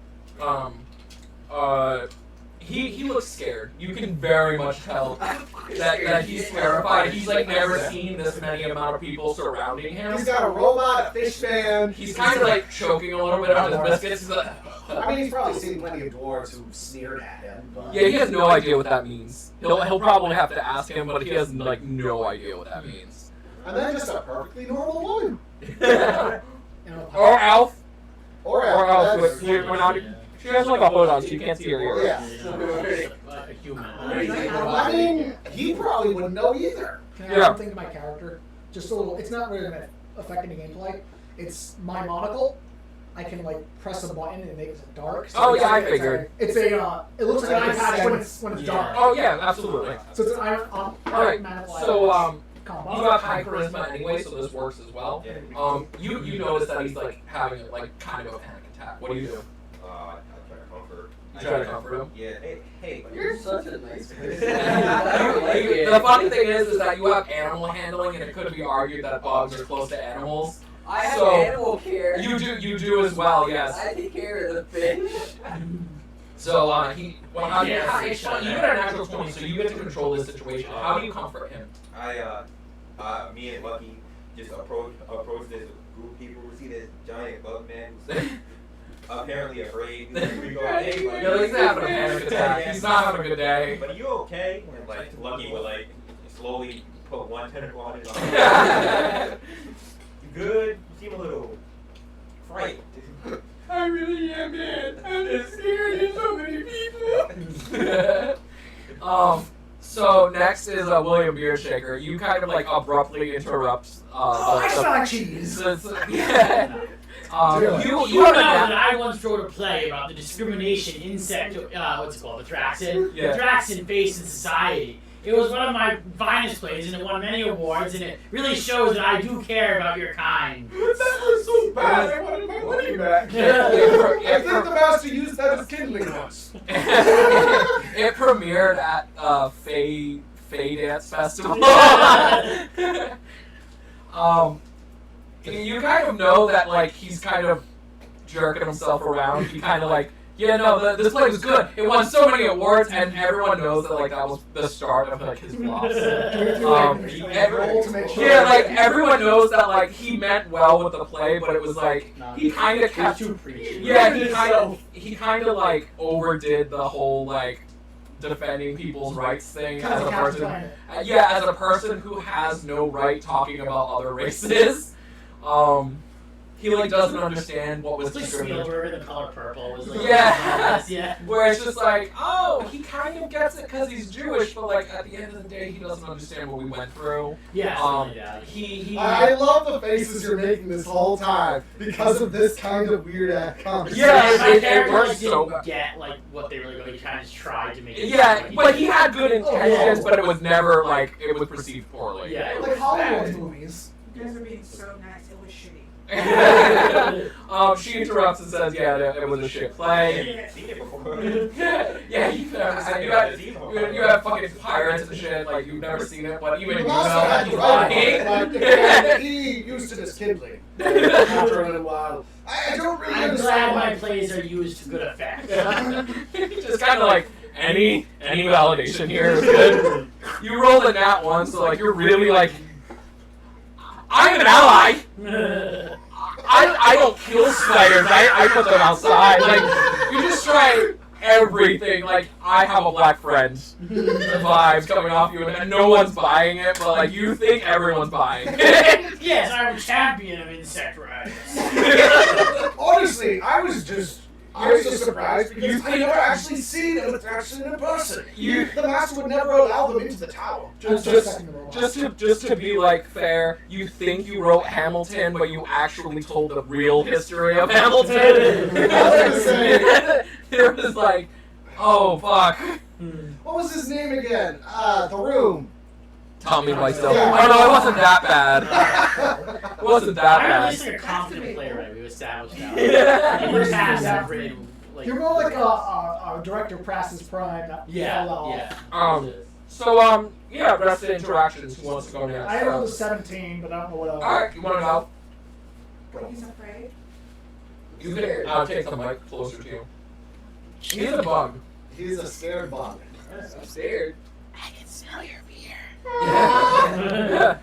He looks scared. You can very much tell that he's terrified. He's like never seen this many amount of people surrounding him. He's got a robot, a fish man. He's kind of like choking a little bit on his biscuits. He's like, I mean, he's probably seen plenty of dwarves who sneered at him. But... yeah, he has no idea what that means. He'll probably have to ask him, but he has like no idea what that means. And then just a perfectly normal woman. Or Alf. Or Alf. that's- We're not. She has like a hood on, so you can't see her ears. Yeah. A human. I mean, he probably wouldn't know either. Can I add Yeah. something to my character? Just a little. It's not really going to affect any gameplay. It's my monocle. I can like press a button and it makes it dark. Oh, it's yeah, I it's figured. It's a. It looks like an eye patch when it's Yeah. dark. Oh yeah, absolutely. So it's an Alright, so combo. you have high charisma anyway, so this works as well. You notice that he's like having like kind of a panic attack. What do you do? I try to comfort. You try to comfort him. Yeah. Hey. You're such a nice person. The funny thing is that you have animal handling, and it could be argued that bugs are close to animals. I have So, animal care. You do as well, yes. I take care of the fish. So how do you Yeah, you get a natural 20, so you get to control this situation. How do you comfort him? Me and Lucky just approach this group of people who see this giant bug man who's apparently afraid. We go, hey, buddy. Yeah, he's having a panic attack. He's not having a good day. But are you okay? And like Lucky would like slowly put one tentacle on his arm. You good? You seem a little frightened. I really am, man. I'm just scared. There's so many people. So next is William Beardshaker. You kind of like abruptly interrupt. I smell like cheese. Yeah. You You know have a that nat- I once wrote a play about the discrimination insect, what's it called, the Thraxin? Yeah. The Thraxin face in society. It was one of my finest plays, and it won many awards, and it really shows that I do care about your kind. That was so bad. I wanted my money back. I think the master used that as kindling once. It premiered at Fey Dance Festival. You kind of know that like he's kind of jerking himself around. He kind of like, yeah, no, this play was good. It won so many awards, and everyone knows that like that was the start of like his flops. Yeah, like everyone knows that like he meant well with the play, but it was like he kind of kept. too preachy. Yeah, he kind of like overdid the whole like defending people's rights thing as a person. Yeah, as a person who has no right talking about other races. He like doesn't understand what was It's like discriminatory. Spielberg in The Color Purple. Was like, Yeah. yeah. Where it's just like, oh, he kind of gets it because he's Jewish, but like at the end of the day, he doesn't understand what we went through. Yeah, He I love the faces you're making this whole time because of this kind of weird ass conversation. Yeah, my it character works like, so didn't bad. get like what they really he kind of just tried to make it. Yeah, but he had good intentions, but it was never like it was perceived poorly. Yeah, it Like was Hollywood bad. movies. You guys are being so nice. It was shitty. She interrupts and says, "Yeah, it was a shit play." I've seen it before. Yeah, you've never seen it. You have fucking pirates and shit. Like you've never seen it, but even You you know also that had he's the right lying. one, but again, he used it as kindling after a little while. I don't really I'm glad my understand. plays are used to good effect. Just kind of like any validation here is good. You rolled a nat one, so like you're really like, I'm an ally. I don't kill spiders. I put them outside. Like you just try everything. Like I have a black friend. The vibes coming off you, and no one's buying it, but like you think everyone's buying it. Yes, I'm a champion of insect rights. Honestly, I was just I was just surprised because I never actually seen him actually in person. The master would never allow them into the tower. Just to be like fair, you think you wrote Hamilton, but you actually told the real history of Hamilton. It was like, oh fuck. What was his name again? The Room. Tommy Wiseau. Oh no, it wasn't that bad. It wasn't that I'm at bad. least a confident playwright. We've established now. Yeah. In the past, I've written like. You're more like a director Pras's Prime. That fell off. Yeah, rest of interactions. Who wants to go next? I rolled a 17, but I don't know what else. Alright, you want to go? He's afraid. You can take the mic closer to you. He's a bug. He's a scared bug. I'm scared. I can smell your fear. Yeah.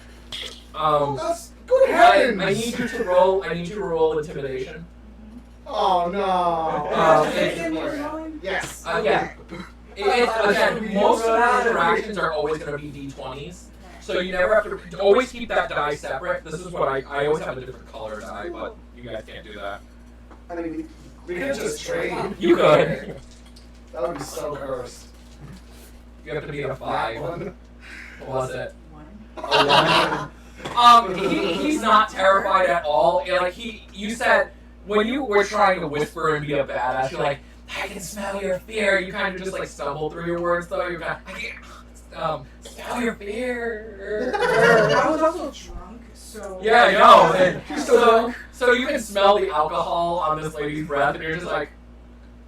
That's good heavens. I need you to roll. I need you to roll intimidation. Oh no. Yes. Yeah. Again, most of the interactions are always going to be d20s, so you never have to always keep that die separate. This is what I always have a different color die, but you guys can't do that. I mean, we could just trade. You could. That would be so cursed. You have to be at a 5. What was it? 1. A 1. He's not terrified at all. You said when you were trying to whisper and be a badass, you're like, I can smell your fear. You kind of just like stumble through your words though. You're kind of, I can smell your fear. I was also drunk, so. Yeah, I know. And so you can smell the alcohol on this lady's breath, and you're just like,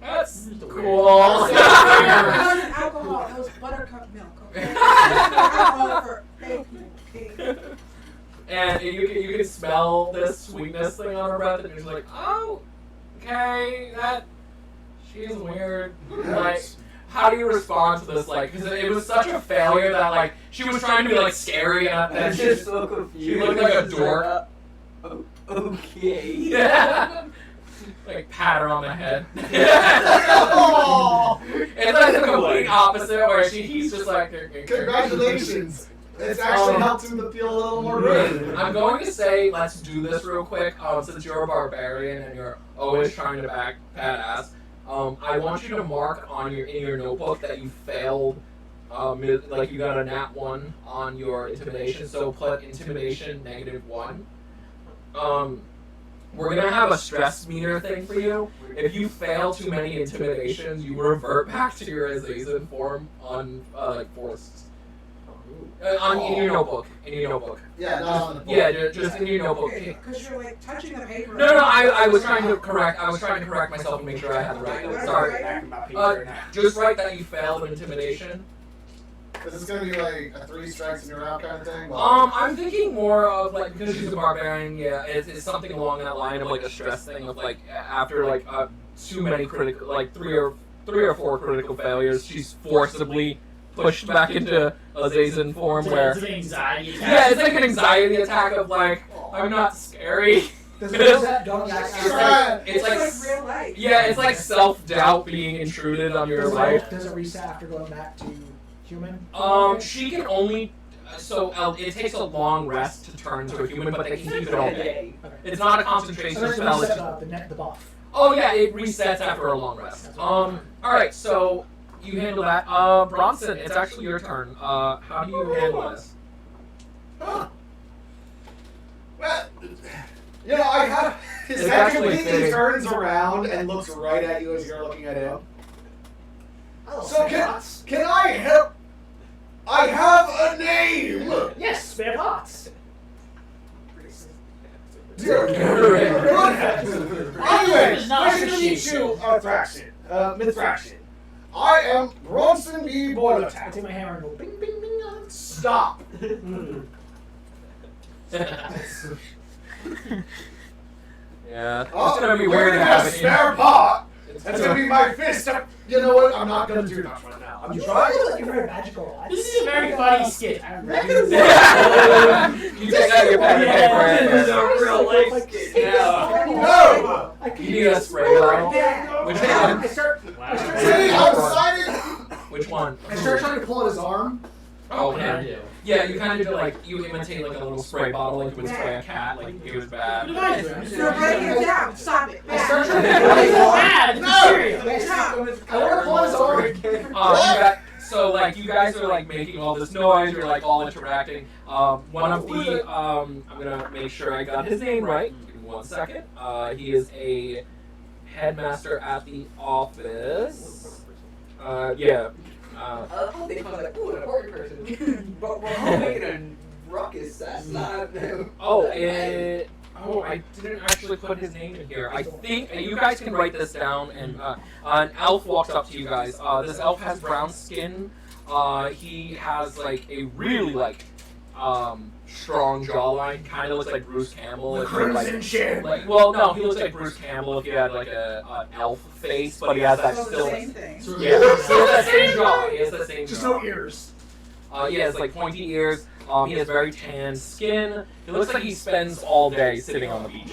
that's cool. It wasn't alcohol, it was buttercup milk. Okay? Alcohol for fake people. Okay? And you can smell this sweetness thing on her breath, and you're just like, oh, okay, she's weird. Like, how do you respond to this? Like, because it was such a failure that like she was trying to be like scary, and I'm just so confused. she looked like a dork. Okay. Yeah. Like pat her on the head. Oh, It's like the complete opposite, where he's just like, congratulations. It's actually helped him to feel a little more good. I'm going to say, let's do this real quick. Since you're a barbarian and you're always trying to back badass, I want you to mark in your notebook that you failed. Like you got a nat 1 on your intimidation, so put intimidation -1. We're gonna have a stress meter thing for you. If you fail too many intimidations, you revert back to your Azazel form on like forced. In your notebook. In your notebook. Yeah, not on the book. Yeah, just in your notebook. Because you're like touching the paper. No, I was trying to correct. I was trying to correct myself and make sure I had the right. Sorry. Just write that you failed intimidation. Is this gonna be like a 3 strikes and you're out kind of thing? I'm thinking more of like, because she's a barbarian. Yeah, it's something along that line of like a stress thing of like after like too many critical, like three or 4 critical failures, she's forcibly pushed back into Azazel form where. It's an anxiety attack. Yeah, it's like an anxiety attack of like, I'm not scary. Does that don't It's like real life. yeah, it's like self-doubt being intruded on your life. Does it reset after going back to human? She can only it takes a long rest to turn to a human, but they can keep it all day. It's not a concentration So spell. reset It's the buff. oh yeah, it resets after a long rest. All right, so you handle that. Bronson, it's actually your turn. How do you handle this? Well, I have. His It's head actually completely fitting. turns around and looks right at you as you're looking at him. So can I help? I have a name. Yes, spare pots. Dear good heavens. Anyway, nice to meet you, Mithraction. I am Bronson B. Boiler I Tap. take my hammer and go bing, bing, bing. Stop. Yeah, it's Oh, gonna be you're weird to gonna have it. spare pot. That's gonna be my fist. You know what? I'm not gonna do that right now. I'm You trying. look like you're very magical. This is a very funny skit. I remember. You take out your pen and paper. This is a real life skit. Yeah. No. You need a spray bottle. Which one? I start See, I'm excited. Which one? I start trying to pull at his arm. Oh, What yeah. I do? Yeah, you kind of do like, you imitate like a little spray bottle, like you would spray a cat, like it was bad. What did I do? You're breaking it down. Stop it. I start Bad. trying to pull at his arm. Bad. No. like making all this noise. You're like all interacting. One of the I'm gonna make sure I got his name right. Give me 1 second. He is a headmaster at the office. Yeah. They come like, ooh, an important person. But we're all making a ruckus. That's not. I didn't actually put his name in here. I think you guys can write this down. And an elf walks up to you guys. This elf has brown skin. He has like a really strong jawline. Kind of looks like Bruce Campbell. If you're, well, no, he looks like Bruce Campbell if you had like an elf face, but he has that still. Same thing. Yeah, he has that same jaw. He has the same Just jaw. no ears. He has like pointy ears. He has very tan skin. It looks like he spends all day sitting on the beach.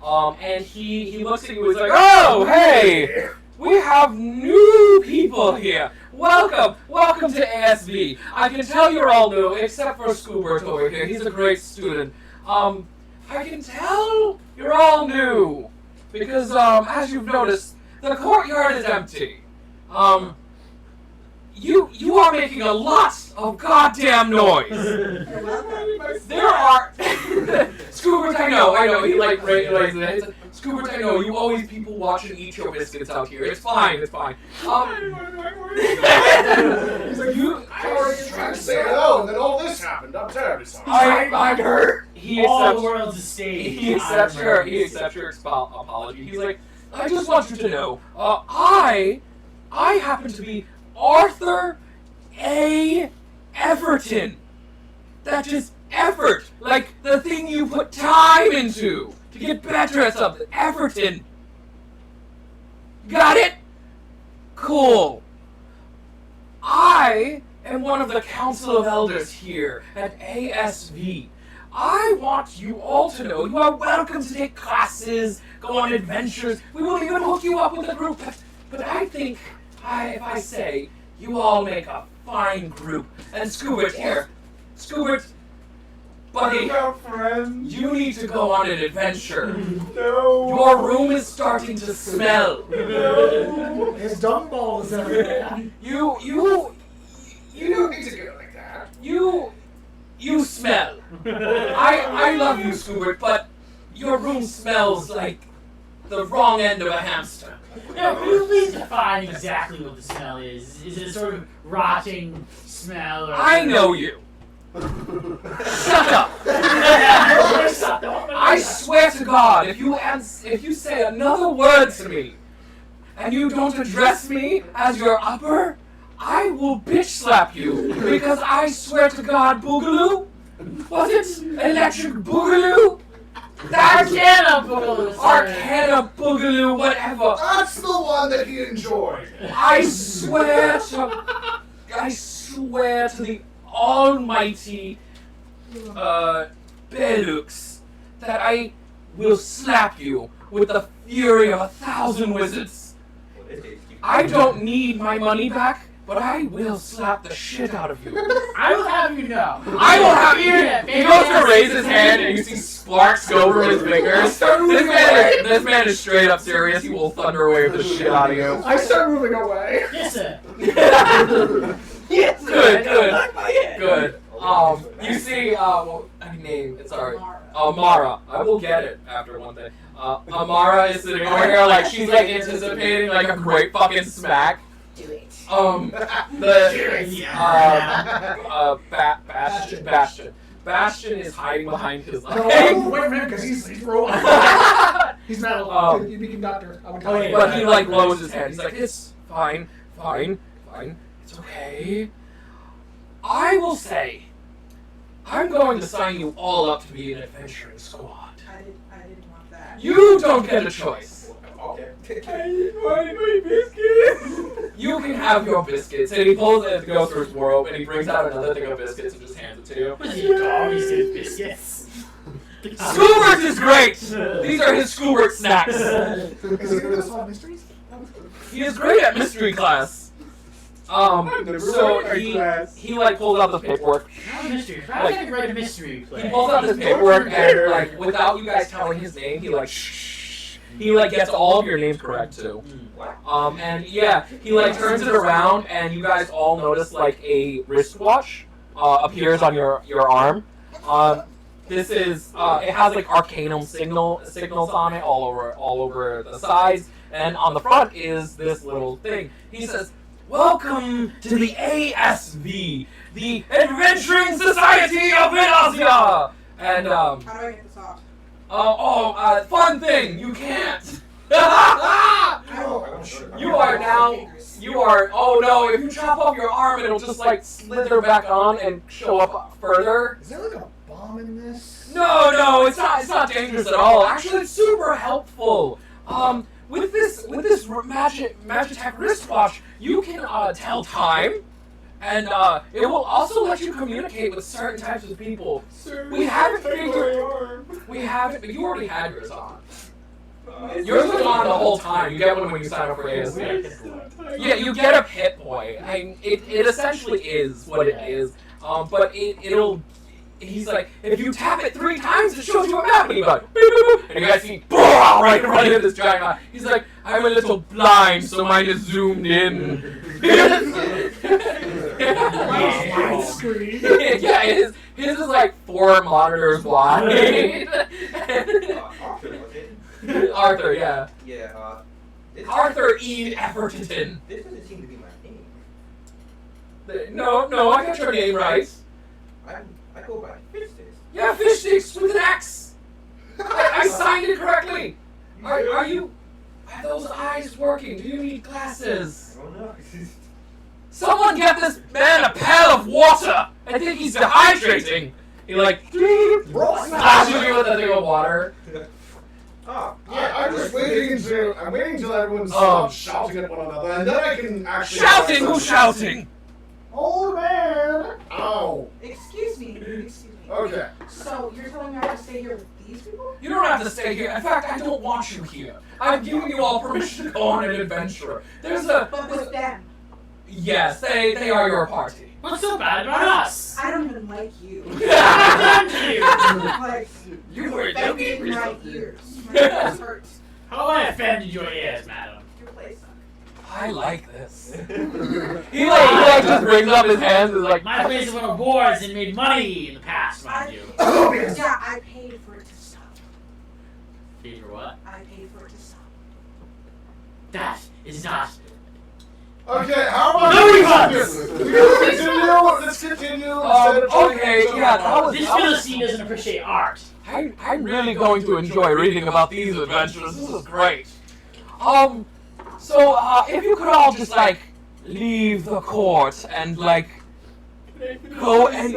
And he looks at you and he's like, "Oh, hey! We have new people here. Welcome to ASV. I can tell you're all new, except for Scoobert over here. He's a great student. I can tell you're all new because as you've noticed, the courtyard is empty. You are making a lot of goddamn noise. There are Scoobert, I know. He like raises his head. Scoobert, I know. You always people watch and eat your biscuits out here. It's fine. He's like, I was trying to say hello, and then all this happened. I'm terribly sorry. I'm hurt. All the world's a stage. He accepts your apology. He's like, I just want you to know, I happen to be Arthur A. Everton. That is effort, like the thing you put time into to get better at something. Everton. Got it? Cool. I am one of the Council of Elders here at ASV. I want you all to know you are welcome to take classes, go on adventures. We will even hook you up with a group. But I think, if I say, you all make a fine group. And Scoobert here. Scoobert, buddy, you need to go on an adventure. No. Your room is starting to smell. No. His dung balls everywhere. You don't need to get it like that. You smell. I love you, Scoobert, but your room smells like the wrong end of a hamster. Now, can you please define exactly what the smell is? Is it a sort of rotting smell? Or I know you. Shut up. I swear to God, if you say another word to me, and you don't address me as your upper, I will bitch slap you. Because I swear to God, Boogaloo, was it Electric Boogaloo? Arcana Boogaloo, sir. Arcana Boogaloo, whatever. That's the one that he enjoyed. I swear to the almighty Belux that I will slap you with the fury of 1,000 wizards. I don't need my money back, but I will slap the shit out of you. I will have you know. I will have you. He goes to raise his hand, and you see sparks go from his fingers. This man is straight up serious. He will thunder wave the shit out of you. I start moving away. Yes, sir. Yes, good. You see, name, it's alright. Amara. I will get it after one thing. Amara is sitting over here like she's like anticipating like a great fucking smack. Do it. Bastion is hiding behind his No, leg. wait a minute, because he's rolling. He's metal. You'd be conductor. I would tell you. But he like lowers his head. He's like, it's fine. It's okay. I will say, I'm going to sign you all up to be an adventuring squad. I didn't want that. You don't get a choice. Okay. My biscuits. You can have your biscuits. And he pulls it, goes through his robe, and he brings out another thing of biscuits and just hands it to you. Was he a dog? He said biscuits. Scoobert is great. These are his Scoobert snacks. Is he going to solve mysteries? He is great at mystery class. So he like pulls out the paperwork. Not a mystery. How can I write a mystery play? He pulls out this paperwork and like without you guys telling his name, he like shh. he like gets all of your names correct too. And yeah, he like turns it around, and you guys all notice like a wristwatch appears on your arm. This is it has like Arcanum signals on it all over the sides, and on the front is this little thing. He says, "Welcome to the ASV, the Adventuring Society of Vilazia." And How do I get this off? fun thing, you can't. You are, oh no, if you chop off your arm, it'll just like slither back on and show up further. Is there like a bomb in this? No, it's not dangerous at all. Actually, it's super helpful. With this Magitech wristwatch, you can tell time, and it will also let you communicate with certain types of people. We haven't, but you already had yours on. Yours was on the whole time. You get one when you sign up for ASV. Yeah, you get a hit point. It essentially is what it is. But it'll. He's like, if you tap it 3 times, it shows you a map. And he's like, boop, boop, boop. And you guys see, right in front of this giant eye. He's like, I'm a little blind, so mine is zoomed in. Yeah, his is like 4 monitors wide. Arthur, yeah. Yeah, Arthur E. Everton. This doesn't seem to be my name. No, I got your name right. I go by Fistus. Yeah, fish sticks with an X. I signed it correctly. Are those eyes working? Do you need glasses? I don't know. Someone get this man a pail of water. I think he's dehydrating. He like splashes you with a thing of water. Oh, Yeah, I'm waiting until everyone stops shouting at one another, and then I can actually. Shouting? Who's shouting? Old man! Ow. Excuse me. Okay. So you're telling me I have to stay here with these people? You don't have to stay here. In fact, I don't want you here. I'm giving you all permission to go on an adventure. But with them. Yes, they are your party. What's so bad about us? I don't even like you. Thank you. Like, You were offended my ears. My ears hurt. How have I offended your ears, madam? Your place sucks. I like this. He like just brings up his hands and is like, My place is one of wars and made money in the past, mind you. Yeah, I paid for it to stop. Paid for what? I paid for it to stop. That is not. Okay, how about No refunds! Let's continue. okay, yeah, This Philistine doesn't appreciate art. I'm really going to enjoy reading about these adventures. This is great. So if you could all just like leave the court and like go and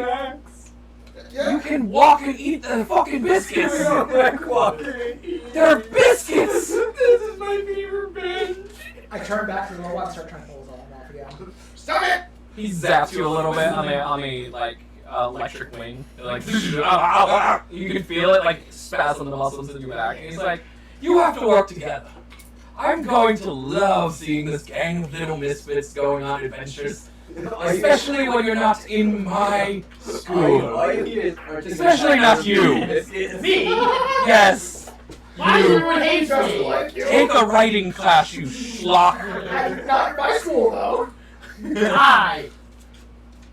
you can walk and eat the fucking biscuits. They're biscuits. This is my favorite bench. I turn back to the robot and start trying to pull his arm off again. Stop it! He zaps you a little bit on the like electric wing. Like you can feel it like spasm the muscles in your back. And he's like, you have to work together. I'm going to love seeing this gang of little misfits going on adventures, especially when you're not in my school. Especially not you. Me? Yes. Why does You. everyone hate me? Take a writing class, you schlock. Not in my school, though. I,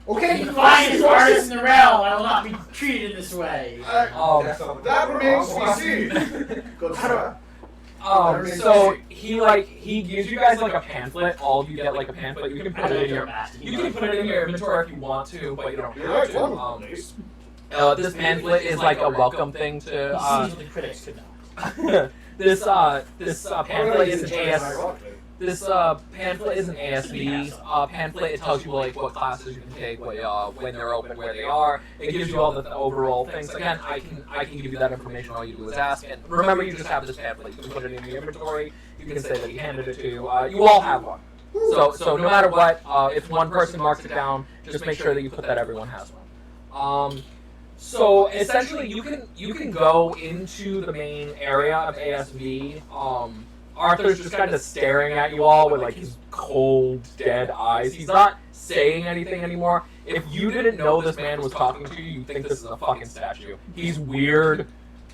Okay, the finest artist in the realm, I will not be treated this way. That remains to be seen. Good try. So he gives you guys like a pamphlet. All of you get like a pamphlet. You can put it in your inventory if you want to, but you don't have to. This pamphlet is like a welcome thing to. These the critics could know. This pamphlet is an This pamphlet is an ASV pamphlet. It tells you like what classes you can take, when they're open, where they are. It gives you all the overall things. Again, I can give you that information. All you do is ask. And remember, you just have this pamphlet. You can put it in your inventory. You can say that he handed it to you. You all have one. So no matter what, if one person marks it down, just make sure that you put that everyone has one. So essentially, you can go into the main area of ASV. Arthur's just kind of staring at you all with like his cold, dead eyes. He's not saying anything anymore. If you didn't know this man was talking to you, you'd think this is a fucking statue. He's weird,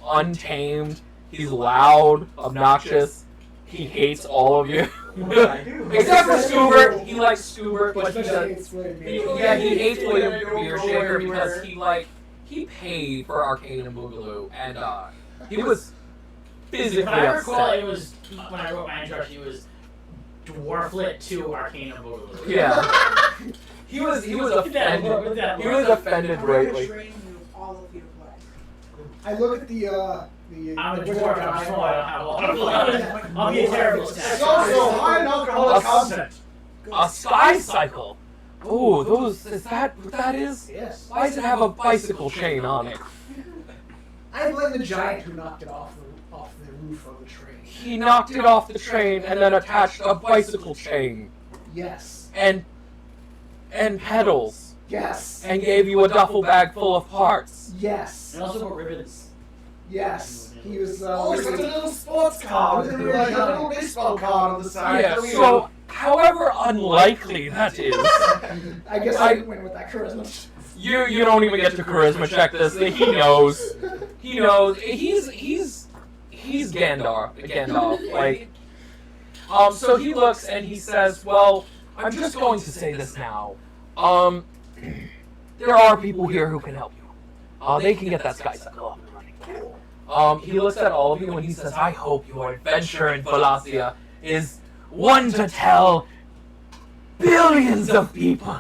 untamed. He's loud, obnoxious. He hates all of you. Except for Scoobert. He likes Scoobert, but he does. He hates William Beershaker because he paid for Arcane and Boogaloo, and he was physically If I recall, upset. it was when I wrote my introduction. It was Dwarflet to Arcane and Boogaloo. Yeah. He was offended. He was offended greatly. Train you, all of you to play. I look at the I'm a wizard dwarf. guy. I'm small. I don't have a lot of blood. I'll be a terrible It's snack. also high in alcoholic content. A sky cycle. Ooh, is that what that is? Yes. Why does it have a bicycle chain on it? I blame the giant who knocked it off the roof of the train. He knocked it off the train and then attached a bicycle chain Yes. and pedals Yes. and gave you a duffel bag full of parts. Yes. And also put ribbons. Yes. He was. Oh, it's like a little sports car with like a little baseball card on the side. Yeah, so however unlikely that is, I guess I didn't win with that charisma. you don't even get to charisma check this. He knows. He knows. He's Gandalf. Like, so he looks and he says, "Well, I'm just going to say this now. There are people here who can help you. They can get that sky cycle up and running. He looks at all of you and he says, I hope your adventure in Vilazia is one to tell billions of people."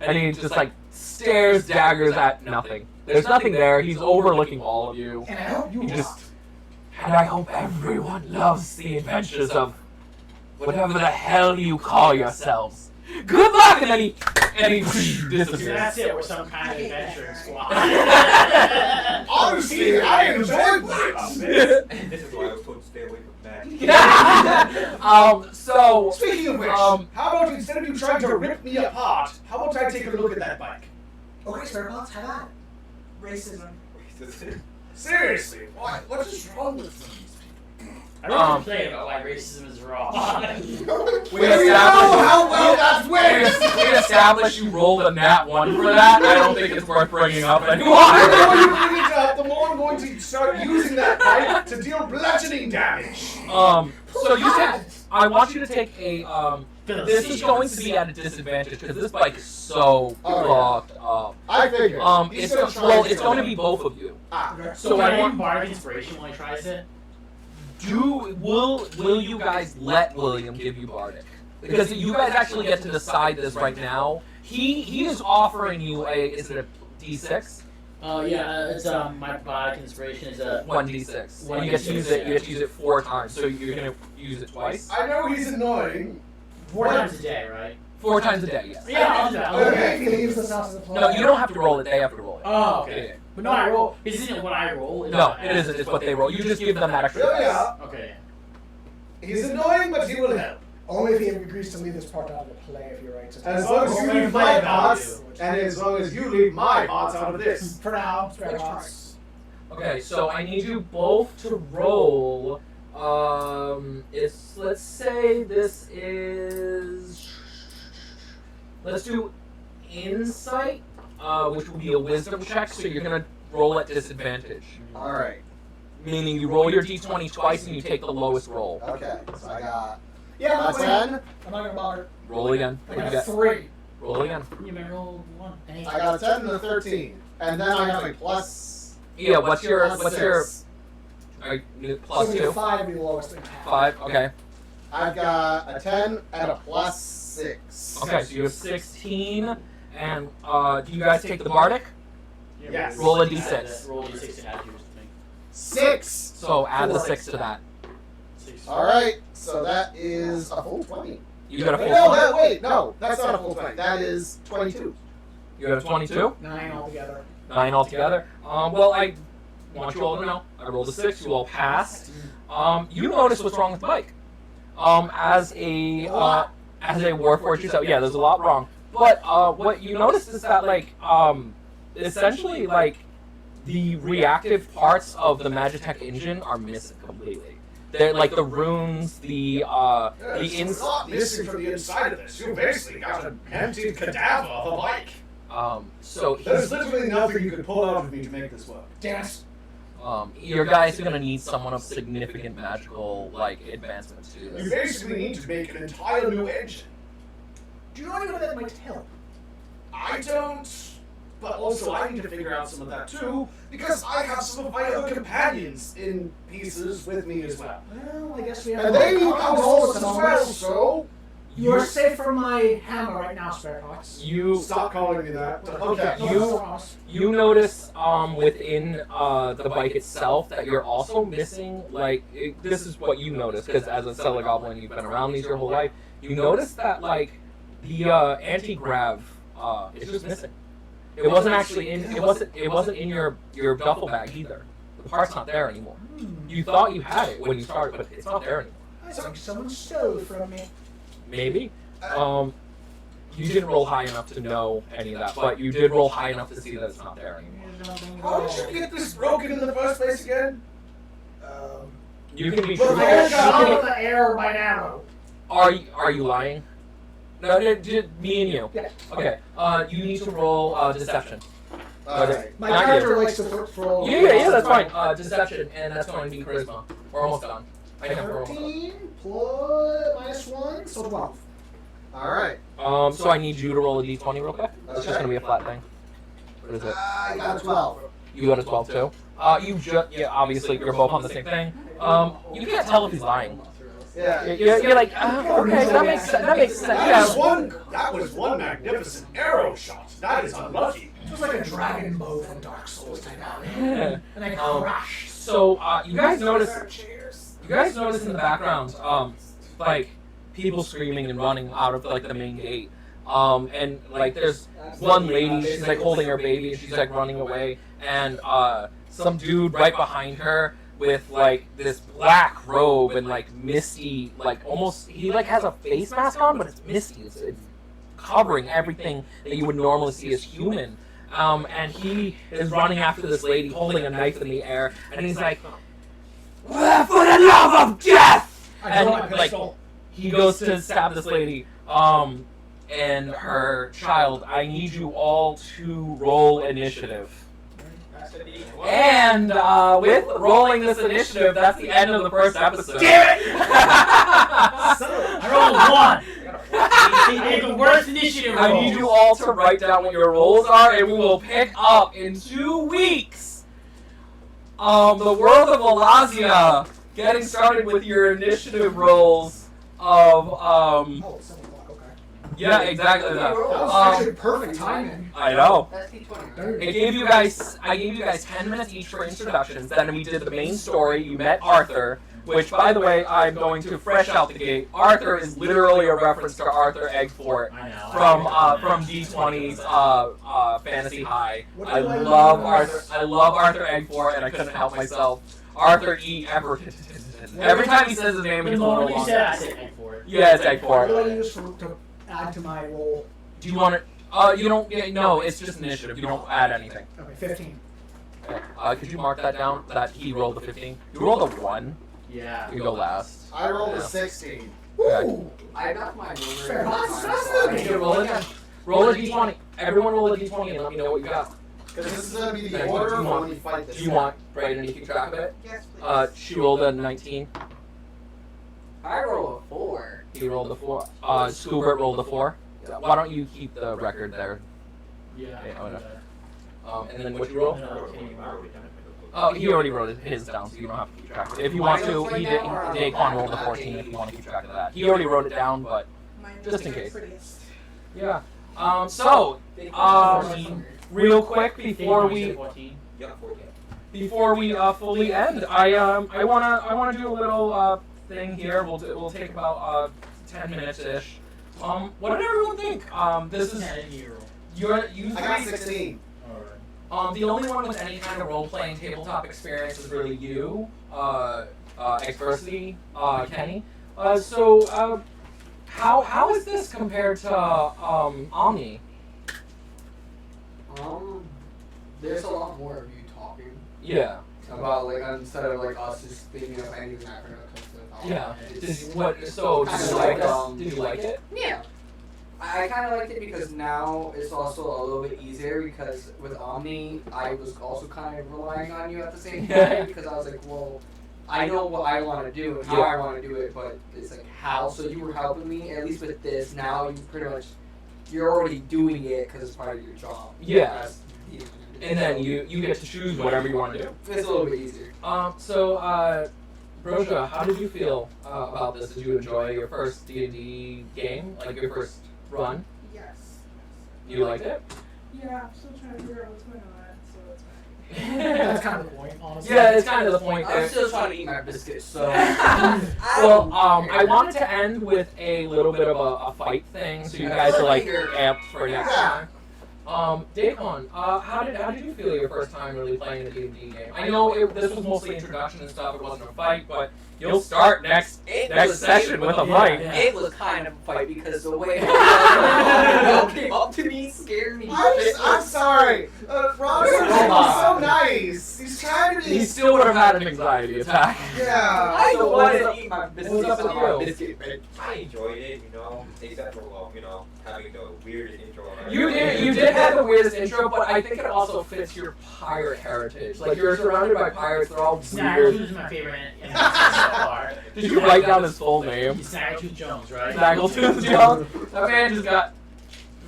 And he just stares daggers at nothing. There's nothing there. He's overlooking all of you. And I hope you And I hope everyone loves the adventures of whatever the hell you call yourselves. Good luck! And then he So disappears. that's it. We're some kind of adventuring squad. Honestly, I enjoyed this. This is why I was told to stay away from that. So Speaking of which, how about instead of you trying to rip me apart, how about I take a look at that bike? Okay, Starbots, have at it. Racism. Seriously, what is wrong with them? I don't complain about why racism is wrong. we You know how well that's worked! we established you rolled a nat 1 for that. I don't think it's worth bringing up The anymore. more you bring it up, the more I'm going to start using that bike to deal bludgeoning damage. So you take. I want you to take a. This is going to be at a disadvantage because this bike is so fucked up. I figured. It's going to be both of you. So I want bardic inspiration when he tries it. Will you guys let William give you bardic? Because you guys actually get to decide this right now. He is offering you is it a D6? Yeah, it's my bardic inspiration is a 1d6. And you get to use it. You get to use it 4 times. So you're gonna use it twice. I know he's annoying. 4 times a day, right? 4 times a day. Yes. Yeah, I'll do that. I'll do that. Okay, if he leaves this house as a player. No, you don't have to roll it. They have to roll it. Oh, okay. Yeah. But no, I roll. Isn't it what I roll? No, it isn't. It's what they roll. You just give them that extra. Oh, dice. yeah. Okay. He's annoying, but he will help. Only if he agrees to leave this part out of the play, if you're right. As long as you leave my parts, and as long as you leave my parts out of this. For now, spare parts. Okay, so I need you both to roll. Let's say this is. Let's do insight, which will be a wisdom check. So you're gonna roll at disadvantage, Alright. meaning you roll your d20 twice and you take the lowest roll. Okay, so I got Yeah, a 10. I'm not gonna bother. Roll again. I What do you got get? 3. Roll again. You may roll 1. I got a 10 and a 13. And then I have a plus. Yeah. What's your plus plus So two? 5 would be the lowest thing. 5. Okay. I've got a 10 and a plus 6. Okay. So you have 16. And do you guys take the bardic? Yes. Roll a d6. Roll a d6 to add yours to me. 6! So add the 6 to that. 6. Alright, so that is a full 20. You got a full No, 20. wait, no, that's not a full 20. That is 22. You got a 22. 9 altogether. 9 altogether. Well, I want you all to know, I rolled a 6, you all passed. You notice what's wrong with the bike. As a Warforged yourself, yeah, there's a lot wrong. But what you notice is that, essentially, the reactive parts of the Magitech engine are missing completely. They're the runes, the There's a inside. lot missing from the inside of this. You basically got an empty cadaver of a bike. So There's literally nothing you could pull out of me to make this work. Damn it. Your guys are gonna need someone of significant magical advancement to do You this. basically need to make an entire new engine. Do you know anyone that might help? I don't, but also I need to figure out some of that too, because I have some of my other companions in pieces with me as well. Well, I guess we have. And they need our households as goals. well, so You're safe from my hammer right now, Spare Parts. You stop calling me that. But okay. you notice within the bike itself that you're also missing this is what you notice because as a cellar goblin you've been around these your whole life. You notice that the anti-grav is just missing. It wasn't actually it wasn't in your duffel bag either. The part's not there anymore. You thought you had it when you started, but it's not there anymore. I think someone stole from me. Maybe. You didn't roll high enough to know any of that, but you did roll high enough to see that it's not there anymore. How did you get this broken in the first place again? You can be But truthful. I I got out of the air by now. Are you lying? No, just me and you. Yeah. Okay. You need to roll deception. Alright. My Not character you. likes to throw. Yeah, that's fine. Deception, and that's going to be charisma. We're almost done. I know we're almost done. 13 plus -1, so 12. Alright. So I need you to roll a d20 real quick. It's just Okay. gonna be a flat thing. What is it? I got a 12. You got a 12 too. Obviously you're both on the same thing. You can't tell if he's lying. Yeah. You're like, okay, that makes sense. That makes sense. That was one magnificent arrow shot. That is unlucky. It was like a dragon bow from Dark Souls type out. Yeah. And I crashed. So you guys notice in the background, people screaming and running out of the main gate. And there's one lady, she's holding her baby and she's running away, and some dude right behind her with this black robe and misty, almost he has a face mask on, but it's misty. It's covering everything that you would normally see as human. And he is running after this lady holding a knife in the air, and he's like, "For the love of death!" I draw my pistol. He goes to stab this lady, and her child. I need you all to roll initiative. And with rolling this initiative, that's the end of the first episode. Damn it! I rolled 1. I had the worst initiative roll. I need you all to write down what your rolls are, and we will pick up in 2 weeks. The world of Vilazia, getting started with your initiative rolls of Oh, it's 7 o'clock, okay. yeah, exactly that. That was actually perfect timing. I know. That's D20. I gave you guys 10 minutes each for introductions. Then we did the main story. You met Arthur, which, by the way, I'm going to fresh out the gate. Arthur is literally a reference to Arthur Eggfort I know. from D20's Fantasy High. What I do I love use? Arthur. I love Arthur Eggfort, and I couldn't help myself. Arthur E. Everton. Every time he says his name, it The gets a little moment you longer. said, I said egg for it. Yeah, it's What do I Eggfort. use to add to my roll? Do you want to? You don't. Yeah, no, it's just initiative. You don't add anything. Okay, 15. Okay. Could you mark that down? That he rolled a 15. You rolled a 1. Yeah. You go last. I rolled a Yeah. 16. Okay. Ooh! I knocked my Fair roller. enough. Okay, roll it again. Roll a d20. Everyone roll a d20 and let me know what you got. Because this is going to be the Okay, order do you for want- when we fight this. Do you want Brayden to keep track of it? Yes, please. She rolled a 19. I roll a 4. He rolled a 4. Scoobert rolled a 4. Why don't you keep the record there? Yeah. Okay, oh, no. And then what you roll? Oh, Oh, he already wrote his down, so you don't have to keep track of it. If you want to, Daquan rolled a 14 if you want to keep track of that. He already wrote it down, but Mine just in is the case. prettiest. yeah. Real quick before we Yeah, 14. fully end, I wanna do a little thing here. We'll take about 10 minutes ish. What did everyone think? This is you I got three. 16. The only one with any kind of role-playing tabletop experience is really you, Adversity, Kenny. How is this compared to Omni? There's a lot more of you talking Yeah. about instead of us just thinking of anything after it comes to the Yeah. It's Did you like it? Yeah. I kind of liked it because now it's also a little bit easier because with Omni, I was also kind of relying on you at the same time because I was like, well, I know what I want to do and how I want to do it, but it's like how. So you were helping me, at least with this. Now you pretty much, you're already doing it because it's part of your job. Yeah. And then you get to choose whatever you want to do. It's a little bit easier. Broja, how did you feel about this? Did you enjoy your first D&D game, like your first run? Yes. You liked it? Yeah, I'm still trying to figure out what's going on, so it's fine. That's kind of the point, honestly. Yeah, it's kind of the point I'm there. still trying to eat my biscuits, so. Well, I wanted to end with a little bit of a fight thing, so you guys are like amped for next time. Daquan, how did you feel your first time really playing the D&D game? I know this was mostly introduction and stuff. It wasn't a fight, but you'll start next session with a fight. It was kind of a fight because the way Bill came up to me scared me. I'm sorry. Robert was so nice. He's trying to be. He still would have had an anxiety attack. Yeah. I So wanted what's to eat my biscuits. what's up with on my you? biscuit bed. I enjoyed it, you know, except for, well, you know, having the weirdest intro. You did have the weirdest intro, but I think it also fits your pirate heritage. Like, you're surrounded by pirates, they're all Snaggletooth weird. is my favorite enemy so far. Did you write down his full name? Snaggletooth Jones, right? Snaggletooth Jones? That man just got,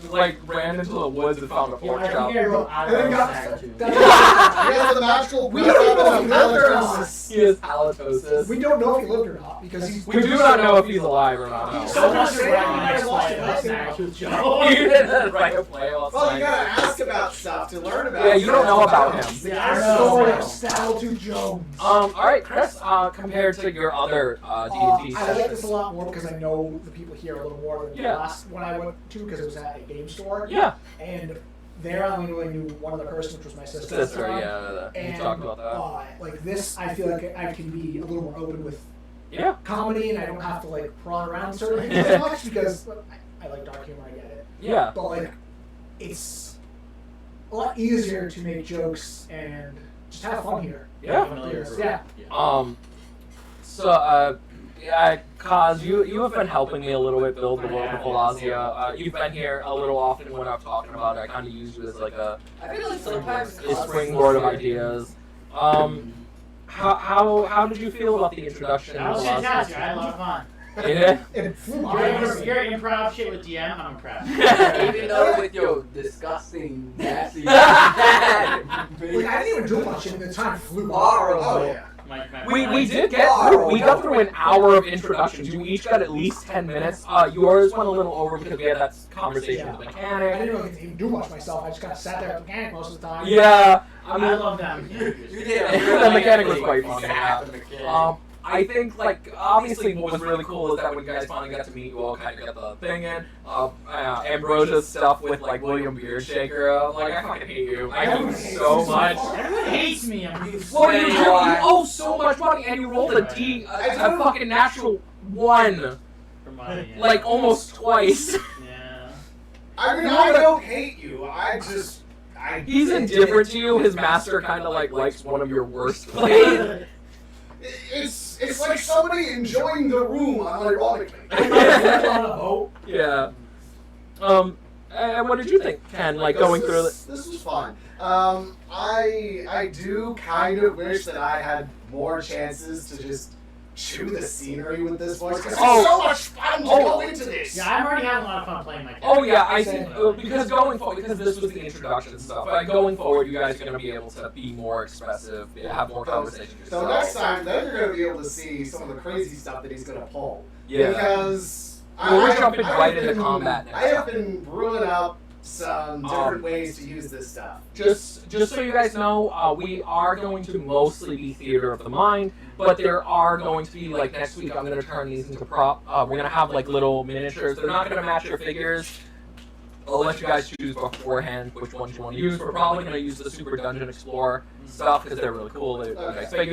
like, ran into the woods and found a Yeah, pork I chop. think I wrote I And then love got- Snaggletooth. He has the magical. We don't know if he lived or not. He has halitosis. We don't know if he lived or not because he's. We do not know if he's alive or not. He's No. so I want to much write my I next watched play it about last Snaggletooth You Jones. didn't write a play about Well, you gotta Snaggletooth. ask about stuff to learn about. Yeah, you don't know about him. The Yeah, I know. story of Snaggletooth Jones. Alright, Chris, compared to your other D&D I like sessions. this a lot more because I know the people here a little more than the Yeah. last one I went to because it was at a game store. Yeah. And there I only really knew one other person, which was my sister. Sister, yeah, And we talked about that. like this, I feel like I can be a little more open with Yeah. comedy, and I don't have to like prawn around certain things as much because I like dark humor. I get it, Yeah. but like it's a lot easier to make jokes and just have fun here. Yeah. Yeah. Yeah, Kaz, you have been helping me a little bit build the world of Vilazia. You've been here a little often when I'm talking about it. I kind of use you as like a I feel like sometimes springboard of ideas. How did you feel about the introduction? That was to Vilazia? fantastic. I had a lot of fun. Yeah. It flew by. Your improv shit with DM, I'm impressed. even though with your disgusting, nasty, Like, I didn't even do much, and the time flew by. horrible. Oh yeah. We did get through. We got through an hour of introductions. You each got at least 10 minutes. Yours went a little over because we had that conversation with the I mechanic. didn't really even do much myself. I just kind of sat there at the mechanic most of the time. Yeah, I I mean, love them. You did. The mechanic was quite fun. Exact mechanic. I think, like, obviously what was really cool is that when you guys finally got to meet, you all kind of got the thing in. Ambrosia's stuff with, like, William Beardshaker. Like, I fucking hate you. I hate you so much. Everyone hates me. I'm Well, you owe so much money, and you rolled a fucking natural 1. for money. Yeah. Like, almost twice. Yeah. I mean, I don't hate you. He's indifferent to you. His master kind of, like, likes one of your worst plays. It's like somebody enjoying the room unironically. Yeah. And what did you think, Ken, like, going through it? This was fun. I do kind of wish that I had more chances to just chew the scenery with this voice because it's so much fun to go into this. Yeah, I'm already having a lot of fun playing my character. Oh yeah, I think because going forward, because this was the introduction stuff. But going forward, you guys are gonna be able to be more expressive, have more conversations So yourself. next time, then you're going to be able to see some of the crazy stuff that he's going to pull. Yeah. Because Well, we're jumping I right have into been- combat next I have time. been brewing up some different ways to use this stuff. Just so you guys know, we are going to mostly be theater of the mind, but there are going to be, like, next week I'm going to turn these into prop. We're going to have, like, little miniatures. They're not going to match your figures. I'll let you guys choose beforehand which ones you want to use. We're probably going to use the Super Dungeon Explorer stuff because they're really cool. They're nice figures.